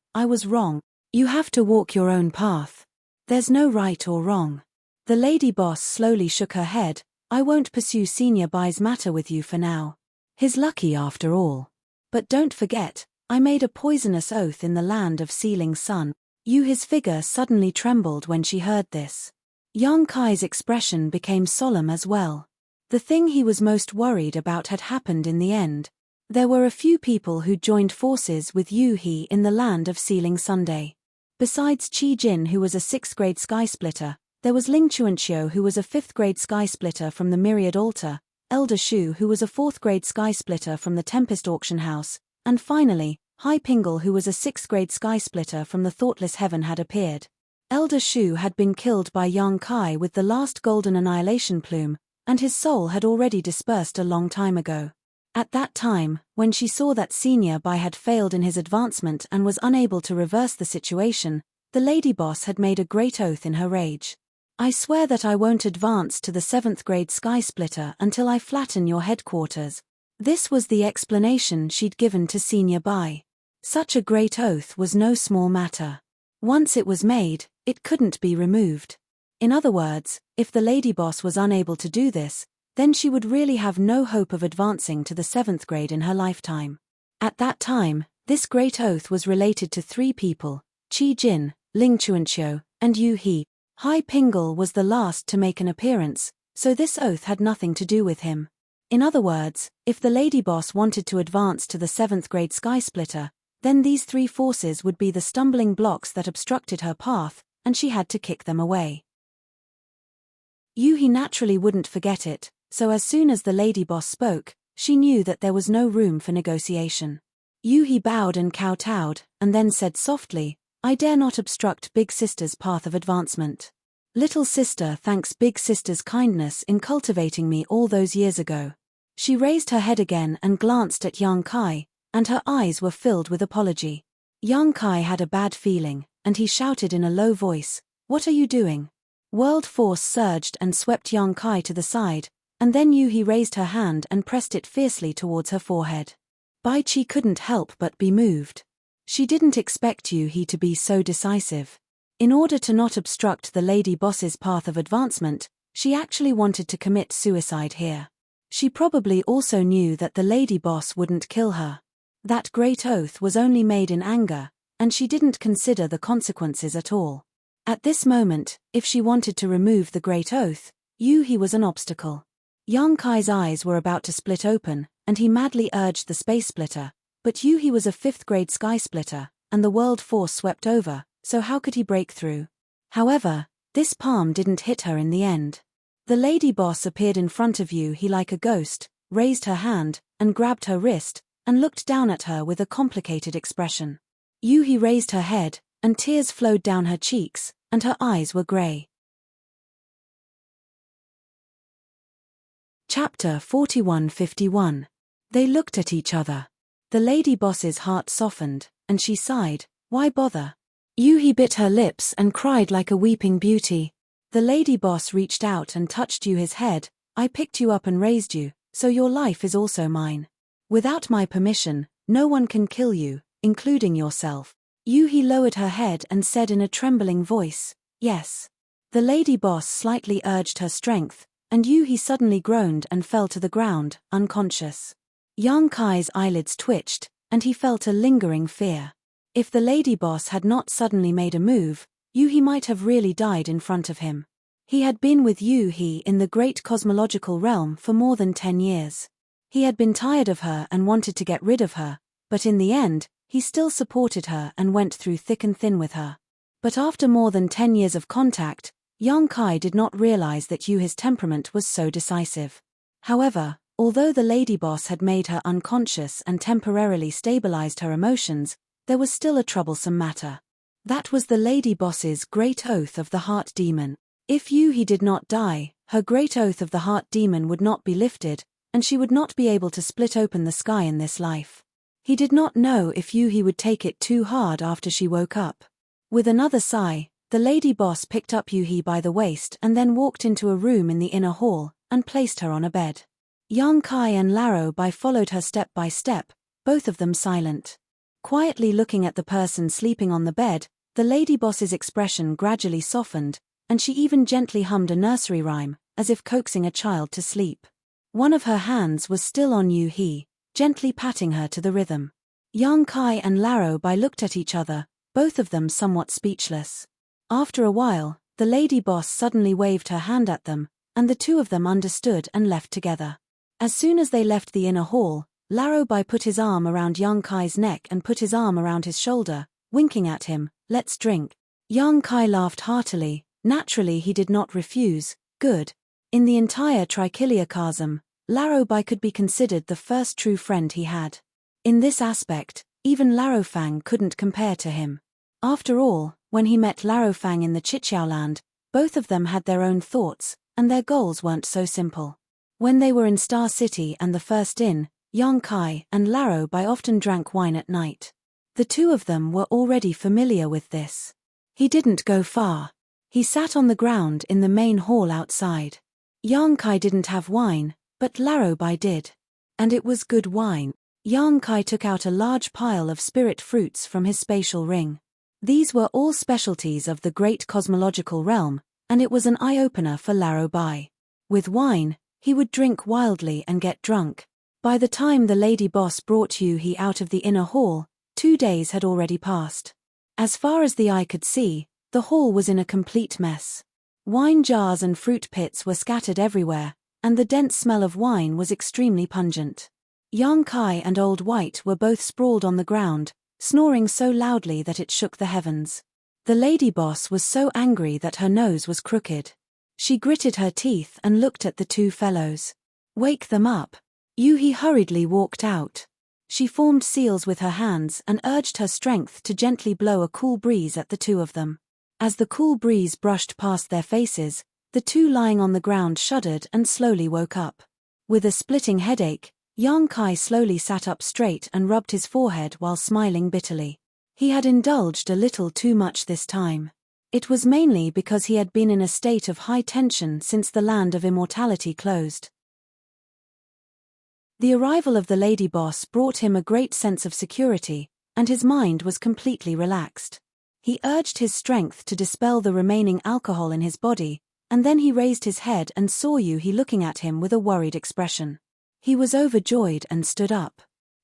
You have to walk your own path. There's no right or wrong." The lady boss slowly shook her head. "I won't pursue Senior Bai's matter with you for now. He's lucky after all. But don't forget, I made a poisonous oath in the land of Sealing Sun." Yuhi's figure suddenly trembled when she heard this. Yang Kai's expression became solemn as well. The thing he was most worried about had happened in the end. There were a few people who joined forces with Yuhi in the land of Sealing Sunday. Besides Qi Jin, who was a 6th grade sky splitter, there was Ling Chuanqiu, who was a 5th grade sky splitter from the Myriad Altar, Elder Shu, who was a 4th grade sky splitter from the Tempest Auction House, and finally, Hai Pingle, who was a 6th grade sky splitter from the Thoughtless Heaven, had appeared. Elder Shu had been killed by Yang Kai with the last golden annihilation plume, and his soul had already dispersed a long time ago. At that time, when she saw that Senior Bai had failed in his advancement and was unable to reverse the situation, the lady boss had made a great oath in her rage. "I swear that I won't advance to the 7th grade sky splitter until I flatten your headquarters." This was the explanation she'd given to Senior Bai. Such a great oath was no small matter. Once it was made, it couldn't be removed. In other words, if the lady boss was unable to do this, then she would really have no hope of advancing to the 7th grade in her lifetime. At that time, this great oath was related to 3 people, Qi Jin, Ling Chuanqiu, and Yuhi. Hai Pingle was the last to make an appearance, so this oath had nothing to do with him. In other words, if the lady boss wanted to advance to the 7th grade sky splitter, then these 3 forces would be the stumbling blocks that obstructed her path, and she had to kick them away. Yuhi naturally wouldn't forget it, so as soon as the lady boss spoke, she knew that there was no room for negotiation. Yuhi bowed and kowtowed, and then said softly, "I dare not obstruct Big Sister's path of advancement. Little sister thanks Big Sister's kindness in cultivating me all those years ago." She raised her head again and glanced at Yang Kai, and her eyes were filled with apology. Yang Kai had a bad feeling, and he shouted in a low voice, "What are you doing?" World force surged and swept Yang Kai to the side, and then Yuhi raised her hand and pressed it fiercely towards her forehead. Bai Qi couldn't help but be moved. She didn't expect Yuhi to be so decisive. In order to not obstruct the lady boss's path of advancement, she actually wanted to commit suicide here. She probably also knew that the lady boss wouldn't kill her. That great oath was only made in anger, and she didn't consider the consequences at all. At this moment, if she wanted to remove the Great Oath, Yuhi was an obstacle. Young Kai's eyes were about to split open, and he madly urged the space splitter, but Yuhi was a 5th-grade sky splitter, and the world force swept over, so how could he break through? However, this palm didn't hit her in the end. The lady boss appeared in front of Yuhi like a ghost, raised her hand, and grabbed her wrist, and looked down at her with a complicated expression. Yuhi raised her head, and tears flowed down her cheeks, and her eyes were grey. Chapter 41:51. They looked at each other. The lady boss's heart softened, and she sighed, "Why bother?" Yuhi bit her lips and cried like a weeping beauty. The lady boss reached out and touched Yuhi's head. "I picked you up and raised you, so your life is also mine. Without my permission, no one can kill you, including yourself." Yuhi lowered her head and said in a trembling voice, "Yes." The lady boss slightly urged her strength, and Yuhi suddenly groaned and fell to the ground, unconscious. Young Kai's eyelids twitched, and he felt a lingering fear. If the lady boss had not suddenly made a move, Yuhi might have really died in front of him. He had been with Yuhi in the great cosmological realm for more than 10 years. He had been tired of her and wanted to get rid of her, but in the end, he still supported her and went through thick and thin with her. But after more than 10 years of contact, young Kai did not realize that Yuhi's temperament was so decisive. However, although the lady boss had made her unconscious and temporarily stabilized her emotions, there was still a troublesome matter. That was the lady boss's great oath of the heart demon. If Yuhi did not die, her great oath of the heart demon would not be lifted, and she would not be able to split open the sky in this life. He did not know if Yuhi would take it too hard after she woke up. With another sigh, the lady boss picked up Yuhi by the waist and then walked into a room in the inner hall, and placed her on a bed. Young Kai and Laro Bai followed her step by step, both of them silent. Quietly looking at the person sleeping on the bed, the lady boss's expression gradually softened, and she even gently hummed a nursery rhyme, as if coaxing a child to sleep. One of her hands was still on Yuhi, gently patting her to the rhythm. Young Kai and Laro Bai looked at each other, both of them somewhat speechless. After a while, the lady boss suddenly waved her hand at them, and the two of them understood and left together. As soon as they left the inner hall, Laro Bai put his arm around young Kai's neck and put his arm around his shoulder, winking at him, "Let's drink." Young Kai laughed heartily. Naturally he did not refuse. Good. In the entire Trichiliocosm, Laro Bai could be considered the first true friend he had. In this aspect, even Larofang couldn't compare to him. After all, when he met Larofang in the Chichiaoland, both of them had their own thoughts, and their goals weren't so simple. When they were in Star City and the First Inn, young Kai and Laro Bai often drank wine at night. The two of them were already familiar with this. He didn't go far. He sat on the ground in the main hall outside. Young Kai didn't have wine, but Laro Bai did. And it was good wine. Young Kai took out a large pile of spirit fruits from his spatial ring. These were all specialties of the great cosmological realm, and it was an eye-opener for Laro Bai. With wine, he would drink wildly and get drunk. By the time the lady boss brought Yuhi out of the inner hall, 2 days had already passed. As far as the eye could see, the hall was in a complete mess. Wine jars and fruit pits were scattered everywhere, and the dense smell of wine was extremely pungent. Young Kai and Old White were both sprawled on the ground, snoring so loudly that it shook the heavens. The lady boss was so angry that her nose was crooked. She gritted her teeth and looked at the two fellows. "Wake them up." Yuhi hurriedly walked out. She formed seals with her hands and urged her strength to gently blow a cool breeze at the two of them. As the cool breeze brushed past their faces, the two lying on the ground shuddered and slowly woke up. With a splitting headache, young Kai slowly sat up straight and rubbed his forehead while smiling bitterly. He had indulged a little too much this time. It was mainly because he had been in a state of high tension since the Land of Immortality closed. The arrival of the lady boss brought him a great sense of security, and his mind was completely relaxed. He urged his strength to dispel the remaining alcohol in his body, and then he raised his head and saw Yuhi looking at him with a worried expression. He was overjoyed and stood up.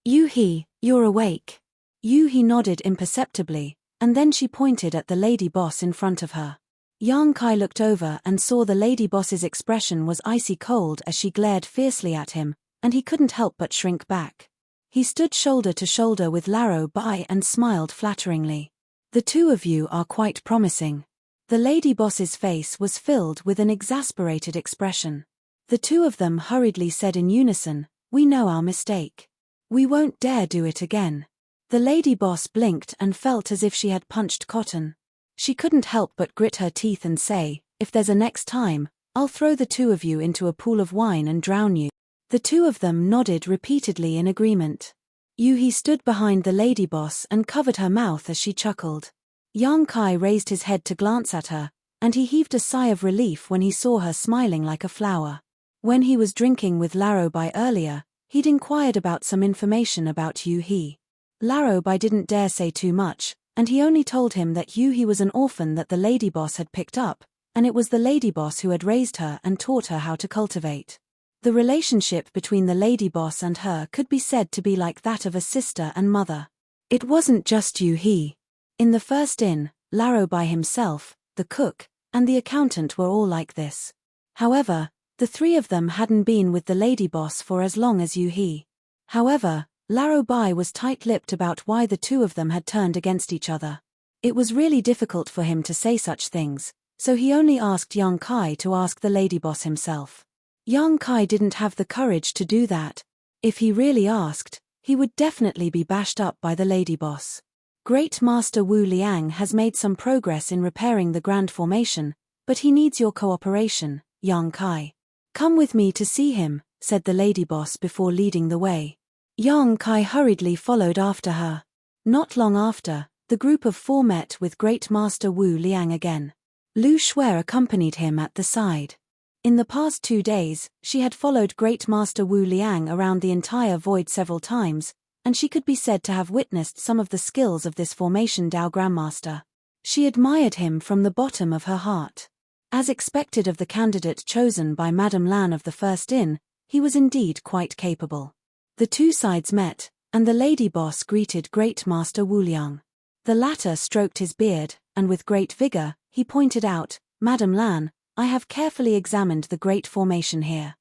"Yuhi, you're awake." He nodded imperceptibly, and then she pointed at the lady boss in front of her. Yang Kai looked over and saw the lady boss's expression was icy cold as she glared fiercely at him, and he couldn't help but shrink back. He stood shoulder to shoulder with Laro Bai and smiled flatteringly. The two of you are quite promising. The lady boss's face was filled with an exasperated expression. The two of them hurriedly said in unison, we know our mistake. We won't dare do it again. The lady boss blinked and felt as if she had punched cotton. She couldn't help but grit her teeth and say, if there's a next time, I'll throw the two of you into a pool of wine and drown you. The two of them nodded repeatedly in agreement. He stood behind the lady boss and covered her mouth as she chuckled. Yang Kai raised his head to glance at her, and he heaved a sigh of relief when he saw her smiling like a flower. When he was drinking with Laro Bai earlier, he'd inquired about some information about He. Laro Bai didn't dare say too much, and he only told him that He was an orphan that the lady boss had picked up, and it was the lady boss who had raised her and taught her how to cultivate. The relationship between the lady boss and her could be said to be like that of a sister and mother. It wasn't just He. In the first inn, Laro Bai himself, the cook, and the accountant were all like this. However, the three of them hadn't been with the lady boss for as long as He. However, Laro Bai was tight-lipped about why the two of them had turned against each other. It was really difficult for him to say such things, so he only asked Yang Kai to ask the lady boss himself. Yang Kai didn't have the courage to do that. If he really asked, he would definitely be bashed up by the lady boss. Great Master Wu Liang has made some progress in repairing the Grand Formation, but he needs your cooperation, Yang Kai. Come with me to see him, said the lady boss before leading the way. Yang Kai hurriedly followed after her. Not long after, the group of four met with Great Master Wu Liang again. Lu Shui accompanied him at the side. In the past 2 days, she had followed Great Master Wu Liang around the entire void several times, and she could be said to have witnessed some of the skills of this formation Dao Grandmaster. She admired him from the bottom of her heart. As expected of the candidate chosen by Madame Lan of the First Inn, he was indeed quite capable. The two sides met, and the lady boss greeted Great Master Wu Liang. The latter stroked his beard, and with great vigor, he pointed out, Madame Lan, I have carefully examined the great formation here.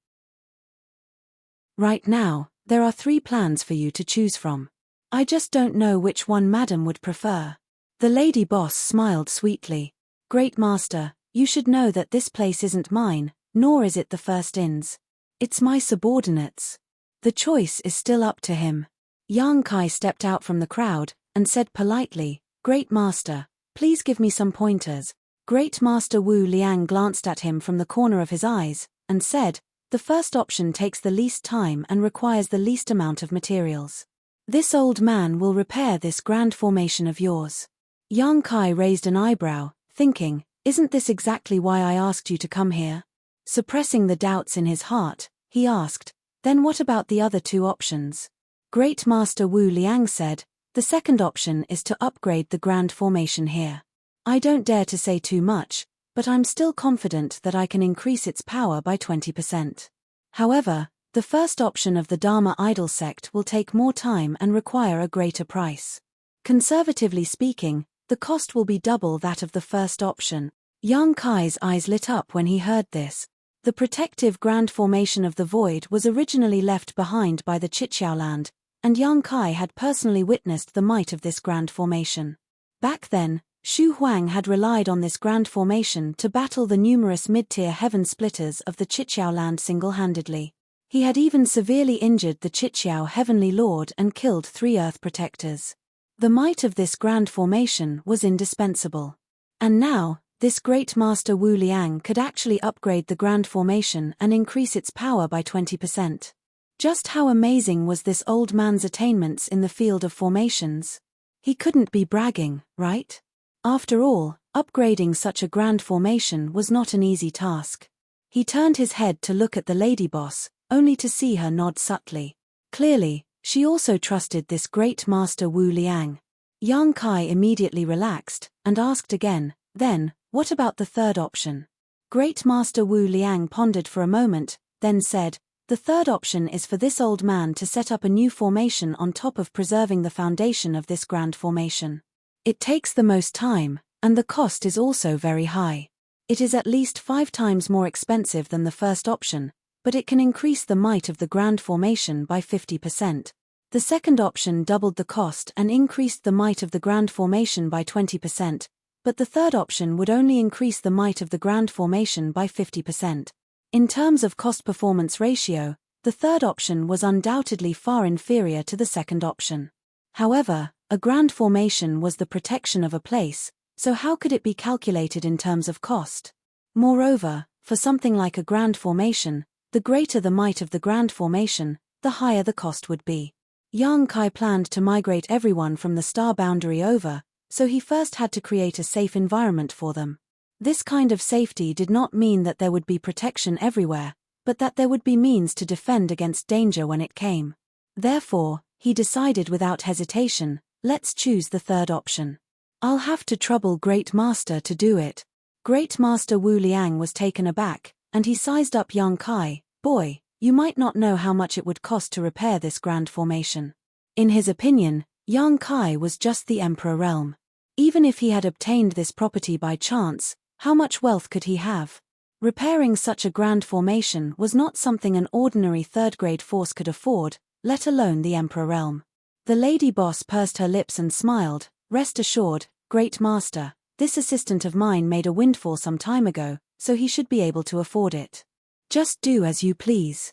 Right now, there are 3 plans for you to choose from. I just don't know which one Madame would prefer. The lady boss smiled sweetly. Great Master, you should know that this place isn't mine, nor is it the First Inn's. It's my subordinates. The choice is still up to him. Yang Kai stepped out from the crowd, and said politely, Great Master, please give me some pointers. Great Master Wu Liang glanced at him from the corner of his eyes, and said, the first option takes the least time and requires the least amount of materials. This old man will repair this grand formation of yours. Yang Kai raised an eyebrow, thinking, isn't this exactly why I asked you to come here? Suppressing the doubts in his heart, he asked, then what about the other 2 options? Great Master Wu Liang said, the second option is to upgrade the grand formation here. I don't dare to say too much, but I'm still confident that I can increase its power by 20%. However, the first option of the Dharma Idol sect will take more time and require a greater price. Conservatively speaking, the cost will be double that of the first option. Yang Kai's eyes lit up when he heard this. The protective grand formation of the void was originally left behind by the Chichiao land, and Yang Kai had personally witnessed the might of this grand formation. Back then, Xu Huang had relied on this grand formation to battle the numerous mid-tier heaven splitters of the Chichiao land single-handedly. He had even severely injured the Chichiao heavenly lord and killed 3 earth protectors. The might of this grand formation was indispensable. And now, this great Master Wu Liang could actually upgrade the grand formation and increase its power by 20%. Just how amazing was this old man's attainments in the field of formations? He couldn't be bragging, right? After all, upgrading such a grand formation was not an easy task. He turned his head to look at the lady boss, only to see her nod subtly. Clearly, she also trusted this great Master Wu Liang. Yang Kai immediately relaxed, and asked again, then, what about the third option? Great Master Wu Liang pondered for a moment, then said, The third option is for this old man to set up a new formation on top of preserving the foundation of this grand formation. It takes the most time, and the cost is also very high. It is at least 5 times more expensive than the first option, but it can increase the might of the grand formation by 50%. The second option doubled the cost and increased the might of the grand formation by 20%, but the third option would only increase the might of the grand formation by 50%. In terms of cost-performance ratio, the third option was undoubtedly far inferior to the second option. However, a grand formation was the protection of a place, so how could it be calculated in terms of cost? Moreover, for something like a grand formation, the greater the might of the grand formation, the higher the cost would be. Yang Kai planned to migrate everyone from the star boundary over, so he first had to create a safe environment for them. This kind of safety did not mean that there would be protection everywhere, but that there would be means to defend against danger when it came. Therefore, he decided without hesitation, let's choose the third option. I'll have to trouble Great Master to do it. Great Master Wu Liang was taken aback, and he sized up Yang Kai. Boy, you might not know how much it would cost to repair this grand formation. In his opinion, Yang Kai was just the Emperor realm. Even if he had obtained this property by chance, how much wealth could he have? Repairing such a grand formation was not something an ordinary third-grade force could afford, let alone the Emperor realm. The lady boss pursed her lips and smiled. Rest assured, Great Master, this assistant of mine made a windfall some time ago, so he should be able to afford it. Just do as you please.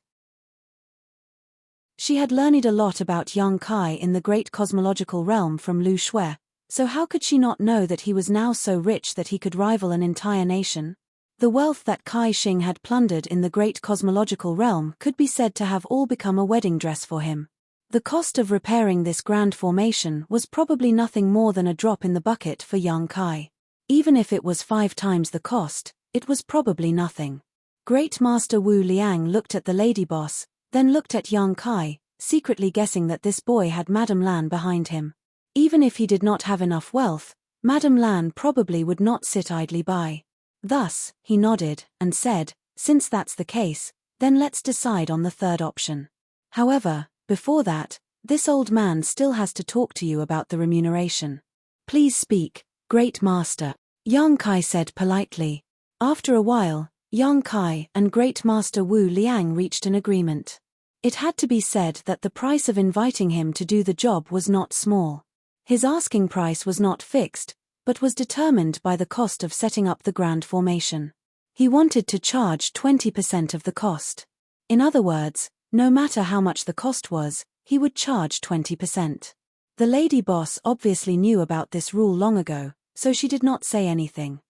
She had learned a lot about Yang Kai in the great cosmological realm from Lu Shui, so how could she not know that he was now so rich that he could rival an entire nation? The wealth that Kai Xing had plundered in the great cosmological realm could be said to have all become a wedding dress for him. The cost of repairing this grand formation was probably nothing more than a drop in the bucket for Yang Kai. Even if it was 5 times the cost, it was probably nothing. Great Master Wu Liang looked at the lady boss, then looked at Yang Kai, secretly guessing that this boy had Madame Lan behind him. Even if he did not have enough wealth, Madame Lan probably would not sit idly by. Thus, he nodded, and said, since that's the case, then let's decide on the third option. However, before that, this old man still has to talk to you about the remuneration. Please speak, Great Master, Yang Kai said politely. After a while, Yang Kai and Great Master Wu Liang reached an agreement. It had to be said that the price of inviting him to do the job was not small. His asking price was not fixed, but was determined by the cost of setting up the grand formation. He wanted to charge 20% of the cost. In other words, no matter how much the cost was, he would charge 20%. The lady boss obviously knew about this rule long ago, so she did not say anything.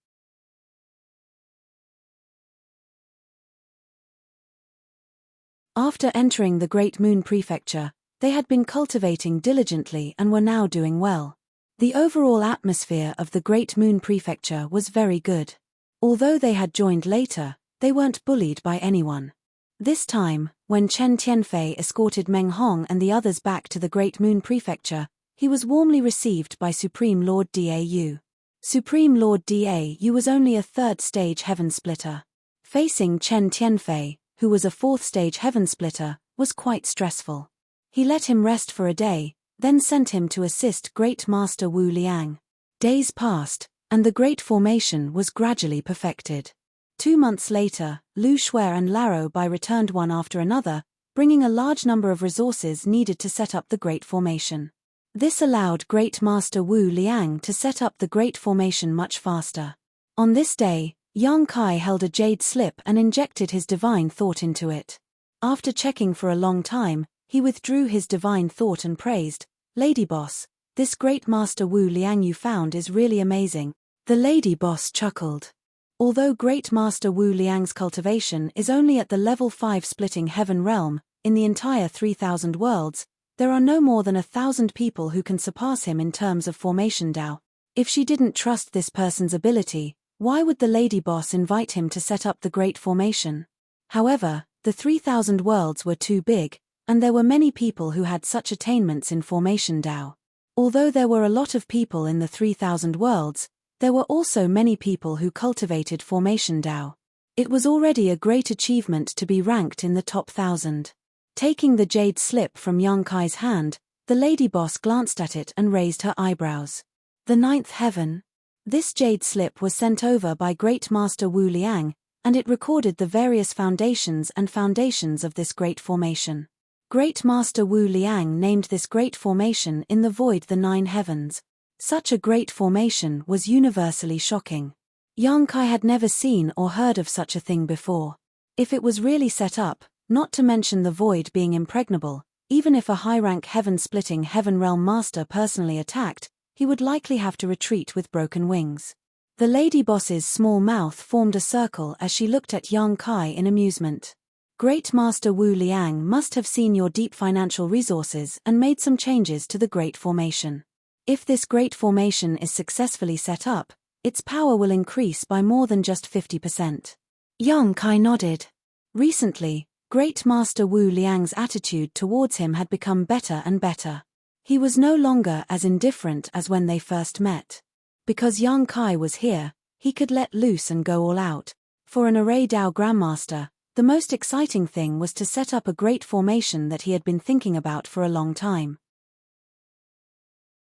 After entering the Great Moon Prefecture, they had been cultivating diligently and were now doing well. The overall atmosphere of the Great Moon Prefecture was very good. Although they had joined later, they weren't bullied by anyone. This time, when Chen Tianfei escorted Meng Hong and the others back to the Great Moon Prefecture, he was warmly received by Supreme Lord Dau. Supreme Lord Dau was only a third-stage heaven splitter. Facing Chen Tianfei, who was a fourth-stage heaven splitter, was quite stressful. He let him rest for a day, then sent him to assist Great Master Wu Liang. Days passed, and the great formation was gradually perfected. 2 months later, Lu Shui and Laro Bai returned one after another, bringing a large number of resources needed to set up the great formation. This allowed Great Master Wu Liang to set up the great formation much faster. On this day, Yang Kai held a jade slip and injected his divine thought into it. After checking for a long time, he withdrew his divine thought and praised, Lady Boss, this Great Master Wu Liang you found is really amazing. The Lady Boss chuckled. Although Great Master Wu Liang's cultivation is only at the level 5 splitting heaven realm, in the entire 3,000 worlds, there are no more than 1,000 people who can surpass him in terms of formation Dao. If she didn't trust this person's ability, why would the Lady Boss invite him to set up the great formation? However, the 3,000 worlds were too big, and there were many people who had such attainments in formation Dao. Although there were a lot of people in the 3,000 worlds, there were also many people who cultivated formation Dao. It was already a great achievement to be ranked in the top 1,000. Taking the jade slip from Yang Kai's hand, the lady boss glanced at it and raised her eyebrows. The ninth heaven? This jade slip was sent over by Great Master Wu Liang, and it recorded the various foundations of this great formation. Great Master Wu Liang named this great formation in the void the nine heavens. Such a great formation was universally shocking. Yang Kai had never seen or heard of such a thing before. If it was really set up, not to mention the void being impregnable, even if a high-rank heaven-splitting heaven realm master personally attacked, he would likely have to retreat with broken wings. The lady boss's small mouth formed a circle as she looked at Yang Kai in amusement. Great Master Wu Liang must have seen your deep financial resources and made some changes to the great formation. If this great formation is successfully set up, its power will increase by more than just 50%. Yang Kai nodded. Recently, Great Master Wu Liang's attitude towards him had become better and better. He was no longer as indifferent as when they first met. Because Yang Kai was here, he could let loose and go all out. For an Array Dao Grandmaster, the most exciting thing was to set up a great formation that he had been thinking about for a long time.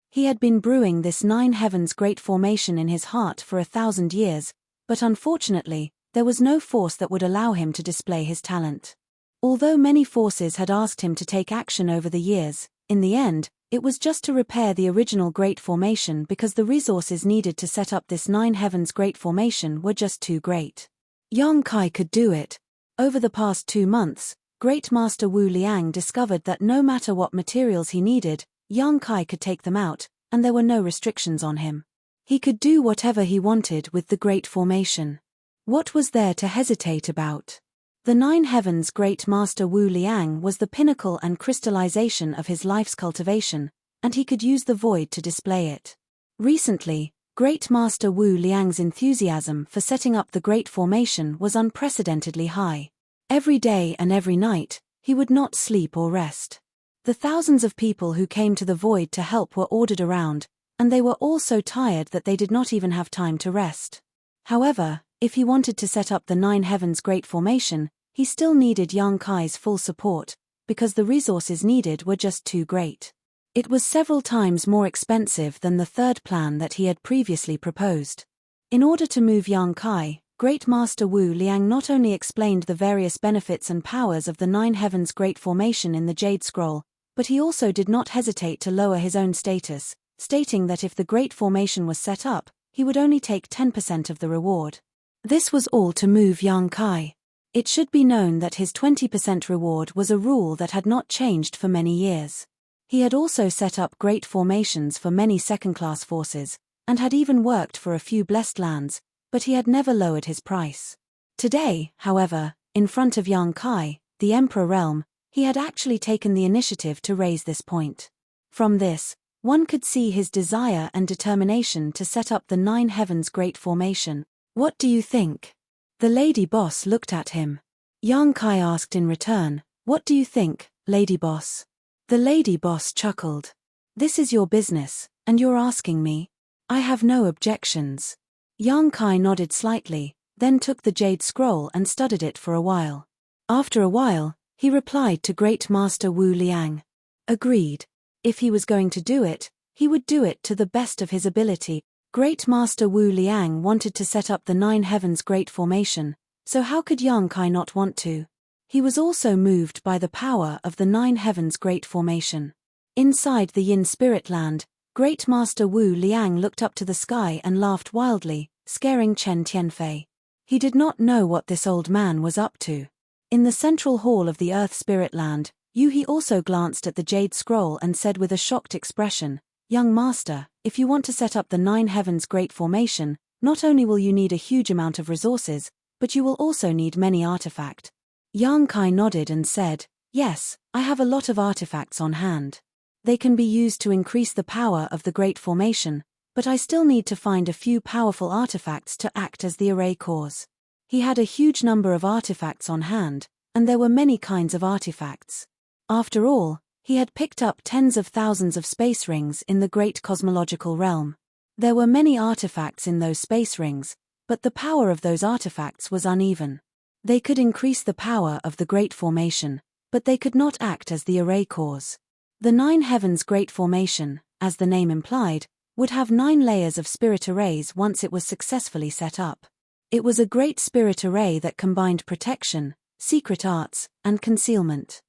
He had been brewing this nine heavens great formation in his heart for 1,000 years, but unfortunately, there was no force that would allow him to display his talent. Although many forces had asked him to take action over the years, in the end, it was just to repair the original great formation because the resources needed to set up this nine heavens great formation were just too great. Yang Kai could do it. Over the past 2 months, Great Master Wu Liang discovered that no matter what materials he needed, Yang Kai could take them out, and there were no restrictions on him. He could do whatever he wanted with the great formation. What was there to hesitate about? The nine heavens Great Master Wu Liang was the pinnacle and crystallization of his life's cultivation, and he could use the void to display it. Recently, Great Master Wu Liang's enthusiasm for setting up the great formation was unprecedentedly high. Every day and every night, he would not sleep or rest. The thousands of people who came to the void to help were ordered around, and they were all so tired that they did not even have time to rest. However, if he wanted to set up the nine heavens great formation, he still needed Yang Kai's full support, because the resources needed were just too great. It was several times more expensive than the third plan that he had previously proposed. In order to move Yang Kai, Great Master Wu Liang not only explained the various benefits and powers of the nine heavens great formation in the Jade Scroll, but he also did not hesitate to lower his own status, stating that if the great formation was set up, he would only take 10% of the reward. This was all to move Yang Kai. It should be known that his 20% reward was a rule that had not changed for many years. He had also set up great formations for many second-class forces, and had even worked for a few blessed lands, but he had never lowered his price. Today, however, in front of Yang Kai, the Emperor realm, he had actually taken the initiative to raise this point. From this, one could see his desire and determination to set up the nine heavens great formation. What do you think? The lady boss looked at him. Yang Kai asked in return, "What do you think, lady boss?" The lady boss chuckled. "This is your business, and you're asking me. I have no objections." Yang Kai nodded slightly, then took the jade scroll and studied it for a while. After a while, he replied to Great Master Wu Liang. Agreed. If he was going to do it, he would do it to the best of his ability. Great Master Wu Liang wanted to set up the nine heavens great formation, so how could Yang Kai not want to? He was also moved by the power of the nine heavens great formation. Inside the Yin Spirit Land, Great Master Wu Liang looked up to the sky and laughed wildly, scaring Chen Tianfei. He did not know what this old man was up to. In the central hall of the Earth Spirit Land, Yu He also glanced at the Jade Scroll and said with a shocked expression, "Young Master, if you want to set up the nine heavens great formation, not only will you need a huge amount of resources, but you will also need many artifacts." Yang Kai nodded and said, "Yes, I have a lot of artifacts on hand. They can be used to increase the power of the great formation, but I still need to find a few powerful artifacts to act as the array cores." He had a huge number of artifacts on hand, and there were many kinds of artifacts. After all, he had picked up tens of thousands of space rings in the great cosmological realm. There were many artifacts in those space rings, but the power of those artifacts was uneven. They could increase the power of the Great Formation, but they could not act as the array cause. The Nine Heavens Great Formation, as the name implied, would have 9 layers of spirit arrays once it was successfully set up. It was a great spirit array that combined protection, secret arts, and concealment.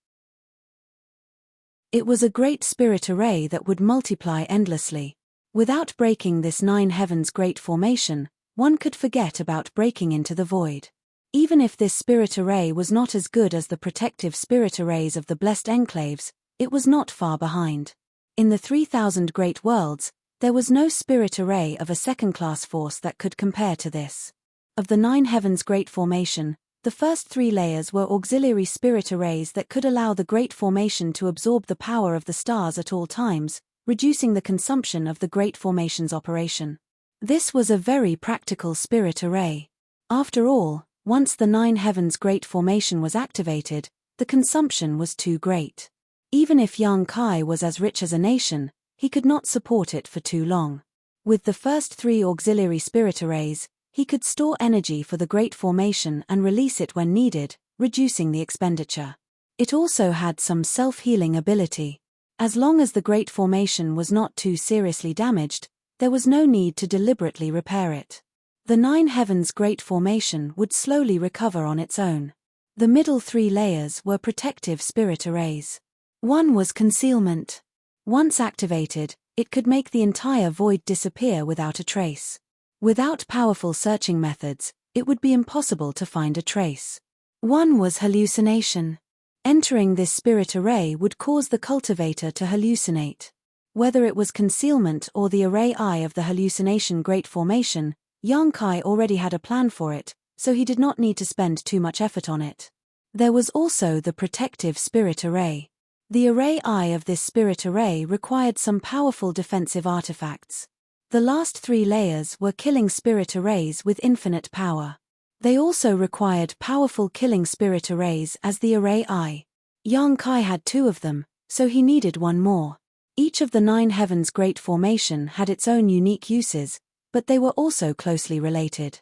It was a great spirit array that would multiply endlessly. Without breaking this 9 Heavens Great Formation, one could forget about breaking into the void. Even if this spirit array was not as good as the protective spirit arrays of the blessed enclaves, it was not far behind. In the 3,000 great worlds, there was no spirit array of a second-class force that could compare to this. Of the 9 Heavens Great Formation, the first 3 layers were auxiliary spirit arrays that could allow the Great Formation to absorb the power of the stars at all times, reducing the consumption of the Great Formation's operation. This was a very practical spirit array. After all, once the 9 Heavens Great Formation was activated, the consumption was too great. Even if Yang Kai was as rich as a nation, he could not support it for too long. With the first 3 auxiliary spirit arrays, he could store energy for the Great Formation and release it when needed, reducing the expenditure. It also had some self-healing ability. As long as the Great Formation was not too seriously damaged, there was no need to deliberately repair it. The 9 Heavens Great Formation would slowly recover on its own. The middle 3 layers were protective spirit arrays. One was concealment. Once activated, it could make the entire void disappear without a trace. Without powerful searching methods, it would be impossible to find a trace. One was hallucination. Entering this spirit array would cause the cultivator to hallucinate. Whether it was concealment or the array eye of the hallucination Great Formation, Yang Kai already had a plan for it, so he did not need to spend too much effort on it. There was also the protective spirit array. The array eye of this spirit array required some powerful defensive artifacts. The last 3 layers were killing spirit arrays with infinite power. They also required powerful killing spirit arrays as the array eye. Yang Kai had 2 of them, so he needed 1 more. Each of the 9 Heavens Great Formation had its own unique uses, but they were also closely related.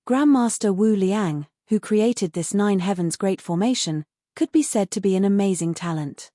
Grandmaster Wu Liang, who created this 9 Heavens Great Formation, could be said to be an amazing talent.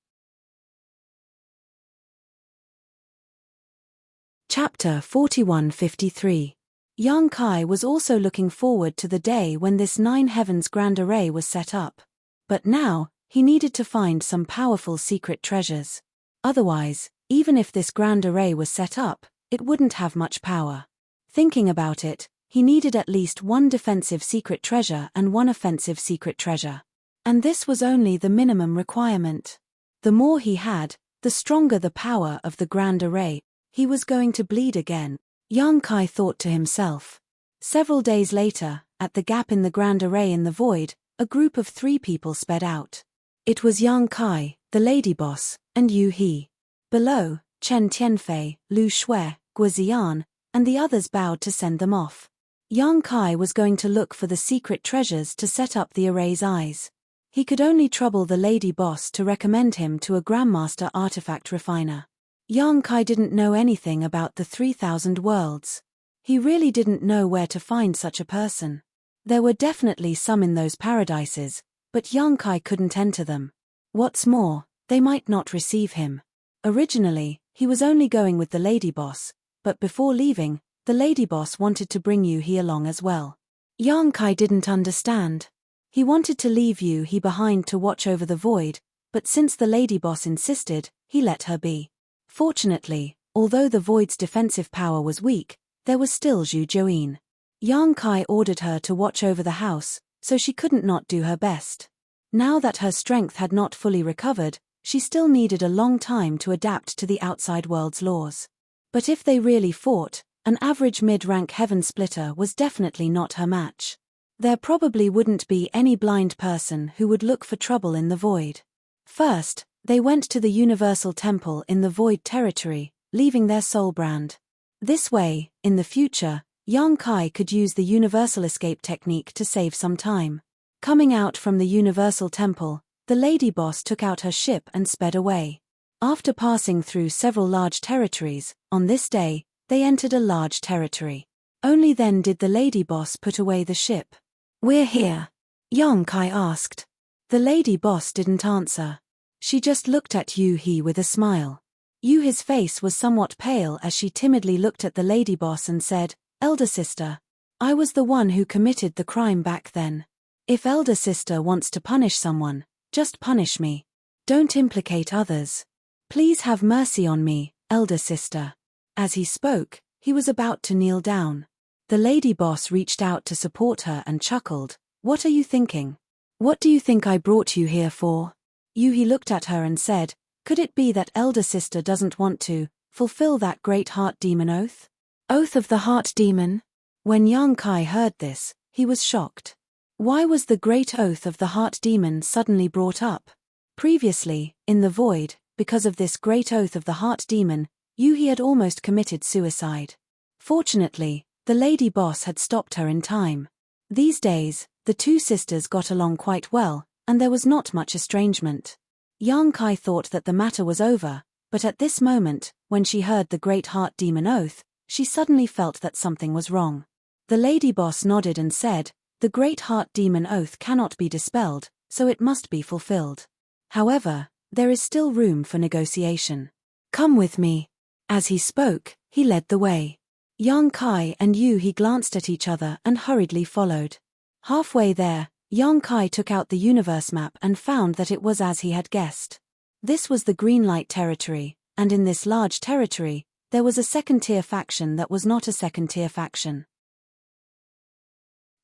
Chapter 4153. Yang Kai was also looking forward to the day when this 9 Heavens Grand Array was set up. But now, he needed to find some powerful secret treasures. Otherwise, even if this Grand Array was set up, it wouldn't have much power. Thinking about it, he needed at least 1 defensive secret treasure and 1 offensive secret treasure. And this was only the minimum requirement. The more he had, the stronger the power of the Grand Array. He was going to bleed again, Yang Kai thought to himself. Several days later, at the gap in the Grand Array in the void, a group of 3 people sped out. It was Yang Kai, the lady boss, and Yu He. Below, Chen Tianfei, Lu Shui, Guozian, and the others bowed to send them off. Yang Kai was going to look for the secret treasures to set up the array's eyes. He could only trouble the lady boss to recommend him to a Grandmaster artifact refiner. Yang Kai didn't know anything about the 3,000 worlds. He really didn't know where to find such a person. There were definitely some in those paradises, but Yang Kai couldn't enter them. What's more, they might not receive him. Originally, he was only going with the lady boss, but before leaving, the lady boss wanted to bring Yu He along as well. Yang Kai didn't understand. He wanted to leave Yu He behind to watch over the void, but since the lady boss insisted, he let her be. Fortunately, although the void's defensive power was weak, there was still Zhu Join. Yang Kai ordered her to watch over the house, so she couldn't not do her best. Now that her strength had not fully recovered, she still needed a long time to adapt to the outside world's laws. But if they really fought, an average mid-rank heaven splitter was definitely not her match. There probably wouldn't be any blind person who would look for trouble in the void. First, they went to the Universal Temple in the Void territory, leaving their soul brand. This way, in the future, Yang Kai could use the Universal Escape technique to save some time. Coming out from the Universal Temple, the lady boss took out her ship and sped away. After passing through several large territories, on this day, they entered a large territory. Only then did the lady boss put away the ship. "We're here," Yang Kai asked. The lady boss didn't answer. She just looked at Yu He with a smile. Yu He's face was somewhat pale as she timidly looked at the lady boss and said, "Elder sister, I was the one who committed the crime back then. If elder sister wants to punish someone, just punish me. Don't implicate others. Please have mercy on me, elder sister." As he spoke, he was about to kneel down. The lady boss reached out to support her and chuckled. "What are you thinking? What do you think I brought you here for?" Yu He looked at her and said, "Could it be that elder sister doesn't want to fulfill that great heart demon oath?" Oath of the heart demon? When Yang Kai heard this, he was shocked. Why was the great oath of the heart demon suddenly brought up? Previously, in the void, because of this great oath of the heart demon, Yu He had almost committed suicide. Fortunately, the lady boss had stopped her in time. These days, the two sisters got along quite well, and there was not much estrangement. Yang Kai thought that the matter was over, but at this moment, when she heard the great heart demon oath, she suddenly felt that something was wrong. The lady boss nodded and said, "The great heart demon oath cannot be dispelled, so it must be fulfilled. However, there is still room for negotiation. Come with me." As he spoke, he led the way. Yang Kai and Yu He glanced at each other and hurriedly followed. Halfway there, Yang Kai took out the universe map and found that it was as he had guessed. This was the green light territory, and in this large territory, there was a second-tier faction that was not a second-tier faction.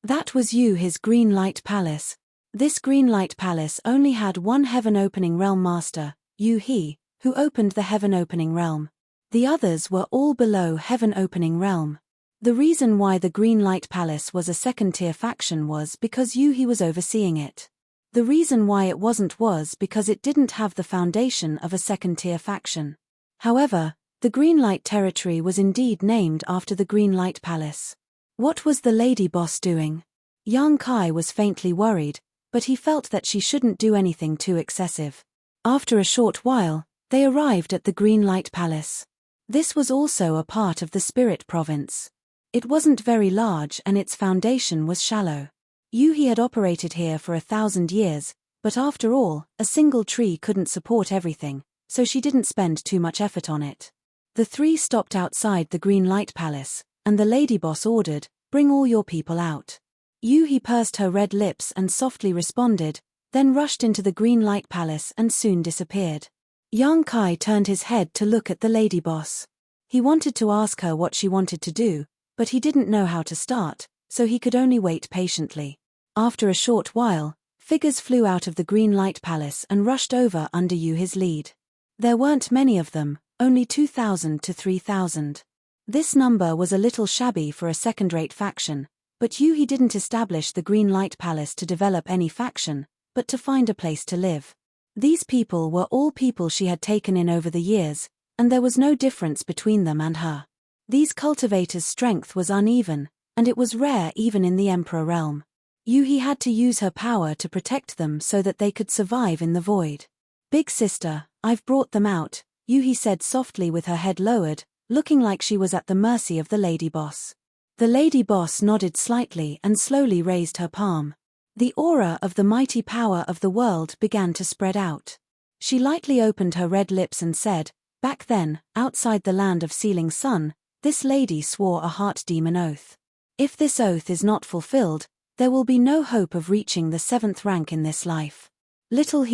That was Yu He's Green Light Palace. This Green Light Palace only had one heaven-opening realm master, Yu He, who opened the heaven-opening realm. The others were all below heaven-opening realm. The reason why the Green Light Palace was a second-tier faction was because Yu He was overseeing it. The reason why it wasn't was because it didn't have the foundation of a second-tier faction. However, the Green Light territory was indeed named after the Green Light Palace. What was the lady boss doing? Yang Kai was faintly worried, but he felt that she shouldn't do anything too excessive. After a short while, they arrived at the Green Light Palace. This was also a part of the Spirit Province. It wasn't very large and its foundation was shallow. Yu He had operated here for 1,000 years, but after all, a single tree couldn't support everything, so she didn't spend too much effort on it. The three stopped outside the Green Light Palace, and the lady boss ordered, "Bring all your people out." Yu He pursed her red lips and softly responded, then rushed into the Green Light Palace and soon disappeared. Yang Kai turned his head to look at the lady boss. He wanted to ask her what she wanted to do, but he didn't know how to start, so he could only wait patiently. After a short while, figures flew out of the Green Light Palace and rushed over under Yu He's lead. There weren't many of them, only 2,000 to 3,000. This number was a little shabby for a second-rate faction, but Yu He didn't establish the Green Light Palace to develop any faction, but to find a place to live. These people were all people she had taken in over the years, and there was no difference between them and her. These cultivators' strength was uneven, and it was rare even in the Emperor realm. Yu He had to use her power to protect them so that they could survive in the void. "Big sister, I've brought them out," Yu He said softly with her head lowered, looking like she was at the mercy of the lady boss. The lady boss nodded slightly and slowly raised her palm. The aura of the mighty power of the world began to spread out. She lightly opened her red lips and said, "Back then, outside the land of Sealing Sun, this lady swore a heart demon oath. If this oath is not fulfilled, there will be no hope of reaching the 7th rank in this life. Little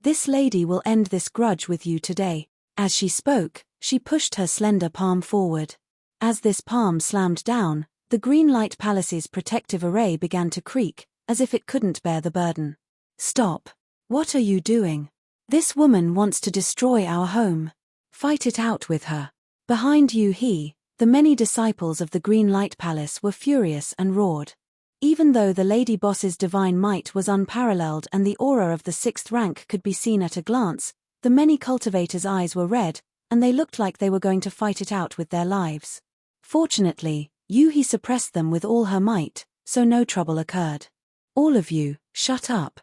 this lady will end this grudge with you today." As she spoke, she pushed her slender palm forward. As this palm slammed down, the Green Light Palace's protective array began to creak, as if it couldn't bear the burden. "Stop. What are you doing? This woman wants to destroy our home. Fight it out with her." Behind Yu He, the many disciples of the Green Light Palace were furious and roared. Even though the lady boss's divine might was unparalleled and the aura of the 6th rank could be seen at a glance, the many cultivators' eyes were red, and they looked like they were going to fight it out with their lives. Fortunately, Yu He suppressed them with all her might, so no trouble occurred. "All of you, shut up.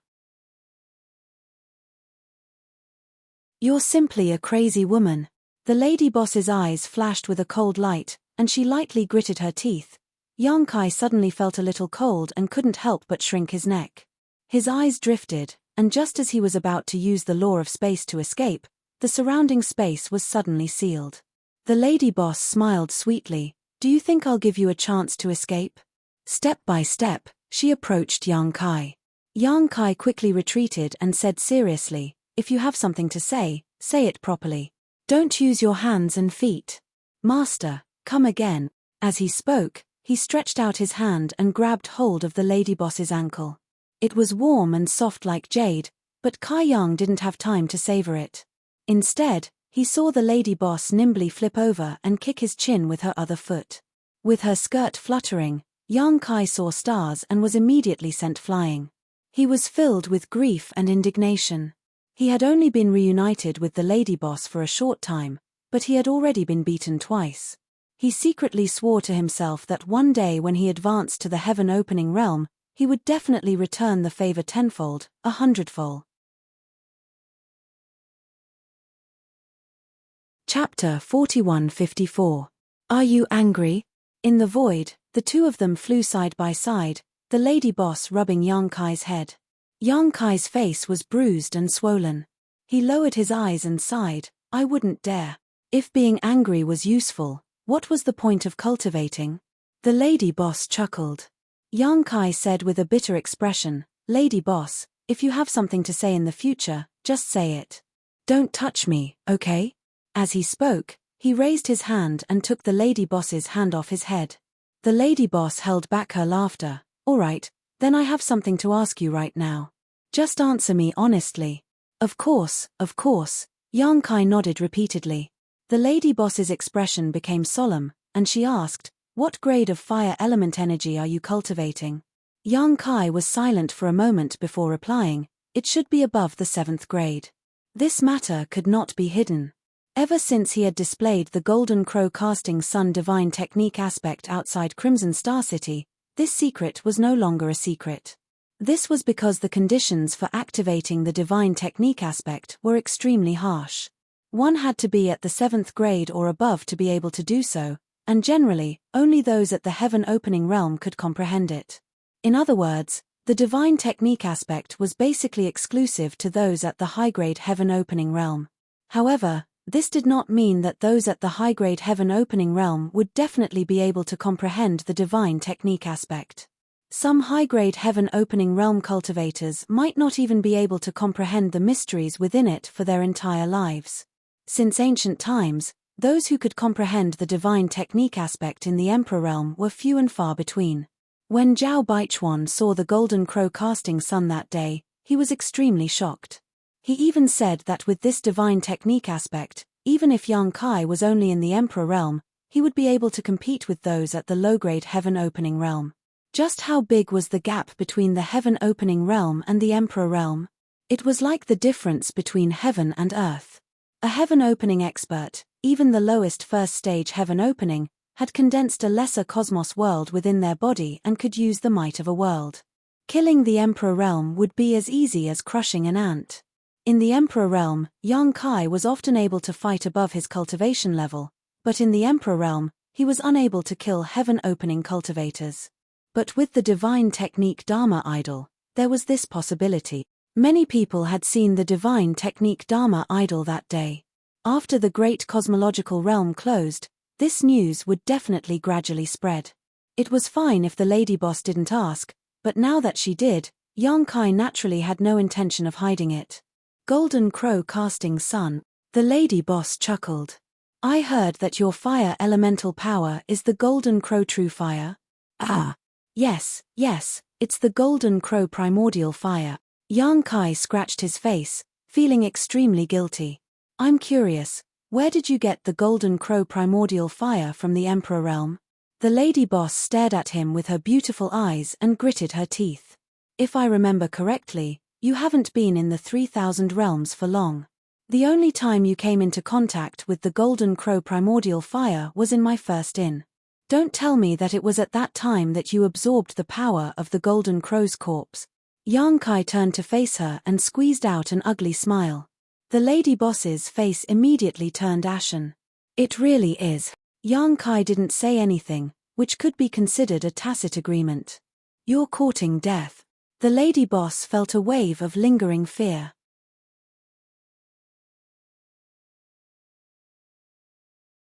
You're simply a crazy woman." The lady boss's eyes flashed with a cold light, and she lightly gritted her teeth. Yang Kai suddenly felt a little cold and couldn't help but shrink his neck. His eyes drifted, and just as he was about to use the law of space to escape, the surrounding space was suddenly sealed. The lady boss smiled sweetly. Do you think I'll give you a chance to escape? Step by step, she approached Yang Kai. Yang Kai quickly retreated and said seriously, if you have something to say it properly. Don't use your hands and feet. Master, come again. As he spoke, he stretched out his hand and grabbed hold of the lady boss's ankle. It was warm and soft like jade, but Kai Yang didn't have time to savor it. Instead, he saw the lady boss nimbly flip over and kick his chin with her other foot. With her skirt fluttering, Yang Kai saw stars and was immediately sent flying. He was filled with grief and indignation. He had only been reunited with the lady boss for a short time, but he had already been beaten twice. He secretly swore to himself that one day when he advanced to the heaven-opening realm, he would definitely return the favor tenfold, 100-fold. Chapter 41-54. Are you angry? In the void, the two of them flew side by side, the lady boss rubbing Yang Kai's head. Yang Kai's face was bruised and swollen. He lowered his eyes and sighed, I wouldn't dare. If being angry was useful, what was the point of cultivating? The lady boss chuckled. Yang Kai said with a bitter expression, Lady boss, if you have something to say in the future, just say it. Don't touch me, okay? As he spoke, he raised his hand and took the lady boss's hand off his head. The lady boss held back her laughter. All right, then I have something to ask you right now. Just answer me honestly. Of course, Yang Kai nodded repeatedly. The lady boss's expression became solemn, and she asked, what grade of fire element energy are you cultivating? Yang Kai was silent for a moment before replying, it should be above the 7th grade. This matter could not be hidden. Ever since he had displayed the Golden Crow casting sun divine technique aspect outside Crimson Star City, this secret was no longer a secret. This was because the conditions for activating the divine technique aspect were extremely harsh. One had to be at the 7th grade or above to be able to do so, and generally, only those at the heaven-opening realm could comprehend it. In other words, the divine technique aspect was basically exclusive to those at the high-grade heaven-opening realm. However, this did not mean that those at the high-grade heaven-opening realm would definitely be able to comprehend the divine technique aspect. Some high-grade heaven-opening realm cultivators might not even be able to comprehend the mysteries within it for their entire lives. Since ancient times, those who could comprehend the divine technique aspect in the Emperor realm were few and far between. When Zhao Baichuan saw the Golden Crow casting sun that day, he was extremely shocked. He even said that with this divine technique aspect, even if Yang Kai was only in the Emperor realm, he would be able to compete with those at the low-grade heaven-opening realm. Just how big was the gap between the heaven-opening realm and the Emperor realm? It was like the difference between heaven and earth. A heaven-opening expert, even the lowest first-stage heaven-opening, had condensed a lesser cosmos world within their body and could use the might of a world. Killing the Emperor realm would be as easy as crushing an ant. In the Emperor realm, Yang Kai was often able to fight above his cultivation level, but in the Emperor realm, he was unable to kill heaven-opening cultivators. But with the divine technique Dharma idol, there was this possibility. Many people had seen the divine technique Dharma idol that day. After the great cosmological realm closed, this news would definitely gradually spread. It was fine if the lady boss didn't ask, but now that she did, Yang Kai naturally had no intention of hiding it. Golden Crow casting sun, the lady boss chuckled. I heard that your fire elemental power is the Golden Crow true fire? Ah. Yes, it's the Golden Crow primordial fire. Yang Kai scratched his face, feeling extremely guilty. I'm curious, where did you get the Golden Crow primordial fire from the Emperor realm? The lady boss stared at him with her beautiful eyes and gritted her teeth. If I remember correctly, you haven't been in the 3000 realms for long. The only time you came into contact with the Golden Crow primordial fire was in my first inn. Don't tell me that it was at that time that you absorbed the power of the Golden Crow's corpse. Yang Kai turned to face her and squeezed out an ugly smile. The lady boss's face immediately turned ashen. It really is. Yang Kai didn't say anything, which could be considered a tacit agreement. You're courting death. The lady boss felt a wave of lingering fear.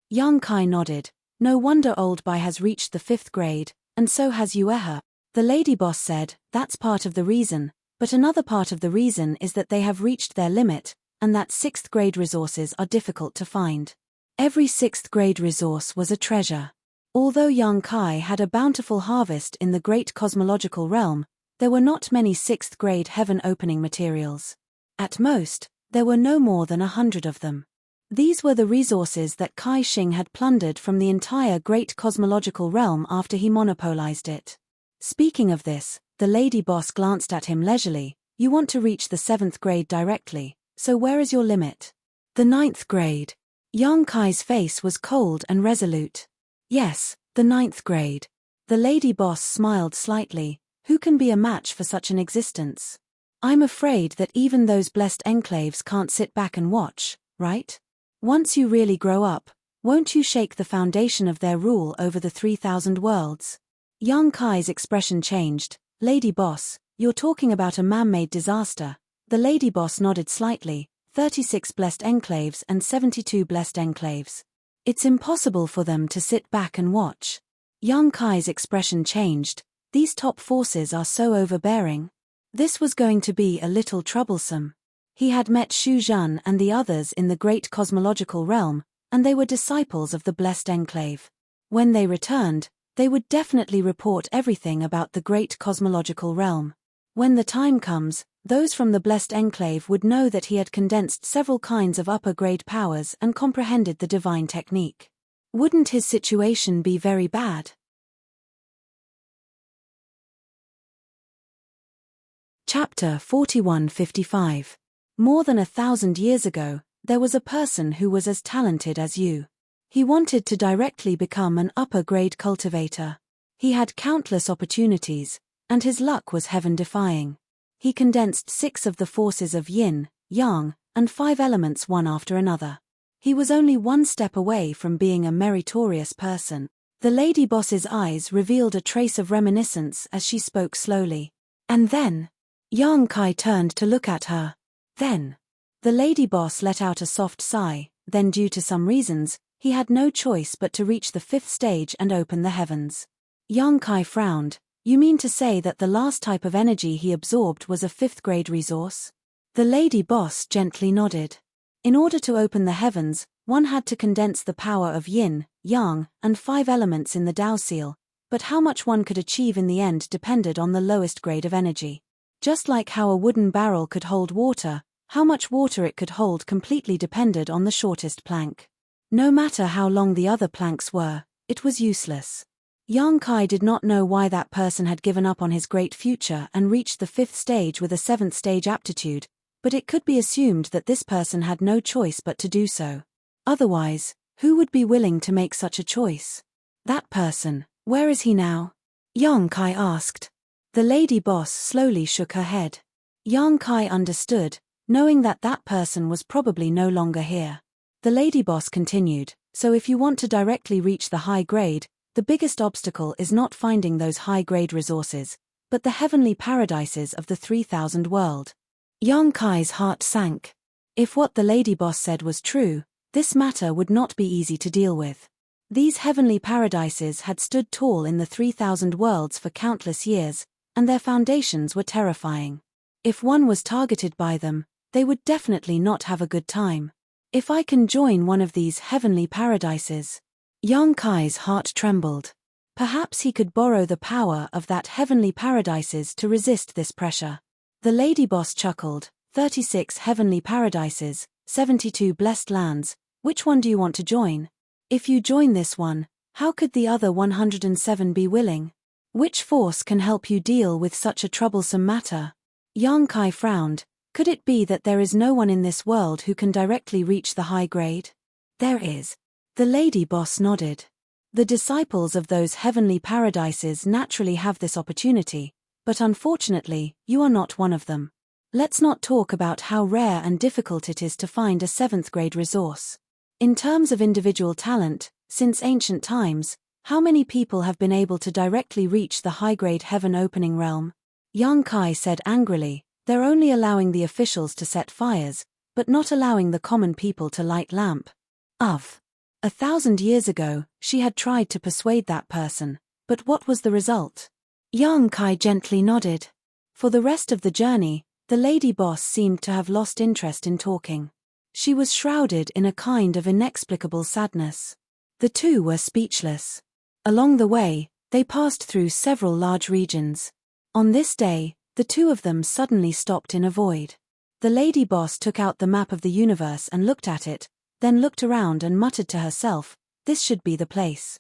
Young Kai nodded. No wonder Old Bai has reached the 5th grade, and so has Yueha. The lady boss said, that's part of the reason, but another part of the reason is that they have reached their limit, and that 6th grade resources are difficult to find. Every 6th grade resource was a treasure. Although Young Kai had a bountiful harvest in the great cosmological realm, there were not many 6th grade heaven-opening materials. At most, there were no more than 100 of them. These were the resources that Kai Xing had plundered from the entire great cosmological realm after he monopolized it. Speaking of this, the lady boss glanced at him leisurely. You want to reach the 7th grade directly, so where is your limit? The 9th grade. Young Kai's face was cold and resolute. Yes, the 9th grade. The lady boss smiled slightly. Who can be a match for such an existence? I'm afraid that even those blessed enclaves can't sit back and watch, right? Once you really grow up, won't you shake the foundation of their rule over the 3,000 worlds? Young Kai's expression changed. Lady boss, you're talking about a man-made disaster. The lady boss nodded slightly. 36 blessed enclaves and 72 blessed enclaves. It's impossible for them to sit back and watch. Young Kai's expression changed. These top forces are so overbearing. This was going to be a little troublesome. He had met Xu Zhan and the others in the great cosmological realm, and they were disciples of the blessed enclave. When they returned, they would definitely report everything about the great cosmological realm. When the time comes, those from the blessed enclave would know that he had condensed several kinds of upper-grade powers and comprehended the divine technique. Wouldn't his situation be very bad? Chapter 4155. More than 1,000 years ago, there was a person who was as talented as you. He wanted to directly become an upper-grade cultivator. He had countless opportunities, and his luck was heaven-defying. He condensed 6 of the forces of yin, yang, and 5 elements one after another. He was only one step away from being a meritorious person. The lady boss's eyes revealed a trace of reminiscence as she spoke slowly. And then, Yang Kai turned to look at her. Then, the lady boss let out a soft sigh. Then, due to some reasons, he had no choice but to reach the 5th stage and open the heavens. Yang Kai frowned. You mean to say that the last type of energy he absorbed was a 5th grade resource? The lady boss gently nodded. In order to open the heavens, one had to condense the power of yin, yang, and 5 elements in the Tao seal, but how much one could achieve in the end depended on the lowest grade of energy. Just like how a wooden barrel could hold water, how much water it could hold completely depended on the shortest plank. No matter how long the other planks were, it was useless. Yang Kai did not know why that person had given up on his great future and reached the 5th stage with a 7th stage aptitude, but it could be assumed that this person had no choice but to do so. Otherwise, who would be willing to make such a choice? That person, where is he now? Yang Kai asked. The lady boss slowly shook her head. Yang Kai understood, knowing that that person was probably no longer here. The lady boss continued, so if you want to directly reach the high grade, the biggest obstacle is not finding those high-grade resources, but the heavenly paradises of the 3,000 world. Yang Kai's heart sank. If what the lady boss said was true, this matter would not be easy to deal with. These heavenly paradises had stood tall in the 3,000 worlds for countless years, and their foundations were terrifying. If one was targeted by them, they would definitely not have a good time. If I can join one of these heavenly paradises. Yang Kai's heart trembled. Perhaps he could borrow the power of that heavenly paradises to resist this pressure. The lady boss chuckled. 36 heavenly paradises, 72 blessed lands, which one do you want to join? If you join this one, how could the other 107 be willing? Which force can help you deal with such a troublesome matter? Yang Kai frowned. Could it be that there is no one in this world who can directly reach the high grade? There is. The lady boss nodded. The disciples of those heavenly paradises naturally have this opportunity, but unfortunately, you are not one of them. Let's not talk about how rare and difficult it is to find a 7th grade resource. In terms of individual talent, since ancient times, how many people have been able to directly reach the high-grade heaven opening realm? Yang Kai said angrily, "They're only allowing the officials to set fires, but not allowing the common people to light lamp." 1,000 years ago, she had tried to persuade that person, but what was the result? Yang Kai gently nodded. For the rest of the journey, the lady boss seemed to have lost interest in talking. She was shrouded in a kind of inexplicable sadness. The two were speechless. Along the way, they passed through several large regions. On this day, the two of them suddenly stopped in a void. The lady boss took out the map of the universe and looked at it, then looked around and muttered to herself, "This should be the place."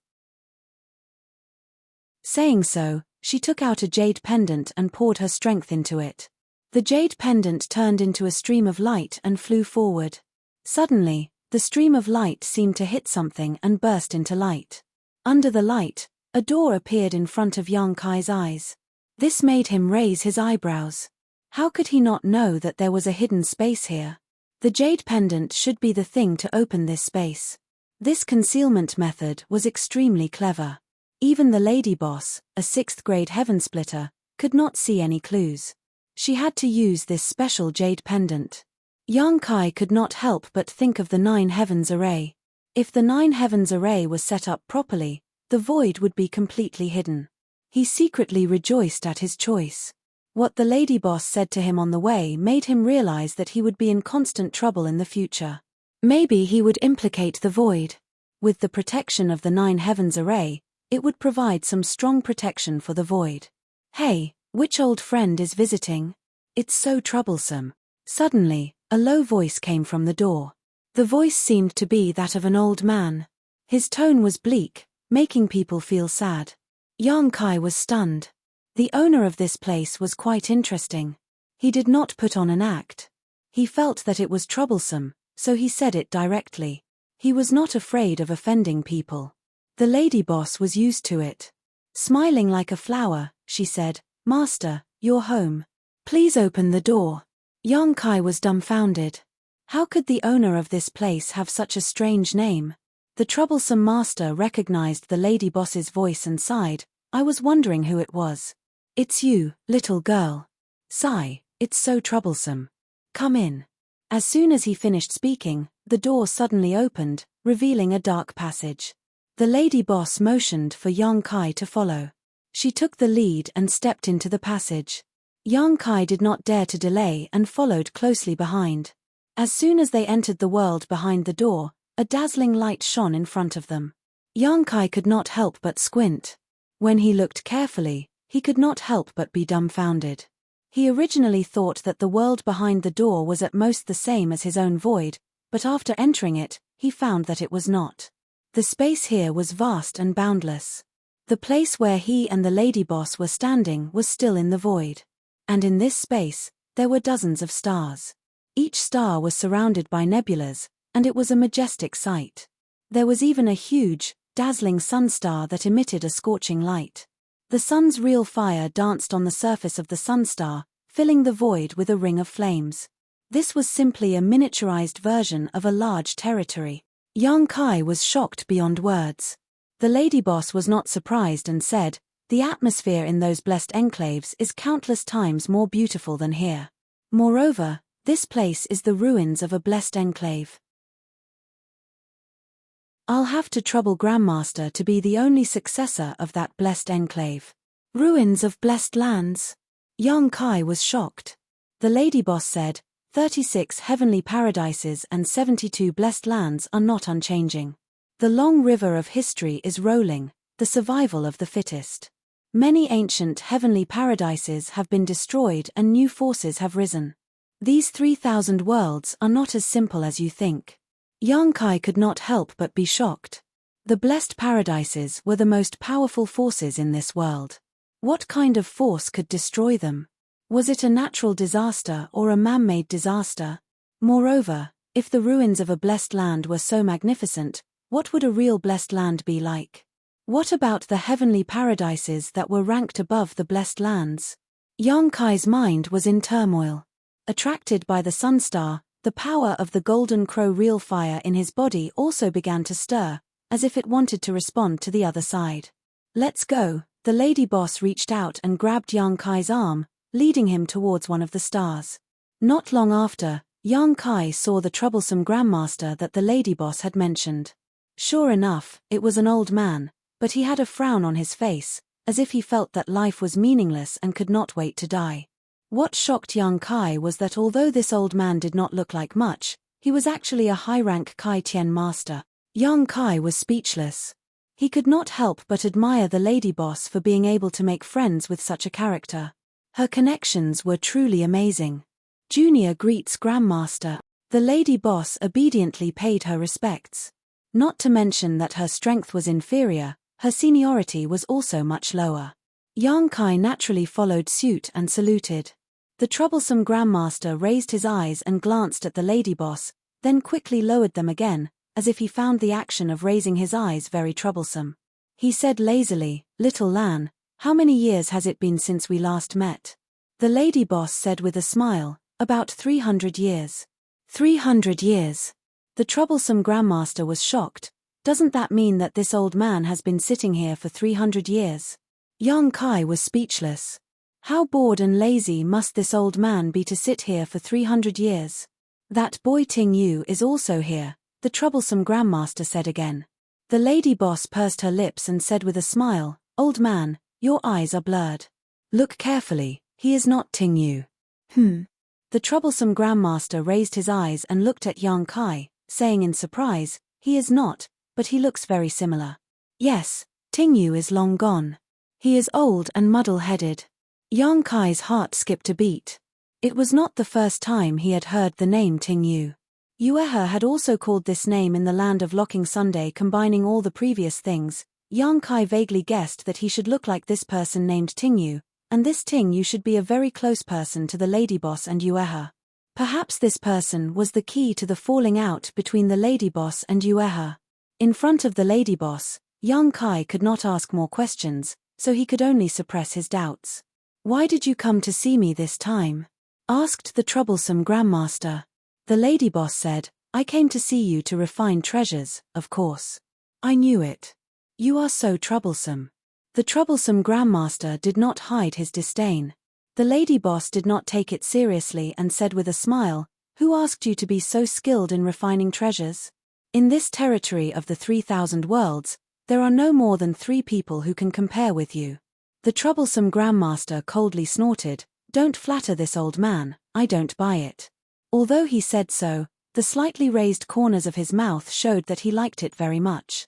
Saying so, she took out a jade pendant and poured her strength into it. The jade pendant turned into a stream of light and flew forward. Suddenly, the stream of light seemed to hit something and burst into light. Under the light, a door appeared in front of Yang Kai's eyes. This made him raise his eyebrows. How could he not know that there was a hidden space here? The jade pendant should be the thing to open this space. This concealment method was extremely clever. Even the lady boss, a 6th grade heaven splitter, could not see any clues. She had to use this special jade pendant. Yang Kai could not help but think of the 9 heavens array. If the 9 heavens array was set up properly, the void would be completely hidden. He secretly rejoiced at his choice. What the lady boss said to him on the way made him realize that he would be in constant trouble in the future. Maybe he would implicate the void. With the protection of the 9 heavens array, it would provide some strong protection for the void. "Hey, which old friend is visiting? It's so troublesome." Suddenly, a low voice came from the door. The voice seemed to be that of an old man. His tone was bleak, making people feel sad. Yang Kai was stunned. The owner of this place was quite interesting. He did not put on an act. He felt that it was troublesome, so he said it directly. He was not afraid of offending people. The lady boss was used to it. Smiling like a flower, she said, "Master, you're home. Please open the door." Yang Kai was dumbfounded. How could the owner of this place have such a strange name? The troublesome master recognized the lady boss's voice and sighed, "I was wondering who it was." "It's you, little girl. Sigh, it's so troublesome. Come in." As soon as he finished speaking, the door suddenly opened, revealing a dark passage. The lady boss motioned for Yang Kai to follow. She took the lead and stepped into the passage. Yang Kai did not dare to delay and followed closely behind. As soon as they entered the world behind the door, a dazzling light shone in front of them. Yang Kai could not help but squint. When he looked carefully, he could not help but be dumbfounded. He originally thought that the world behind the door was at most the same as his own void, but after entering it, he found that it was not. The space here was vast and boundless. The place where he and the lady boss were standing was still in the void. And in this space, there were dozens of stars. Each star was surrounded by nebulas, and it was a majestic sight. There was even a huge, dazzling sun star that emitted a scorching light. The sun's real fire danced on the surface of the sun star, filling the void with a ring of flames. This was simply a miniaturized version of a large territory. Yang Kai was shocked beyond words. The lady boss was not surprised and said, "The atmosphere in those blessed enclaves is countless times more beautiful than here. Moreover, this place is the ruins of a blessed enclave. I'll have to trouble Grandmaster to be the only successor of that blessed enclave." Ruins of blessed lands? Yang Kai was shocked. The lady boss said, 36 heavenly paradises and 72 blessed lands are not unchanging. The long river of history is rolling, the survival of the fittest. Many ancient heavenly paradises have been destroyed and new forces have risen. These 3,000 worlds are not as simple as you think. Yang Kai could not help but be shocked. The blessed paradises were the most powerful forces in this world. What kind of force could destroy them? Was it a natural disaster or a man-made disaster? Moreover, if the ruins of a blessed land were so magnificent, what would a real blessed land be like? What about the heavenly paradises that were ranked above the blessed lands? Yang Kai's mind was in turmoil. Attracted by the sun star, the power of the golden crow real fire in his body also began to stir, as if it wanted to respond to the other side. "Let's go." The lady boss reached out and grabbed Yang Kai's arm, leading him towards one of the stars. Not long after, Yang Kai saw the troublesome grandmaster that the lady boss had mentioned. Sure enough, it was an old man, but he had a frown on his face, as if he felt that life was meaningless and could not wait to die. What shocked Yang Kai was that although this old man did not look like much, he was actually a high-rank Kai Tian master. Yang Kai was speechless. He could not help but admire the lady boss for being able to make friends with such a character. Her connections were truly amazing. Junior greets Grandmaster. The lady boss obediently paid her respects. Not to mention that her strength was inferior, her seniority was also much lower. Yang Kai naturally followed suit and saluted. The troublesome Grandmaster raised his eyes and glanced at the lady boss, then quickly lowered them again, as if he found the action of raising his eyes very troublesome. He said lazily, "Little Lan, how many years has it been since we last met?" The lady boss said with a smile, "About 300 years. 300 years. The troublesome Grandmaster was shocked. Doesn't that mean that this old man has been sitting here for 300 years? Yang Kai was speechless. How bored and lazy must this old man be to sit here for 300 years? That boy Ting Yu is also here, the troublesome Grandmaster said again. The lady boss pursed her lips and said with a smile, "Old man, your eyes are blurred. Look carefully, he is not Ting Yu." The troublesome Grandmaster raised his eyes and looked at Yang Kai, saying in surprise, "He is not, but he looks very similar. Yes, Ting Yu is long gone. He is old and muddle-headed." Yang Kai's heart skipped a beat. It was not the first time he had heard the name Ting Yu. Yuehe had also called this name in the land of Locking Sunday. Combining all the previous things, Yang Kai vaguely guessed that he should look like this person named Ting Yu, and this Ting Yu should be a very close person to the lady boss and Yuehe. Perhaps this person was the key to the falling out between the lady boss and Yuehe. In front of the lady boss, Yang Kai could not ask more questions, so he could only suppress his doubts. "Why did you come to see me this time?" asked the troublesome Grandmaster. The lady boss said, "I came to see you to refine treasures, of course." "I knew it. You are so troublesome." The troublesome Grandmaster did not hide his disdain. The lady boss did not take it seriously and said with a smile, "Who asked you to be so skilled in refining treasures? In this territory of the 3,000 worlds, there are no more than 3 people who can compare with you." The troublesome Grandmaster coldly snorted, "Don't flatter this old man, I don't buy it." Although he said so, the slightly raised corners of his mouth showed that he liked it very much.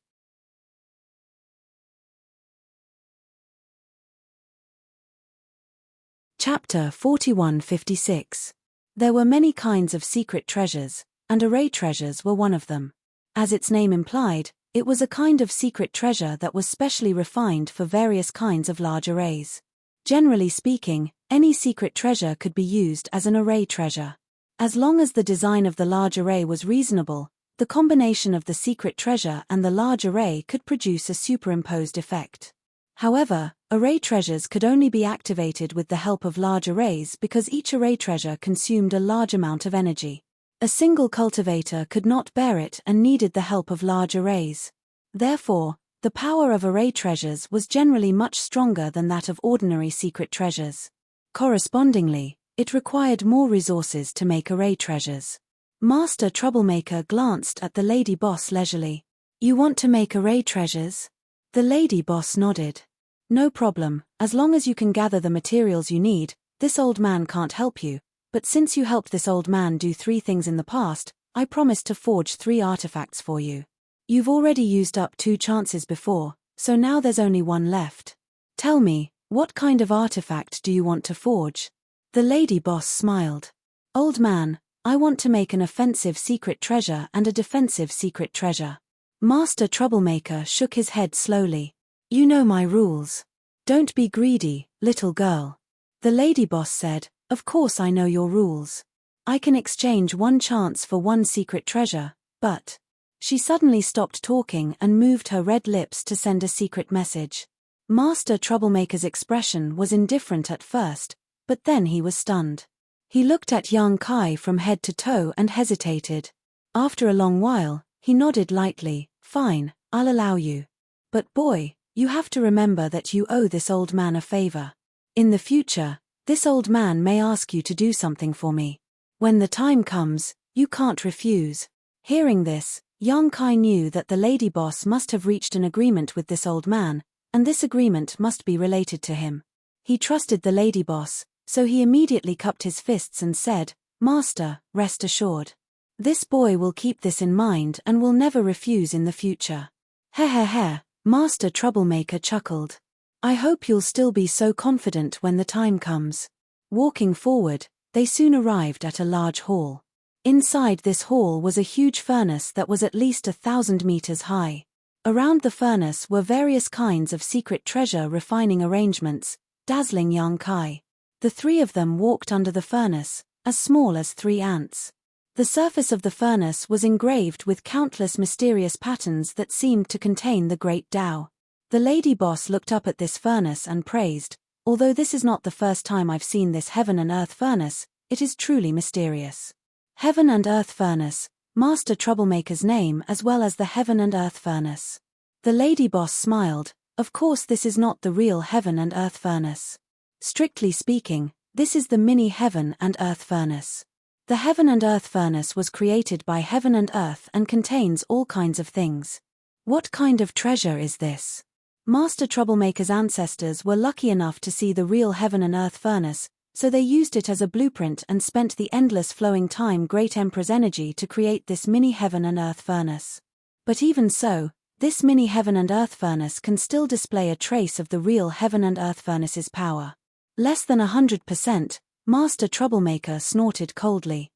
Chapter 4156. There were many kinds of secret treasures, and array treasures were one of them. As its name implied, it was a kind of secret treasure that was specially refined for various kinds of large arrays. Generally speaking, any secret treasure could be used as an array treasure. As long as the design of the large array was reasonable, the combination of the secret treasure and the large array could produce a superimposed effect. However, array treasures could only be activated with the help of large arrays because each array treasure consumed a large amount of energy. A single cultivator could not bear it and needed the help of large arrays. Therefore, the power of array treasures was generally much stronger than that of ordinary secret treasures. Correspondingly, it required more resources to make array treasures. Master Troublemaker glanced at the lady boss leisurely. "You want to make array treasures?" The lady boss nodded. "No problem, as long as you can gather the materials you need. This old man can't help you, but since you helped this old man do 3 things in the past, I promise to forge 3 artifacts for you. You've already used up 2 chances before, so now there's only 1 left. Tell me, what kind of artifact do you want to forge?" The lady boss smiled. "Old man, I want to make an offensive secret treasure and a defensive secret treasure." Master Troublemaker shook his head slowly. "You know my rules. Don't be greedy, little girl." The lady boss said, "Of course I know your rules. I can exchange 1 chance for 1 secret treasure, but..." She suddenly stopped talking and moved her red lips to send a secret message. Master Troublemaker's expression was indifferent at first, but then he was stunned. He looked at Yang Kai from head to toe and hesitated. After a long while, he nodded lightly. "Fine, I'll allow you. But boy, you have to remember that you owe this old man a favor. In the future, This old man may ask you to do something for me. When the time comes, you can't refuse. Hearing this, Yang Kai knew that the lady boss must have reached an agreement with this old man, and this agreement must be related to him. He trusted the lady boss, so he immediately cupped his fists and said, "Master, rest assured. This boy will keep this in mind and will never refuse in the future." He, Master Troublemaker chuckled. "I hope you'll still be so confident when the time comes." Walking forward, they soon arrived at a large hall. Inside this hall was a huge furnace that was at least 1,000 meters high. Around the furnace were various kinds of secret treasure refining arrangements, dazzling Yang Kai. The three of them walked under the furnace, as small as 3 ants. The surface of the furnace was engraved with countless mysterious patterns that seemed to contain the great Tao. The lady boss looked up at this furnace and praised, "Although this is not the first time I've seen this heaven and earth furnace, it is truly mysterious." Heaven and Earth Furnace, Master Troublemaker's name as well as the Heaven and Earth Furnace. The lady boss smiled. "Of course this is not the real Heaven and Earth Furnace. Strictly speaking, this is the mini Heaven and Earth Furnace. The Heaven and Earth Furnace was created by Heaven and Earth and contains all kinds of things." "What kind of treasure is this?" Master Troublemaker's ancestors were lucky enough to see the real Heaven and Earth Furnace, so they used it as a blueprint and spent the endless flowing time Great Emperor's energy to create this mini Heaven and Earth Furnace. But even so, this mini Heaven and Earth Furnace can still display a trace of the real Heaven and Earth Furnace's power. "Less than 100%, Master Troublemaker snorted coldly.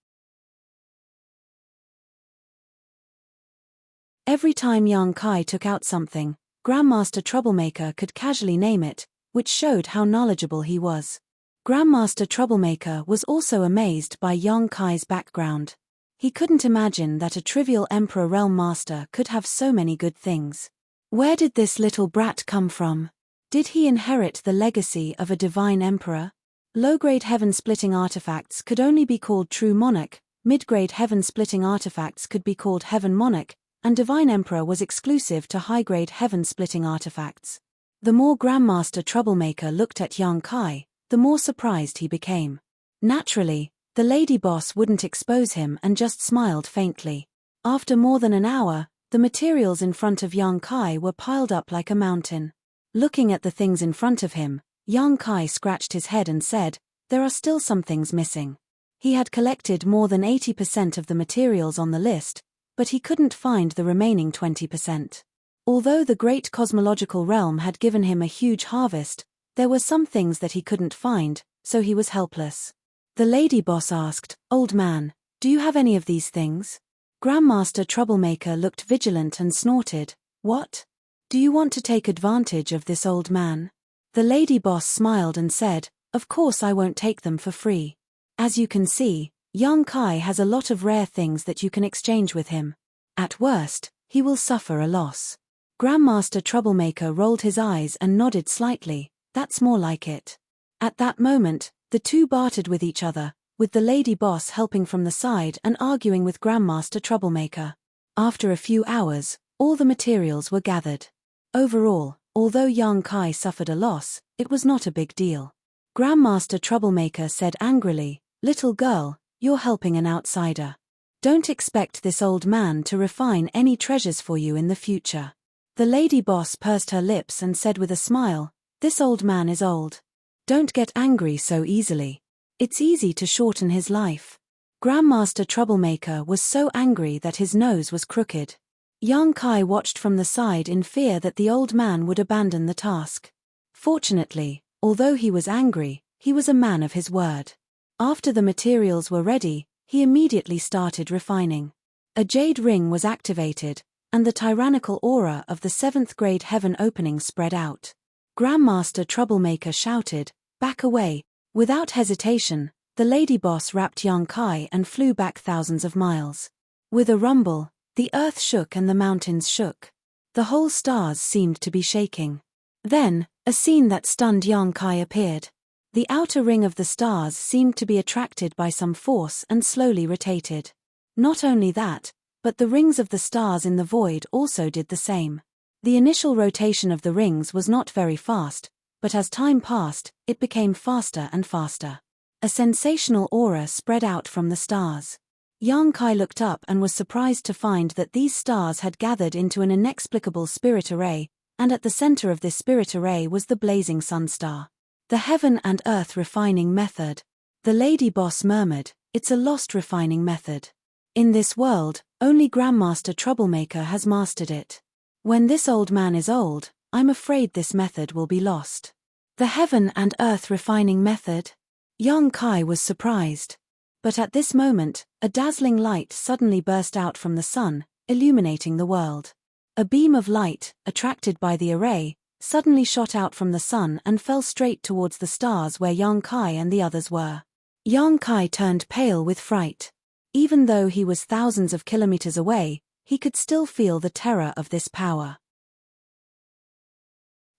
Every time Yang Kai took out something, Grandmaster Troublemaker could casually name it, which showed how knowledgeable he was. Grandmaster Troublemaker was also amazed by Yang Kai's background. He couldn't imagine that a trivial Emperor Realm Master could have so many good things. Where did this little brat come from? Did he inherit the legacy of a divine emperor? Low-grade heaven-splitting artifacts could only be called True Monarch, mid-grade heaven-splitting artifacts could be called Heaven Monarch, and Divine Emperor was exclusive to high-grade heaven-splitting artifacts. The more Grandmaster Troublemaker looked at Yang Kai, the more surprised he became. Naturally, the lady boss wouldn't expose him and just smiled faintly. After more than an hour, the materials in front of Yang Kai were piled up like a mountain. Looking at the things in front of him, Yang Kai scratched his head and said, "There are still some things missing." He had collected more than 80% of the materials on the list, but he couldn't find the remaining 20%. Although the great cosmological realm had given him a huge harvest, there were some things that he couldn't find, so he was helpless. The lady boss asked, "Old man, do you have any of these things?" Grandmaster Troublemaker looked vigilant and snorted, "What? Do you want to take advantage of this old man?" The lady boss smiled and said, "Of course I won't take them for free. As you can see, Yang Kai has a lot of rare things that you can exchange with him. At worst, he will suffer a loss." Grandmaster Troublemaker rolled his eyes and nodded slightly. "That's more like it." At that moment, the two bartered with each other, with the lady boss helping from the side and arguing with Grandmaster Troublemaker. After a few hours, all the materials were gathered. Overall, although Yang Kai suffered a loss, it was not a big deal. Grandmaster Troublemaker said angrily, "Little girl, you're helping an outsider. Don't expect this old man to refine any treasures for you in the future." The lady boss pursed her lips and said with a smile, "This old man is old. Don't get angry so easily. It's easy to shorten his life." Grandmaster Troublemaker was so angry that his nose was crooked. Yang Kai watched from the side in fear that the old man would abandon the task. Fortunately, although he was angry, he was a man of his word. After the materials were ready, he immediately started refining. A jade ring was activated, and the tyrannical aura of the 7th grade heaven opening spread out. Grandmaster Troublemaker shouted, "Back away." Without hesitation, the lady boss wrapped Yang Kai and flew back thousands of miles. With a rumble, the earth shook and the mountains shook. The whole stars seemed to be shaking. Then, a scene that stunned Yang Kai appeared. The outer ring of the stars seemed to be attracted by some force and slowly rotated. Not only that, but the rings of the stars in the void also did the same. The initial rotation of the rings was not very fast, but as time passed, it became faster and faster. A sensational aura spread out from the stars. Yang Kai looked up and was surprised to find that these stars had gathered into an inexplicable spirit array, and at the center of this spirit array was the blazing sun star. The heaven and earth refining method. The lady boss murmured, "It's a lost refining method. In this world, only Grandmaster Troublemaker has mastered it. When this old man is old, I'm afraid this method will be lost." The heaven and earth refining method? Yang Kai was surprised. But at this moment, a dazzling light suddenly burst out from the sun, illuminating the world. A beam of light, attracted by the array, suddenly shot out from the sun and fell straight towards the stars where Yang Kai and the others were. Yang Kai turned pale with fright. Even though he was thousands of kilometers away, he could still feel the terror of this power.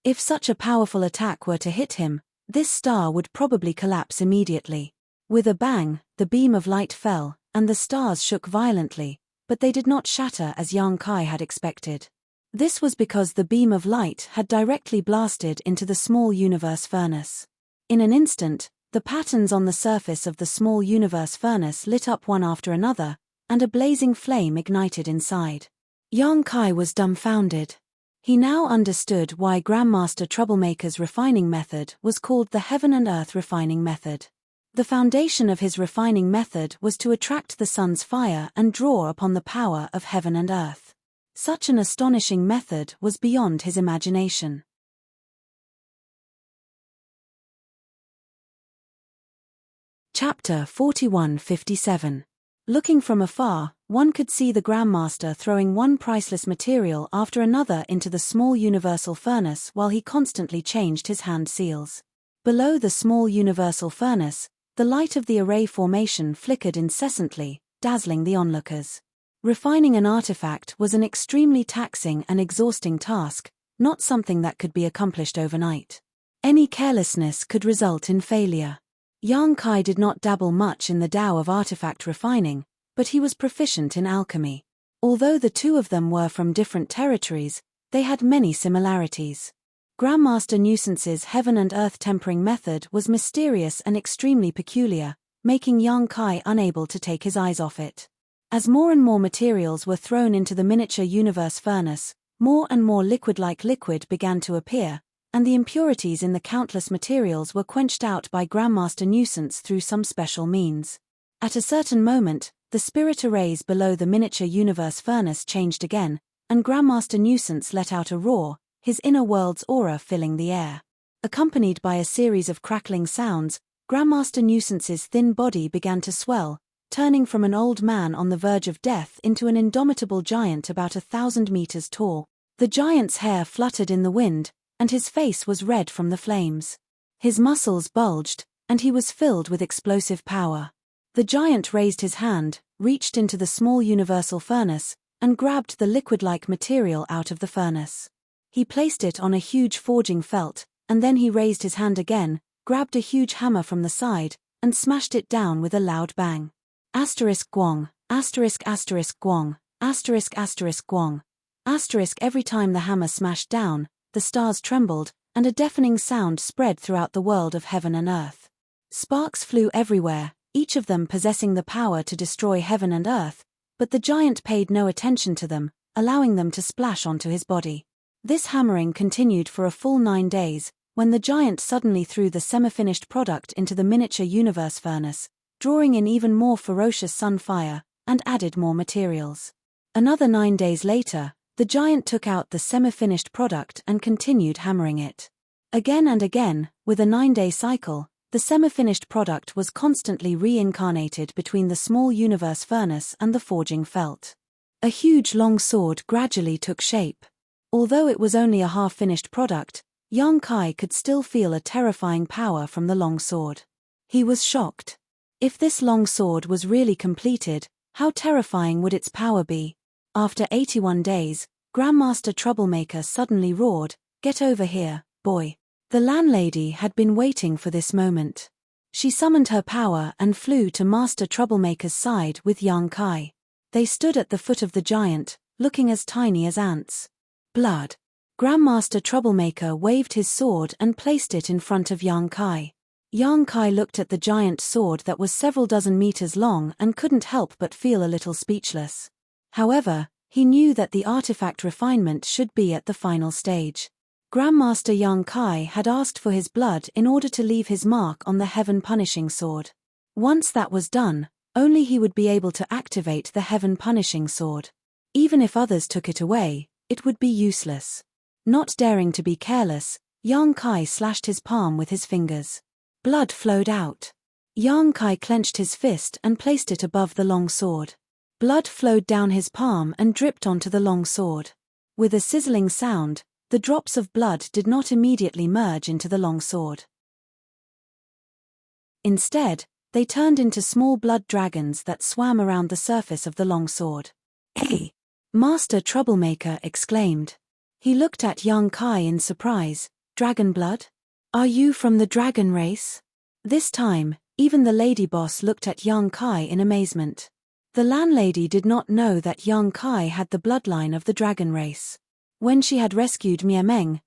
If such a powerful attack were to hit him, this star would probably collapse immediately. With a bang, the beam of light fell, and the stars shook violently, but they did not shatter as Yang Kai had expected. This was because the beam of light had directly blasted into the small universe furnace. In an instant, the patterns on the surface of the small universe furnace lit up one after another, and a blazing flame ignited inside. Yang Kai was dumbfounded. He now understood why Grandmaster Troublemaker's refining method was called the Heaven and Earth refining method. The foundation of his refining method was to attract the sun's fire and draw upon the power of heaven and earth. Such an astonishing method was beyond his imagination. Chapter 4157. Looking from afar, one could see the Grandmaster throwing one priceless material after another into the small universal furnace while he constantly changed his hand seals. Below the small universal furnace, the light of the array formation flickered incessantly, dazzling the onlookers. Refining an artifact was an extremely taxing and exhausting task, not something that could be accomplished overnight. Any carelessness could result in failure. Yang Kai did not dabble much in the Tao of artifact refining, but he was proficient in alchemy. Although the two of them were from different territories, they had many similarities. Grandmaster Nuisance's heaven and earth tempering method was mysterious and extremely peculiar, making Yang Kai unable to take his eyes off it. As more and more materials were thrown into the miniature universe furnace, more and more liquid-like liquid began to appear, and the impurities in the countless materials were quenched out by Grandmaster Nuisance through some special means. At a certain moment, the spirit arrays below the miniature universe furnace changed again, and Grandmaster Nuisance let out a roar, his inner world's aura filling the air. Accompanied by a series of crackling sounds, Grandmaster Nuisance's thin body began to swell, turning from an old man on the verge of death into an indomitable giant about 1,000 meters tall. The giant's hair fluttered in the wind, and his face was red from the flames. His muscles bulged, and he was filled with explosive power. The giant raised his hand, reached into the small universal furnace, and grabbed the liquid-like material out of the furnace. He placed it on a huge forging felt, and then he raised his hand again, grabbed a huge hammer from the side, and smashed it down with a loud bang. Asterisk guang, asterisk asterisk guang, asterisk asterisk guang, asterisk. Every time the hammer smashed down, the stars trembled, and a deafening sound spread throughout the world of heaven and earth. Sparks flew everywhere, each of them possessing the power to destroy heaven and earth, but the giant paid no attention to them, allowing them to splash onto his body. This hammering continued for a full 9 days, when the giant suddenly threw the semi-finished product into the miniature universe furnace, drawing in even more ferocious sun fire, and added more materials. Another 9 days later, the giant took out the semi-finished product and continued hammering it. Again and again, with a 9-day cycle, the semi-finished product was constantly reincarnated between the small universe furnace and the forging felt. A huge long sword gradually took shape. Although it was only a half-finished product, Yang Kai could still feel a terrifying power from the long sword. He was shocked. If this long sword was really completed, how terrifying would its power be? After 81 days, Grandmaster Troublemaker suddenly roared, "Get over here, boy." The landlady had been waiting for this moment. She summoned her power and flew to Master Troublemaker's side with Yang Kai. They stood at the foot of the giant, looking as tiny as ants. Blood. Grandmaster Troublemaker waved his sword and placed it in front of Yang Kai. Yang Kai looked at the giant sword that was several dozen meters long and couldn't help but feel a little speechless. However, he knew that the artifact refinement should be at the final stage. Grandmaster Yang Kai had asked for his blood in order to leave his mark on the Heaven Punishing Sword. Once that was done, only he would be able to activate the Heaven Punishing Sword. Even if others took it away, it would be useless. Not daring to be careless, Yang Kai slashed his palm with his fingers. Blood flowed out. Yang Kai clenched his fist and placed it above the long sword. Blood flowed down his palm and dripped onto the long sword. With a sizzling sound, the drops of blood did not immediately merge into the long sword. Instead, they turned into small blood dragons that swam around the surface of the long sword. "Hey!" Master Troublemaker exclaimed. He looked at Yang Kai in surprise. "Dragon blood? Are you from the dragon race?" This time, even the lady boss looked at Yang Kai in amazement. The landlady did not know that Yang Kai had the bloodline of the dragon race. When she had rescued Meng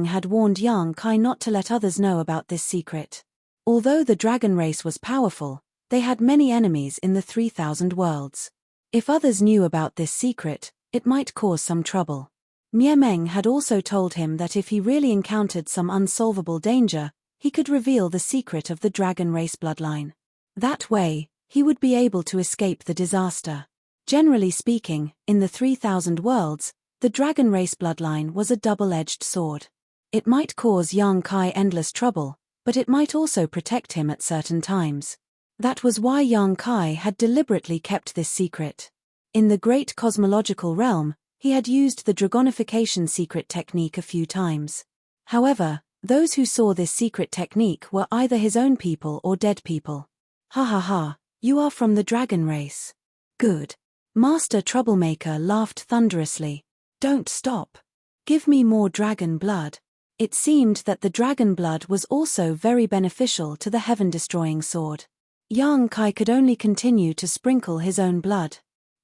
had warned Yang Kai not to let others know about this secret. Although the dragon race was powerful, they had many enemies in the 3,000 worlds. If others knew about this secret, it might cause some trouble. Meng had also told him that if he really encountered some unsolvable danger, he could reveal the secret of the dragon race bloodline. That way, he would be able to escape the disaster. Generally speaking, in the 3,000 worlds, the dragon race bloodline was a double-edged sword. It might cause Yang Kai endless trouble, but it might also protect him at certain times. That was why Yang Kai had deliberately kept this secret. In the great cosmological realm, he had used the dragonification secret technique a few times. However, those who saw this secret technique were either his own people or dead people. "Ha ha ha, you are from the dragon race. Good." Master Troublemaker laughed thunderously. "Don't stop. Give me more dragon blood." It seemed that the dragon blood was also very beneficial to the heaven-destroying sword. Yang Kai could only continue to sprinkle his own blood.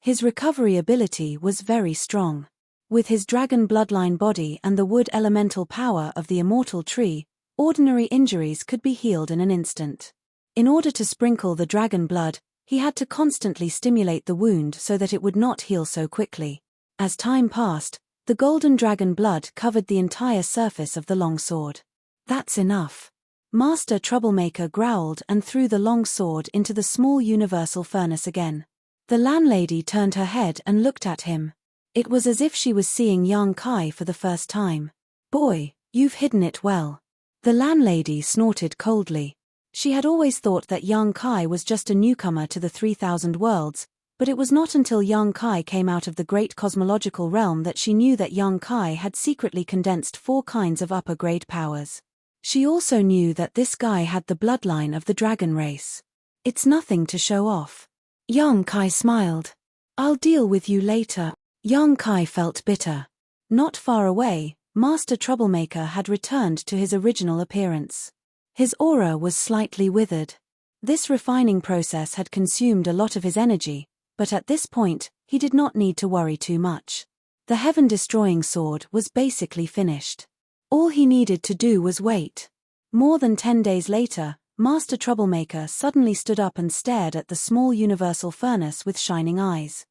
His recovery ability was very strong. With his dragon bloodline body and the wood elemental power of the immortal tree, ordinary injuries could be healed in an instant. In order to sprinkle the dragon blood, he had to constantly stimulate the wound so that it would not heal so quickly. As time passed, the golden dragon blood covered the entire surface of the long sword. "That's enough." Master Troublemaker growled and threw the long sword into the small universal furnace again. The landlady turned her head and looked at him. It was as if she was seeing Yang Kai for the first time. "Boy, you've hidden it well." The landlady snorted coldly. She had always thought that Yang Kai was just a newcomer to the 3,000 worlds, but it was not until Yang Kai came out of the great cosmological realm that she knew that Yang Kai had secretly condensed 4 kinds of upper-grade powers. She also knew that this guy had the bloodline of the dragon race. "It's nothing to show off." Yang Kai smiled. "I'll deal with you later." Yang Kai felt bitter. Not far away, Master Troublemaker had returned to his original appearance. His aura was slightly withered. This refining process had consumed a lot of his energy, but at this point, he did not need to worry too much. The heaven-destroying sword was basically finished. All he needed to do was wait. More than 10 days later, Master Troublemaker suddenly stood up and stared at the small universal furnace with shining eyes.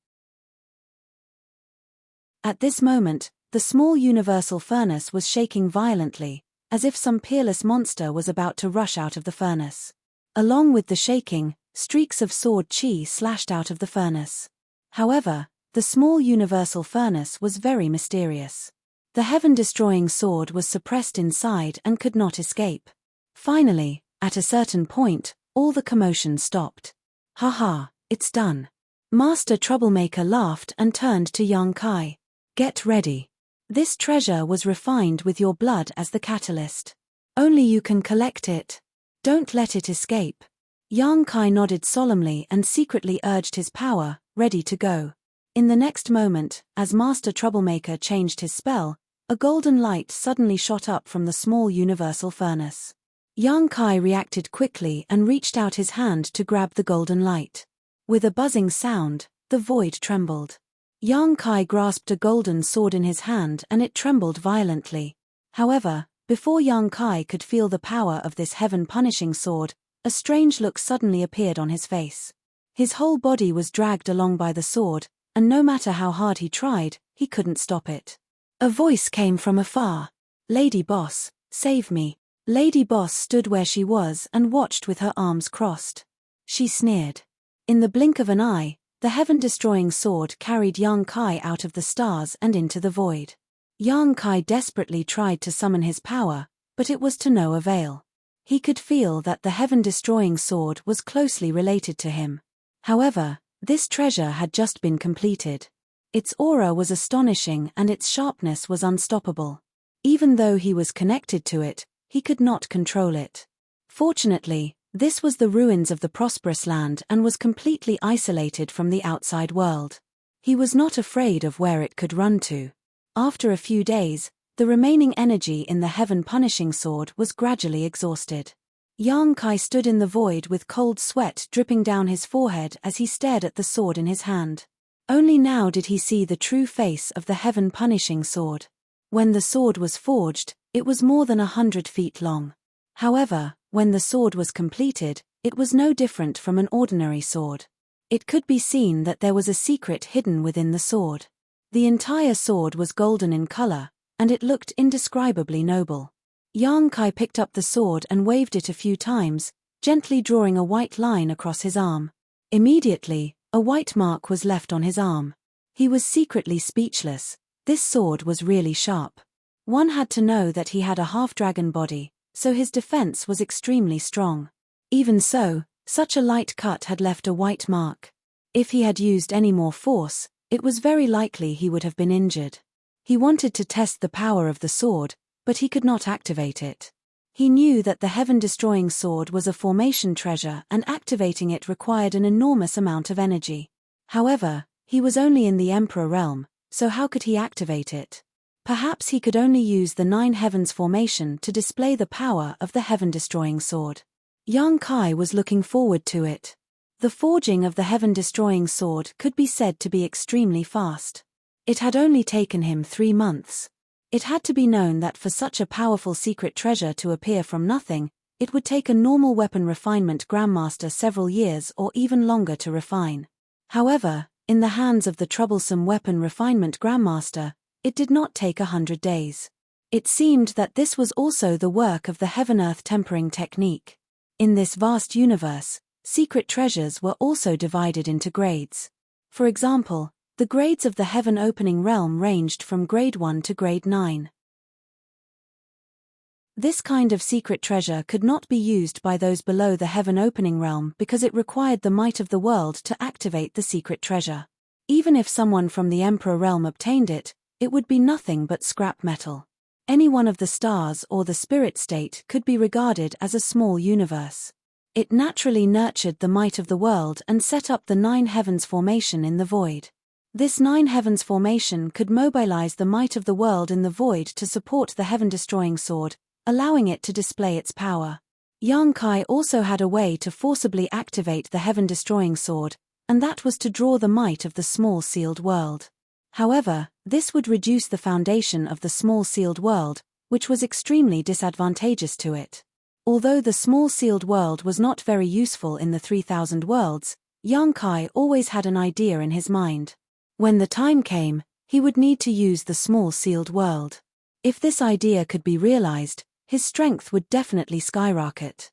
At this moment, the small universal furnace was shaking violently, as if some peerless monster was about to rush out of the furnace. Along with the shaking, streaks of sword chi slashed out of the furnace. However, the small universal furnace was very mysterious. The heaven-destroying sword was suppressed inside and could not escape. Finally, at a certain point, all the commotion stopped. "Haha, it's done." Master Troublemaker laughed and turned to Yang Kai. "Get ready. This treasure was refined with your blood as the catalyst. Only you can collect it. Don't let it escape." Yang Kai nodded solemnly and secretly urged his power, ready to go. In the next moment, as Master Troublemaker changed his spell, a golden light suddenly shot up from the small universal furnace. Yang Kai reacted quickly and reached out his hand to grab the golden light. With a buzzing sound, the void trembled. Yang Kai grasped a golden sword in his hand and it trembled violently. However, before Yang Kai could feel the power of this heaven-punishing sword, a strange look suddenly appeared on his face. His whole body was dragged along by the sword, and no matter how hard he tried, he couldn't stop it. A voice came from afar. "Lady Boss, save me." Lady Boss stood where she was and watched with her arms crossed. She sneered. In the blink of an eye, the heaven-destroying sword carried Yang Kai out of the stars and into the void. Yang Kai desperately tried to summon his power, but it was to no avail. He could feel that the heaven-destroying sword was closely related to him. However, this treasure had just been completed. Its aura was astonishing and its sharpness was unstoppable. Even though he was connected to it, he could not control it. Fortunately, this was the ruins of the prosperous land and was completely isolated from the outside world. He was not afraid of where it could run to. After a few days, the remaining energy in the heaven-punishing sword was gradually exhausted. Yang Kai stood in the void with cold sweat dripping down his forehead as he stared at the sword in his hand. Only now did he see the true face of the heaven-punishing sword. When the sword was forged, it was more than 100 feet long. However, when the sword was completed, it was no different from an ordinary sword. It could be seen that there was a secret hidden within the sword. The entire sword was golden in color, and it looked indescribably noble. Yang Kai picked up the sword and waved it a few times, gently drawing a white line across his arm. Immediately, a white mark was left on his arm. He was secretly speechless. This sword was really sharp. One had to know that he had a half-dragon body, so his defense was extremely strong. Even so, such a light cut had left a white mark. If he had used any more force, it was very likely he would have been injured. He wanted to test the power of the sword, but he could not activate it. He knew that the heaven-destroying sword was a formation treasure and activating it required an enormous amount of energy. However, he was only in the Emperor realm, so how could he activate it? Perhaps he could only use the 9 heavens formation to display the power of the heaven-destroying sword. Yang Kai was looking forward to it. The forging of the heaven-destroying sword could be said to be extremely fast. It had only taken him 3 months. It had to be known that for such a powerful secret treasure to appear from nothing, it would take a normal weapon refinement grandmaster several years or even longer to refine. However, in the hands of the troublesome weapon refinement grandmaster, it did not take 100 days. It seemed that this was also the work of the heaven-earth tempering technique. In this vast universe, secret treasures were also divided into grades. For example, the grades of the heaven-opening realm ranged from grade 1 to grade 9. This kind of secret treasure could not be used by those below the heaven-opening realm because it required the might of the world to activate the secret treasure. Even if someone from the Emperor realm obtained it, it would be nothing but scrap metal. Any one of the stars or the spirit state could be regarded as a small universe. It naturally nurtured the might of the world and set up the 9 heavens formation in the void. This 9 heavens formation could mobilize the might of the world in the void to support the heaven-destroying sword, allowing it to display its power. Yang Kai also had a way to forcibly activate the heaven-destroying sword, and that was to draw the might of the small sealed world. However, this would reduce the foundation of the small sealed world, which was extremely disadvantageous to it. Although the small sealed world was not very useful in the 3000 worlds, Yang Kai always had an idea in his mind. When the time came, he would need to use the small sealed world. If this idea could be realized, his strength would definitely skyrocket.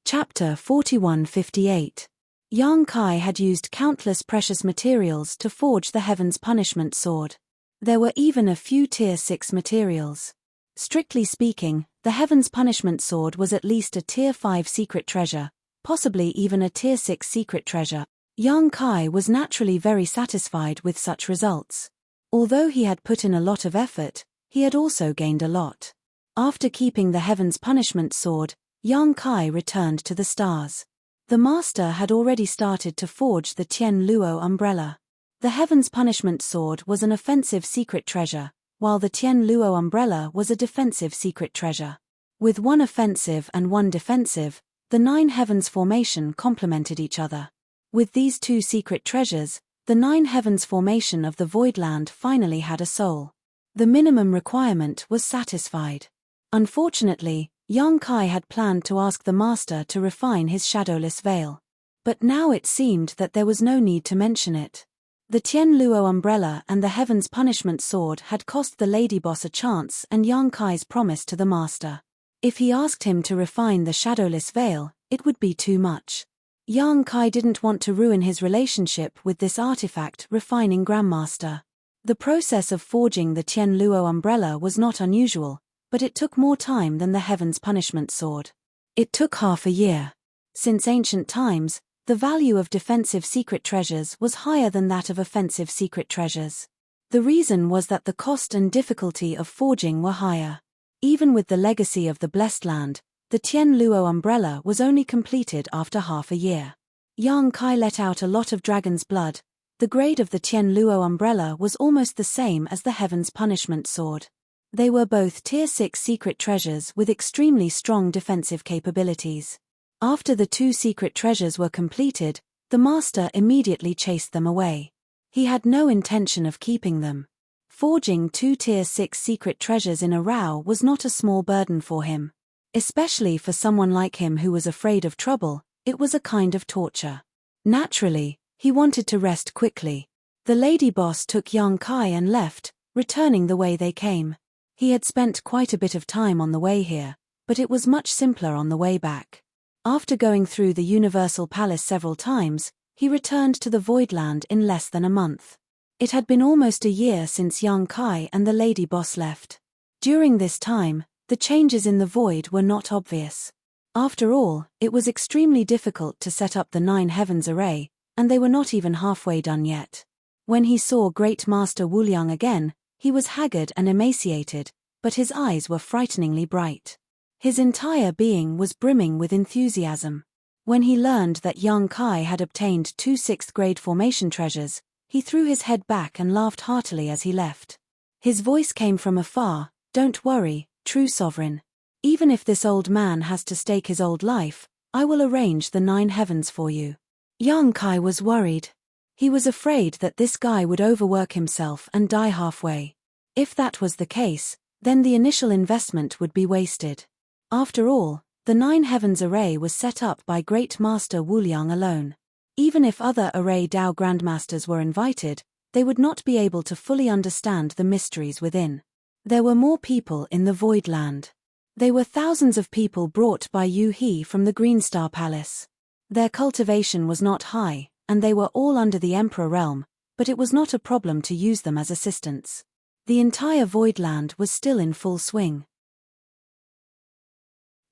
Chapter 4158. Yang Kai had used countless precious materials to forge the Heaven's Punishment Sword. There were even a few Tier 6 materials. Strictly speaking, the Heaven's Punishment Sword was at least a Tier 5 secret treasure, possibly even a Tier 6 secret treasure. Yang Kai was naturally very satisfied with such results. Although he had put in a lot of effort, he had also gained a lot. After keeping the Heaven's Punishment Sword, Yang Kai returned to the stars. The master had already started to forge the Tian Luo umbrella. The Heaven's Punishment Sword was an offensive secret treasure, while the Tian Luo umbrella was a defensive secret treasure. With one offensive and one defensive, The 9 heavens formation complemented each other. With these 2 secret treasures, the 9 heavens formation of the Voidland finally had a soul. The minimum requirement was satisfied. Unfortunately, Yang Kai had planned to ask the master to refine his shadowless veil. But now it seemed that there was no need to mention it. The Tian Luo umbrella and the Heaven's Punishment sword had cost the lady boss a chance and Yang Kai's promise to the master. If he asked him to refine the shadowless veil, it would be too much. Yang Kai didn't want to ruin his relationship with this artifact refining grandmaster. The process of forging the Tian Luo umbrella was not unusual, but it took more time than the Heaven's Punishment sword. It took half a year. Since ancient times, the value of defensive secret treasures was higher than that of offensive secret treasures. The reason was that the cost and difficulty of forging were higher. Even with the legacy of the Blessed Land, the Tian Luo umbrella was only completed after half a year. Yang Kai let out a lot of dragon's blood. The grade of the Tian Luo umbrella was almost the same as the Heaven's Punishment sword. They were both Tier 6 secret treasures with extremely strong defensive capabilities. After the 2 secret treasures were completed, the master immediately chased them away. He had no intention of keeping them. Forging 2 Tier 6 secret treasures in a row was not a small burden for him. Especially for someone like him who was afraid of trouble, it was a kind of torture. Naturally, he wanted to rest quickly. The lady boss took Yang Kai and left, returning the way they came. He had spent quite a bit of time on the way here, but it was much simpler on the way back. After going through the Universal Palace several times, he returned to the Voidland in less than a month. It had been almost a year since Yang Kai and the lady boss left. During this time, the changes in the void were not obvious. After all, it was extremely difficult to set up the 9 heavens array, and they were not even halfway done yet. When he saw Great Master Wuliang again, he was haggard and emaciated, but his eyes were frighteningly bright. His entire being was brimming with enthusiasm. When he learned that Yang Kai had obtained 2 6th-grade formation treasures, he threw his head back and laughed heartily as he left. His voice came from afar, "Don't worry, true sovereign. Even if this old man has to stake his old life, I will arrange the 9 heavens for you." Yang Kai was worried. He was afraid that this guy would overwork himself and die halfway. If that was the case, then the initial investment would be wasted. After all, the 9 heavens array was set up by Great Master Wuliang alone. Even if other array Dao grandmasters were invited, they would not be able to fully understand the mysteries within. There were more people in the Voidland. They were thousands of people brought by Yu He from the Green Star Palace. Their cultivation was not high, and they were all under the Emperor realm, but it was not a problem to use them as assistants. The entire Voidland was still in full swing.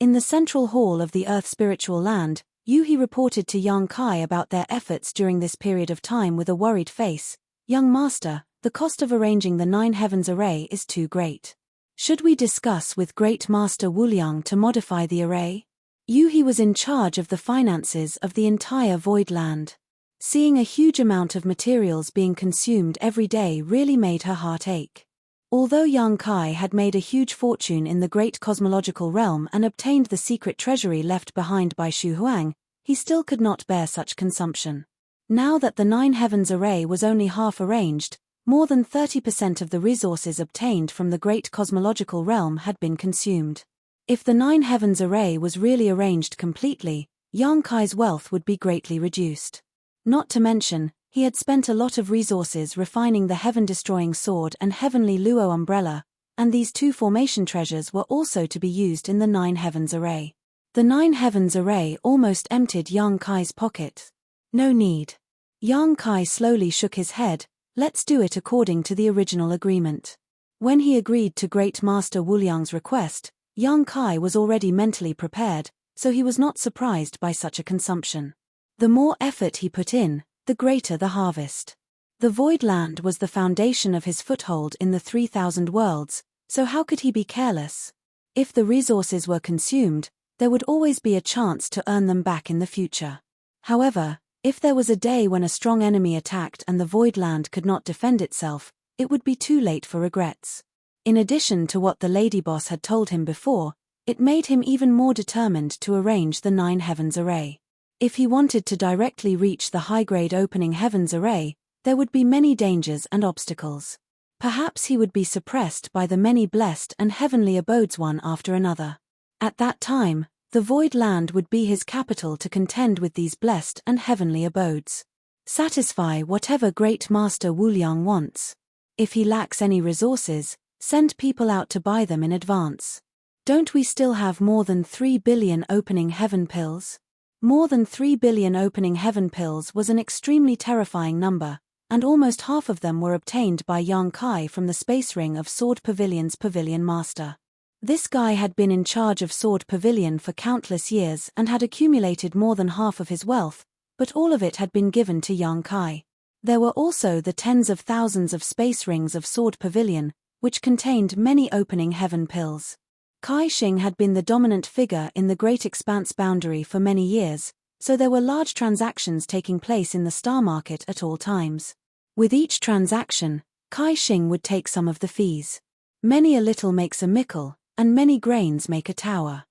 In the central hall of the Earth Spiritual Land, Yu He reported to Yang Kai about their efforts during this period of time with a worried face. "Young master, the cost of arranging the 9 heavens array is too great. Should we discuss with Great Master Wuliang to modify the array?" Yu He was in charge of the finances of the entire Voidland. Seeing a huge amount of materials being consumed every day really made her heart ache. Although Yang Kai had made a huge fortune in the great cosmological realm and obtained the secret treasury left behind by Xu Huang, he still could not bear such consumption. Now that the 9 heavens array was only half arranged, more than 30% of the resources obtained from the great cosmological realm had been consumed. If the 9 heavens array was really arranged completely, Yang Kai's wealth would be greatly reduced. Not to mention, he had spent a lot of resources refining the heaven-destroying sword and heavenly Luo umbrella, and these 2 formation treasures were also to be used in the 9 heavens array. The 9 heavens array almost emptied Yang Kai's pocket. No need. Yang Kai slowly shook his head. "Let's do it according to the original agreement." When he agreed to Great Master Wuliang's request, Yang Kai was already mentally prepared, so he was not surprised by such a consumption. The more effort he put in, the greater the harvest. The Voidland was the foundation of his foothold in the 3,000 worlds, so how could he be careless? If the resources were consumed, there would always be a chance to earn them back in the future. However, if there was a day when a strong enemy attacked and the Voidland could not defend itself, it would be too late for regrets. In addition to what the lady boss had told him before, It made him even more determined to arrange the 9 heavens array. If he wanted to directly reach the high-grade opening heavens array, there would be many dangers and obstacles. Perhaps he would be suppressed by the many blessed and heavenly abodes one after another. At that time, the void land would be his capital to contend with these blessed and heavenly abodes. Satisfy whatever great master Wu Liang wants. If he lacks any resources, send people out to buy them in advance. Don't we still have more than 3 billion opening heaven pills? More than 3 billion opening heaven pills was an extremely terrifying number, and almost half of them were obtained by Yang Kai from the space ring of Sword Pavilion's pavilion master. This guy had been in charge of Sword Pavilion for countless years and had accumulated more than half of his wealth, but all of it had been given to Yang Kai. There were also the tens of thousands of space rings of Sword Pavilion, which contained many opening heaven pills. Kai Xing had been the dominant figure in the Great Expanse boundary for many years, so there were large transactions taking place in the star market at all times. With each transaction, Kai Xing would take some of the fees. Many a little makes a mickle, and many grains make a tower.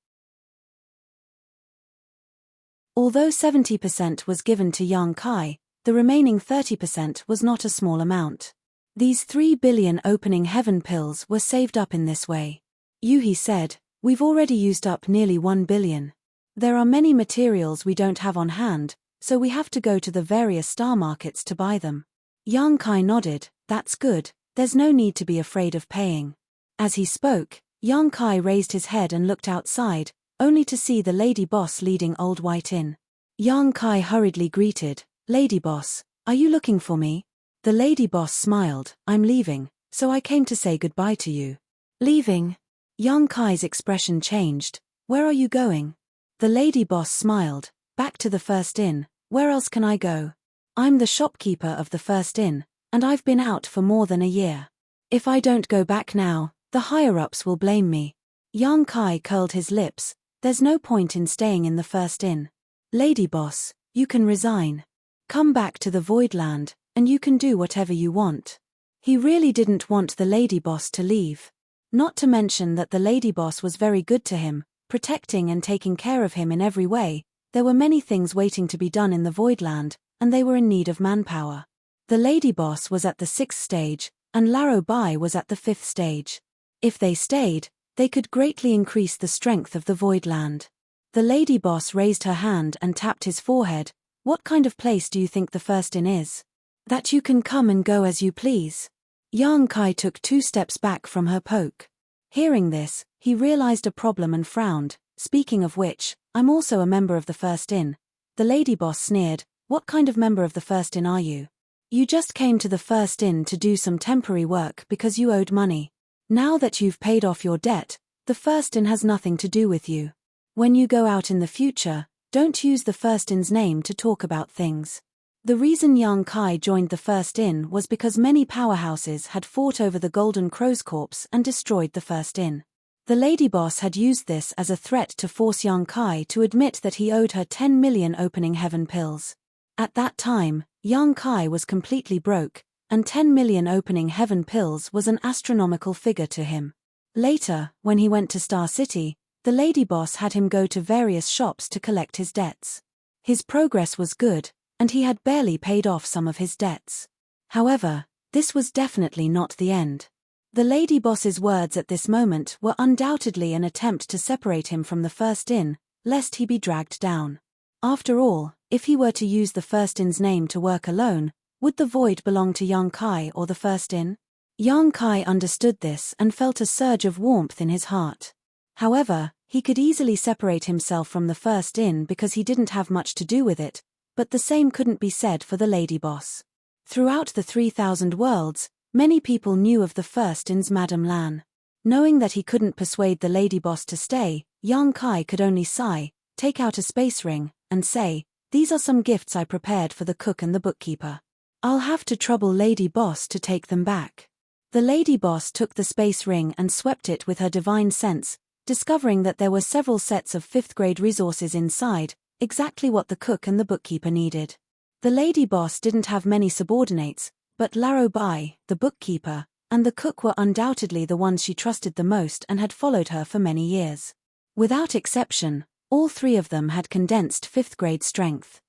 Although 70% was given to Yang Kai, the remaining 30% was not a small amount. These 3 billion opening heaven pills were saved up in this way. Yuhi said, "We've already used up nearly 1 billion. There are many materials we don't have on hand, so we have to go to the various star markets to buy them." Yang Kai nodded, "That's good, there's no need to be afraid of paying." As he spoke, Yang Kai raised his head and looked outside, only to see the lady boss leading Old White in. Yang Kai hurriedly greeted, "Lady boss, are you looking for me?" The lady boss smiled, "I'm leaving, so I came to say goodbye to you." "Leaving?" Yang Kai's expression changed. "Where are you going?" The lady boss smiled, "Back to the first inn, where else can I go? I'm the shopkeeper of the first inn, and I've been out for more than a year. If I don't go back now, the higher-ups will blame me." Yang Kai curled his lips, "There's no point in staying in the first inn. Lady boss, you can resign. Come back to the Void Land, and you can do whatever you want." He really didn't want the lady boss to leave. Not to mention that the lady boss was very good to him, protecting and taking care of him in every way. There were many things waiting to be done in the Void Land, and they were in need of manpower. The lady boss was at the 6th stage, and Laro Bai was at the 5th stage. If they stayed, they could greatly increase the strength of the Void Land. The lady boss raised her hand and tapped his forehead. "What kind of place do you think the first inn is? That you can come and go as you please?" Yang Kai took 2 steps back from her poke. Hearing this, he realized a problem and frowned. "Speaking of which, I'm also a member of the first inn." The lady boss sneered, "What kind of member of the first inn are you? You just came to the first inn to do some temporary work because you owed money. Now that you've paid off your debt, the first inn has nothing to do with you. When you go out in the future, don't use the first inn's name to talk about things." The reason Yang Kai joined the first inn was because many powerhouses had fought over the Golden Crow's corpse and destroyed the first inn. The lady boss had used this as a threat to force Yang Kai to admit that he owed her 10 million opening heaven pills. At that time, Yang Kai was completely broke, and 10 million opening heaven pills was an astronomical figure to him. Later, when he went to Star City, the lady boss had him go to various shops to collect his debts. His progress was good, and he had barely paid off some of his debts. However, this was definitely not the end. The lady boss's words at this moment were undoubtedly an attempt to separate him from the first inn, lest he be dragged down. After all, if he were to use the first inn's name to work alone, would the void belong to Yang Kai or the first inn? Yang Kai understood this and felt a surge of warmth in his heart. However, he could easily separate himself from the first inn because he didn't have much to do with it, but the same couldn't be said for the lady boss. Throughout the 3,000 worlds, many people knew of the first inn's Madame Lan. Knowing that he couldn't persuade the lady boss to stay, Yang Kai could only sigh, take out a space ring, and say, "These are some gifts I prepared for the cook and the bookkeeper. I'll have to trouble Lady Boss to take them back." The lady boss took the space ring and swept it with her divine sense, discovering that there were several sets of 5th grade resources inside, exactly what the cook and the bookkeeper needed. The lady boss didn't have many subordinates, but Laro Bai, the bookkeeper, and the cook were undoubtedly the ones she trusted the most and had followed her for many years. Without exception, all three of them had condensed 5th grade strength.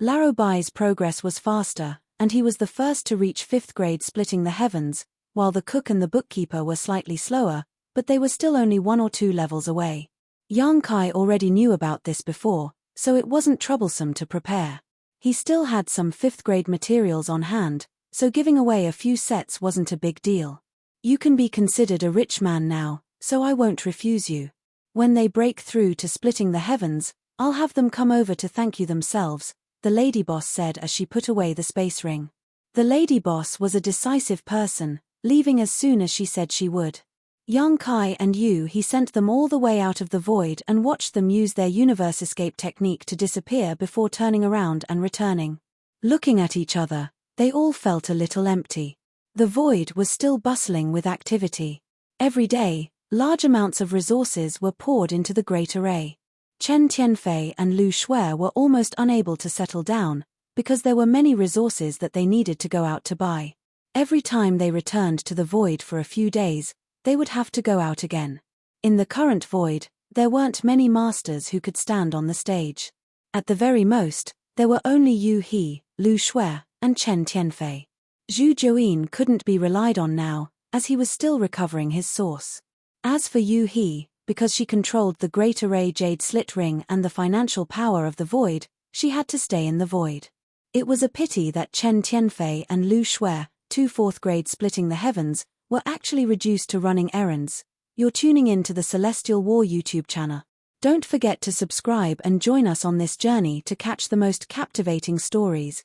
Larrabai's progress was faster, and he was the first to reach 5th grade splitting the heavens, while the cook and the bookkeeper were slightly slower, but they were still only 1 or 2 levels away. Yang Kai already knew about this before, so it wasn't troublesome to prepare. He still had some 5th grade materials on hand, so giving away a few sets wasn't a big deal. You can be considered a rich man now, so I won't refuse you. When they break through to splitting the heavens, I'll have them come over to thank you themselves, the lady boss said as she put away the space ring. The lady boss was a decisive person, leaving as soon as she said she would. Yang Kai and he sent them all the way out of the void and watched them use their universe escape technique to disappear before turning around and returning. Looking at each other, they all felt a little empty. The void was still bustling with activity. Every day, large amounts of resources were poured into the great array. Chen Tianfei and Lu Shuai were almost unable to settle down, because there were many resources that they needed to go out to buy. Every time they returned to the void for a few days, they would have to go out again. In the current void, there weren't many masters who could stand on the stage. At the very most, there were only Yu He, Lu Shuai, and Chen Tianfei. Zhu Juyin couldn't be relied on now, as he was still recovering his source. As for Yu He, because she controlled the Great Array Jade Slit Ring and the financial power of the void, she had to stay in the void. It was a pity that Chen Tianfei and Lu Shuai, 2 4th grade splitting the heavens, were actually reduced to running errands. You're tuning in to the Celestial War YouTube channel. Don't forget to subscribe and join us on this journey to catch the most captivating stories.